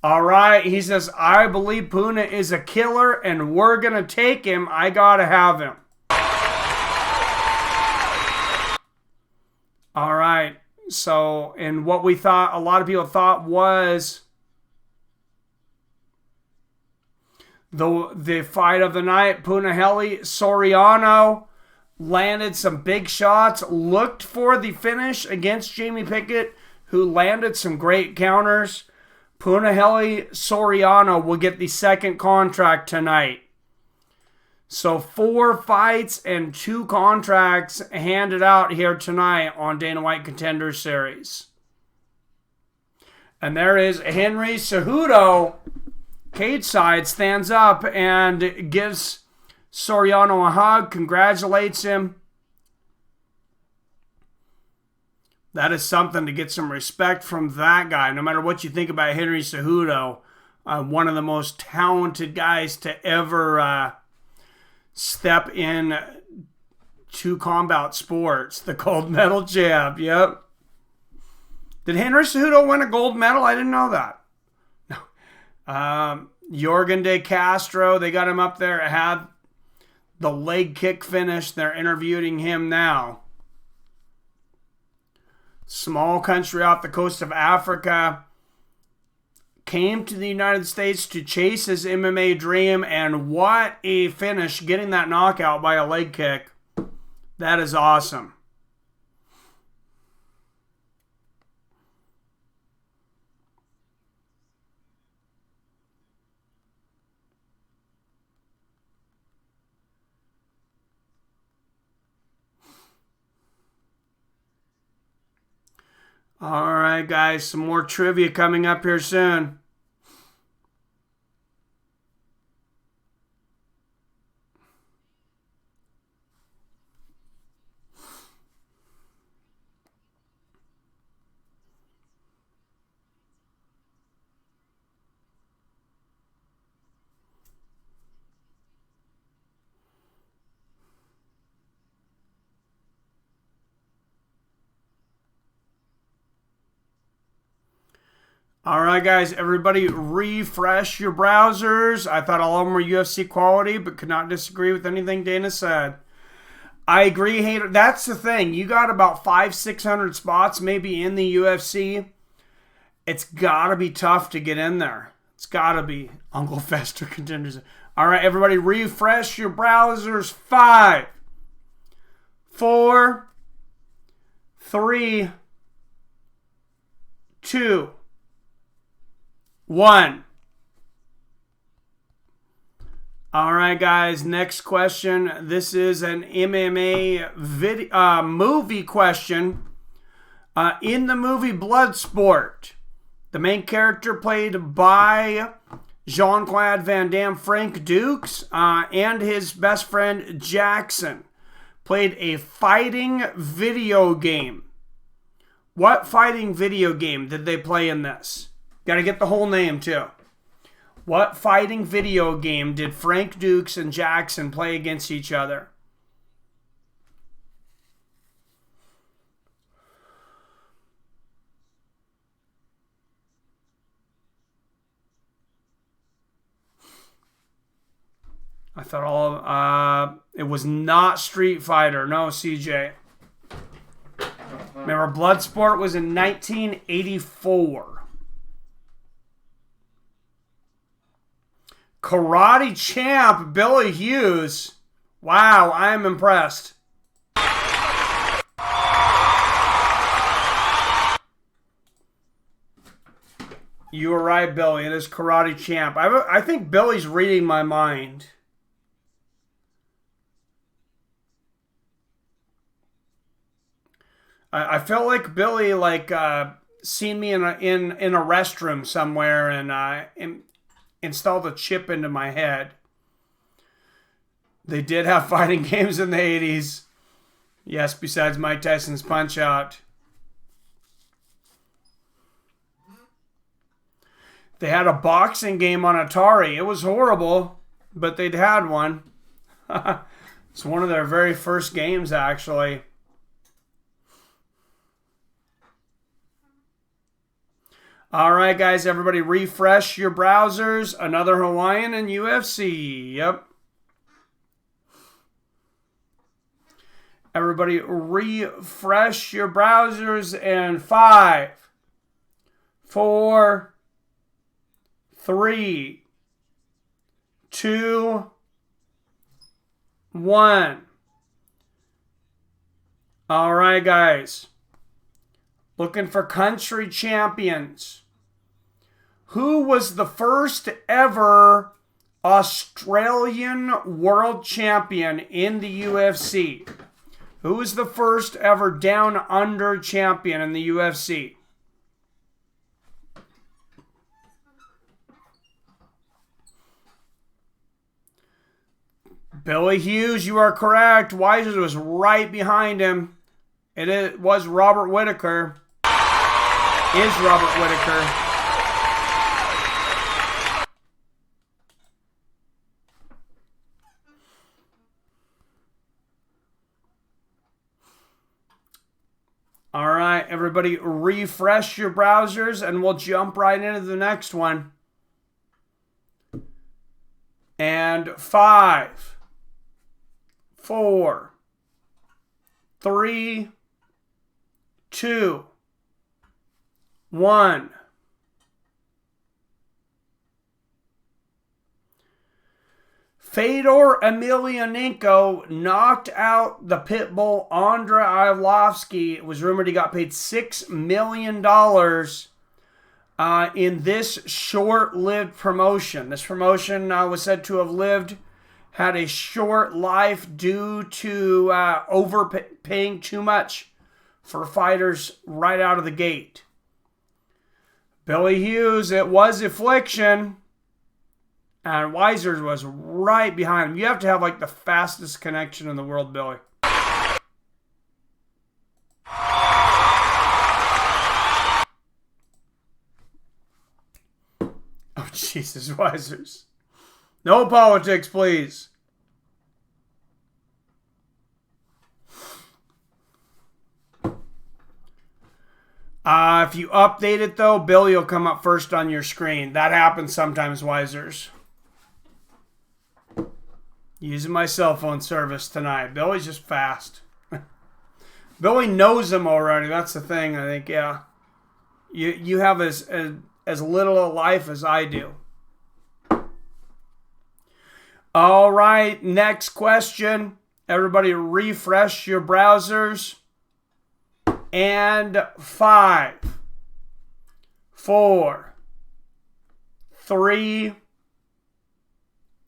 All right, he says, I believe Puna is a killer and we're going to take him. I got to have him. All right, so, and what we thought, a lot of people thought was the fight of the night, Punahele Soriano landed some big shots, looked for the finish against Jamie Pickett, who landed some great counters. Punahele Soriano will get the second contract tonight. So 4 fights and 2 contracts handed out here tonight on Dana White Contender Series. And there is Henry Cejudo, cage side, stands up and gives Soriano a hug, congratulates him. That is something to get some respect from that guy. No matter what you think about Henry Cejudo, one of the most talented guys to ever step in to combat sports. The gold medal champ, yep. Did Henry Cejudo win a gold medal? I didn't know that. No. Jorgen de Castro, they got him up there. Had the leg kick finish. They're interviewing him now. Small country off the coast of Africa. Came to the United States to chase his MMA dream, and what a finish, getting that knockout by a leg kick. That is awesome. All right, guys, some more trivia coming up here soon. All right, guys, everybody refresh your browsers. I thought all of them were UFC quality, but could not disagree with anything Dana said. I agree, Hater. That's the thing. You got about 500-600 spots maybe in the UFC. It's got to be tough to get in there. It's got to be. Uncle Fester Contenders. All right, everybody, refresh your browsers. 5, 4, 3, 2, 1. All right, guys, next question. This is an MMA movie question. In the movie Bloodsport, the main character played by Jean-Claude Van Damme, Frank Dukes, and his best friend Jackson played a fighting video game. What fighting video game did they play in this? Got to get the whole name, too. What fighting video game did Frank Dukes and Jackson play against each other? I thought it was not Street Fighter. No, CJ. Remember, Bloodsport was in 1984. Karate champ Billy Hughes. Wow, I am impressed. You were right, Billy. It is karate champ. I think Billy's reading my mind. I felt like Billy seen me in a restroom somewhere and installed a chip into my head. They did have fighting games in the 80s. Yes, besides Mike Tyson's Punch-Out. They had a boxing game on Atari. It was horrible, but they'd had one. It's one of their very first games, actually. All right, guys, everybody refresh your browsers. Another Hawaiian and UFC. Yep. Everybody refresh your browsers in 5, 4, 3, 2, 1. All right, guys. Looking for country champions. Who was the first ever Australian world champion in the UFC? Who was the first ever down under champion in the UFC? Billy Hughes, you are correct. Weiser was right behind him. It was Robert Whittaker. Is Robert Whittaker. All right, everybody refresh your browsers and we'll jump right into the next one. And 5, 4, 3, 2, 1. Fedor Emelianenko knocked out the Pitbull Andrei Arlovsky. It was rumored he got paid $6 million in this short-lived promotion. This promotion was said to have had a short life due to overpaying too much for fighters right out of the gate. Billy Hughes, it was affliction. And Weiser was right behind him. You have to have like the fastest connection in the world, Billy. Oh, Jesus, Weisers. No politics, please. If you update it, though, Billy will come up first on your screen. That happens sometimes, Weisers. Using my cell phone service tonight. Billy's just fast. Billy knows him already. That's the thing, I think, yeah. You have as little a life as I do. All right, next question. Everybody refresh your browsers. And 5, 4, 3,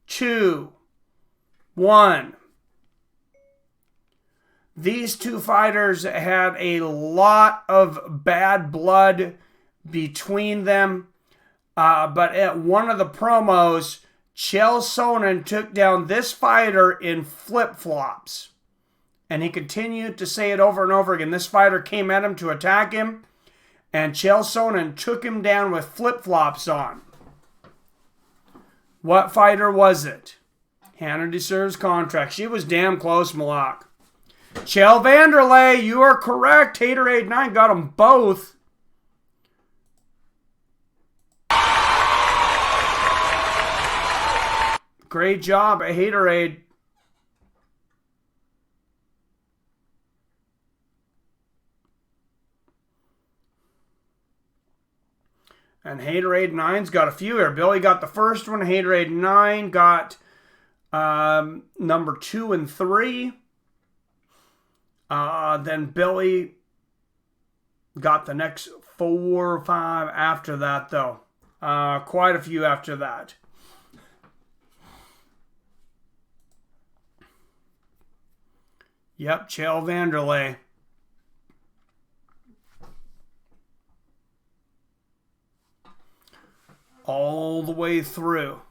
2, 1. These two fighters had a lot of bad blood between them. But at one of the promos, Chael Sonnen took down this fighter in flip-flops. And he continued to say it over and over again. This fighter came at him to attack him. And Chael Sonnen took him down with flip-flops on. What fighter was it? Hannah deserves contract. She was damn close, Malak. Chael Vanderlei, you are correct. Haterade 9 got them both. Great job at Haterade. And Haterade 9's got a few here. Billy got the first one. Haterade 9 got number 2 and 3. Then Billy got the next 4 or 5 after that, though. Quite a few after that. Yep, Chael Vanderlei. All the way through.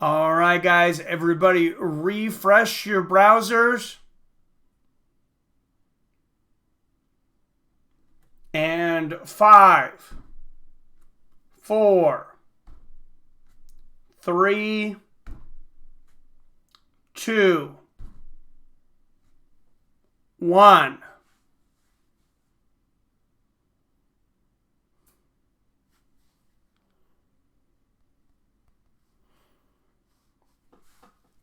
All right, guys. Everybody refresh your browsers. And 5, 4, 3, 2, 1.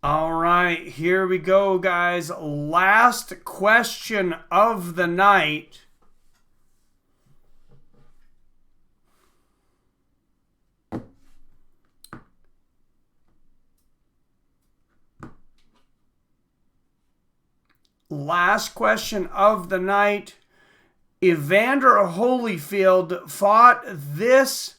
All right, here we go, guys. Last question of the night. Last question of the night. Evander Holyfield fought this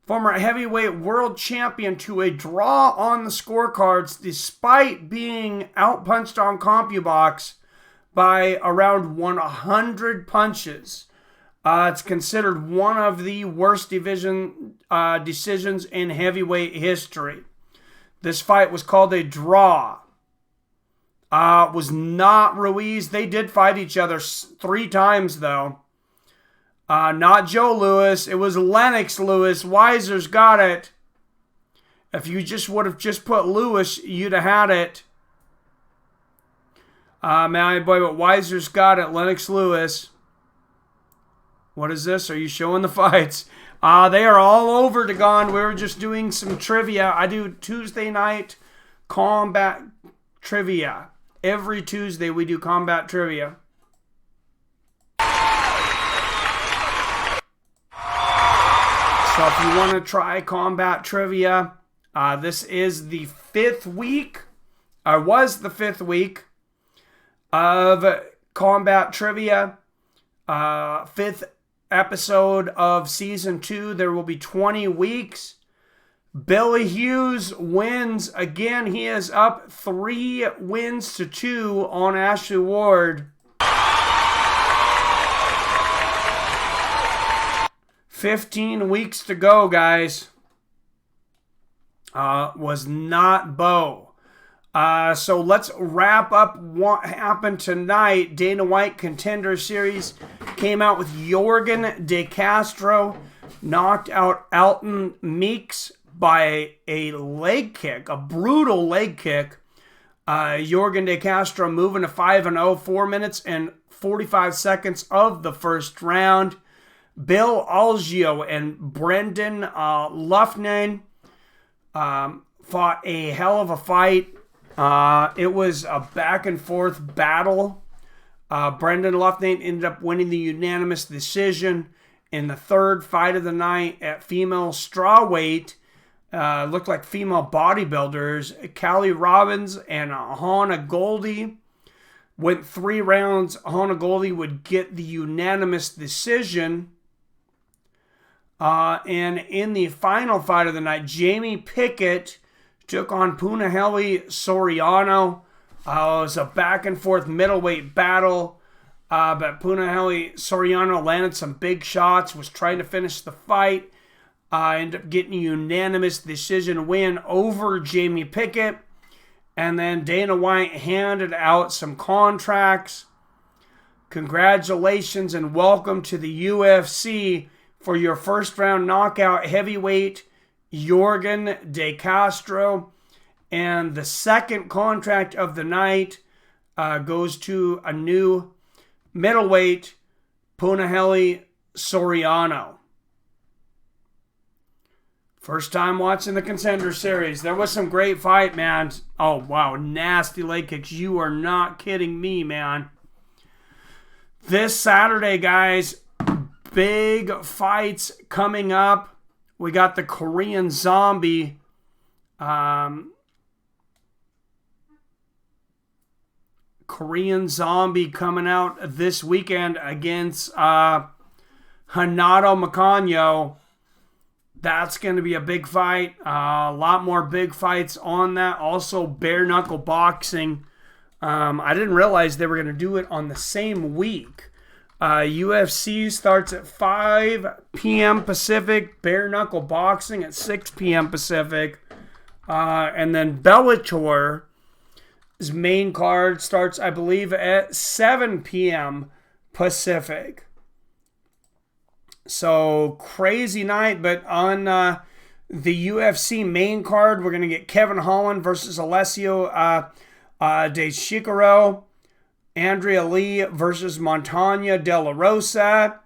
former heavyweight world champion to a draw on the scorecards despite being outpunched on CompuBox by around 100 punches. It's considered one of the worst decisions in heavyweight history. This fight was called a draw. Was not Ruiz. They did fight each other 3 times, though. Not Joe Louis. It was Lennox Lewis. Weiser's got it. If you just would have just put Lewis, you'd have had it. Man, boy, but Weiser's got it. Lennox Lewis. What is this? Are you showing the fights? They are all over, Dagon. We were just doing some trivia. I do Tuesday night combat trivia. Every Tuesday we do combat trivia. So if you want to try combat trivia, this is the 5th week. Was the 5th week of combat trivia. 5th episode of season 2. There will be 20 weeks. Billy Hughes wins again. He is up 3 wins to 2 on Ashley Ward. 15 weeks to go, guys. Was not Bo. So let's wrap up what happened tonight. Dana White Contender Series came out with Jorgen De Castro knocked out Alton Meeks by a leg kick, a brutal leg kick. Jorgen De Castro moving to 5-0, 4 minutes and 45 seconds of the first round. Bill Algeo and Brendan Luffman fought a hell of a fight. It was a back and forth battle. Brendan Luffman ended up winning the unanimous decision in the 3rd fight of the night at female strawweight. Looked like female bodybuilders. Callie Robbins and Hannah Goldy went 3 rounds. Hannah Goldy would get the unanimous decision. And in the final fight of the night, Jamie Pickett took on Punahele Soriano. It was a back and forth middleweight battle. But Punahele Soriano landed some big shots, was trying to finish the fight. Ended up getting a unanimous decision win over Jamie Pickett. And then Dana White handed out some contracts. Congratulations and welcome to the UFC for your first round knockout heavyweight, Jorgen De Castro. And the second contract of the night goes to a new middleweight, Punahele Soriano. First time watching the Contender Series. There was some great fight, man. Oh, wow. Nasty leg kicks. You are not kidding me, man. This Saturday, guys, big fights coming up. We got the Korean Zombie. Korean Zombie coming out this weekend against Hanato Macanio. That's going to be a big fight. A lot more big fights on that. Also, bare knuckle boxing. I didn't realize they were going to do it on the same week. UFC starts at 5 p.m. Pacific. Bare knuckle boxing at 6 p.m. Pacific. And then Bellator's main card starts, I believe, at 7 p.m. Pacific. So, crazy night, but on the UFC main card, we're going to get Kevin Holland versus Alessio De Chicaro, Andrea Lee versus Montana De La Rosa,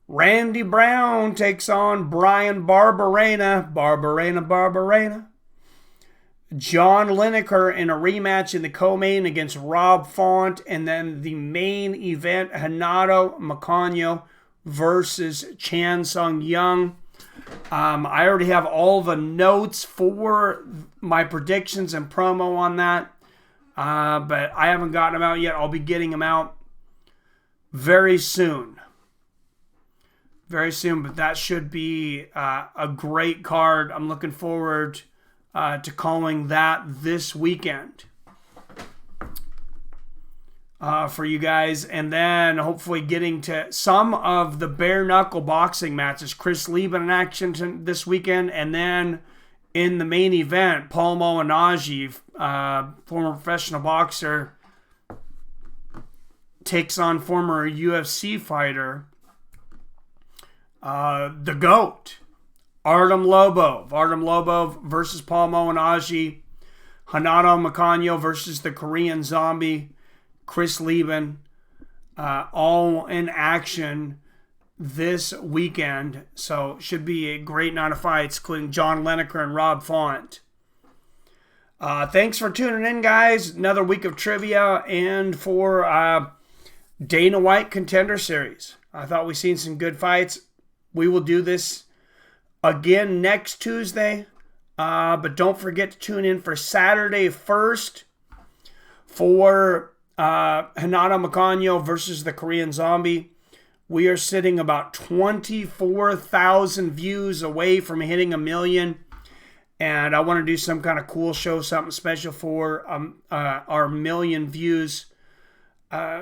Randy Brown takes on Brian Barberena, John Lineker in a rematch in the co-main against Rob Font, and then the main event, Hanato Macanio versus Chan Sung Young. I already have all the notes for my predictions and promo on that, but I haven't gotten them out yet. I'll be getting them out very soon. Very soon, but that should be a great card. I'm looking forward to calling that this weekend. For you guys, and then hopefully getting to some of the bare knuckle boxing matches. Chris Lieben in action this weekend, and then in the main event, Paul Malignaggi, former professional boxer, takes on former UFC fighter, the GOAT, Artem Lobov versus Paul Malignaggi, Hanato Macanio versus the Korean Zombie, Chris Lieben, all in action this weekend. So should be a great night of fights, including John Lineker and Rob Font. Thanks for tuning in, guys. Another week of trivia and for Dana White Contender Series. I thought we seen some good fights. We will do this again next Tuesday. But don't forget to tune in for Saturday 1st for Hinata Makanyo versus the Korean Zombie. We are sitting about 24,000 views away from hitting 1 million. And I want to do some kind of cool show, something special for our 1 million views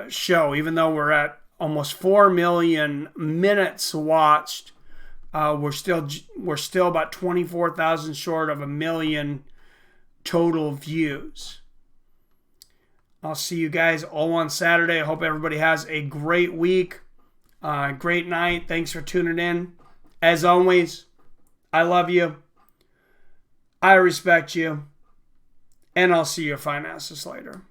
show. Even though we're at almost 4 million minutes watched, we're still about 24,000 short of 1 million total views. I'll see you guys all on Saturday. I hope everybody has a great week, great night. Thanks for tuning in. As always, I love you. I respect you. And I'll see your fine asses later.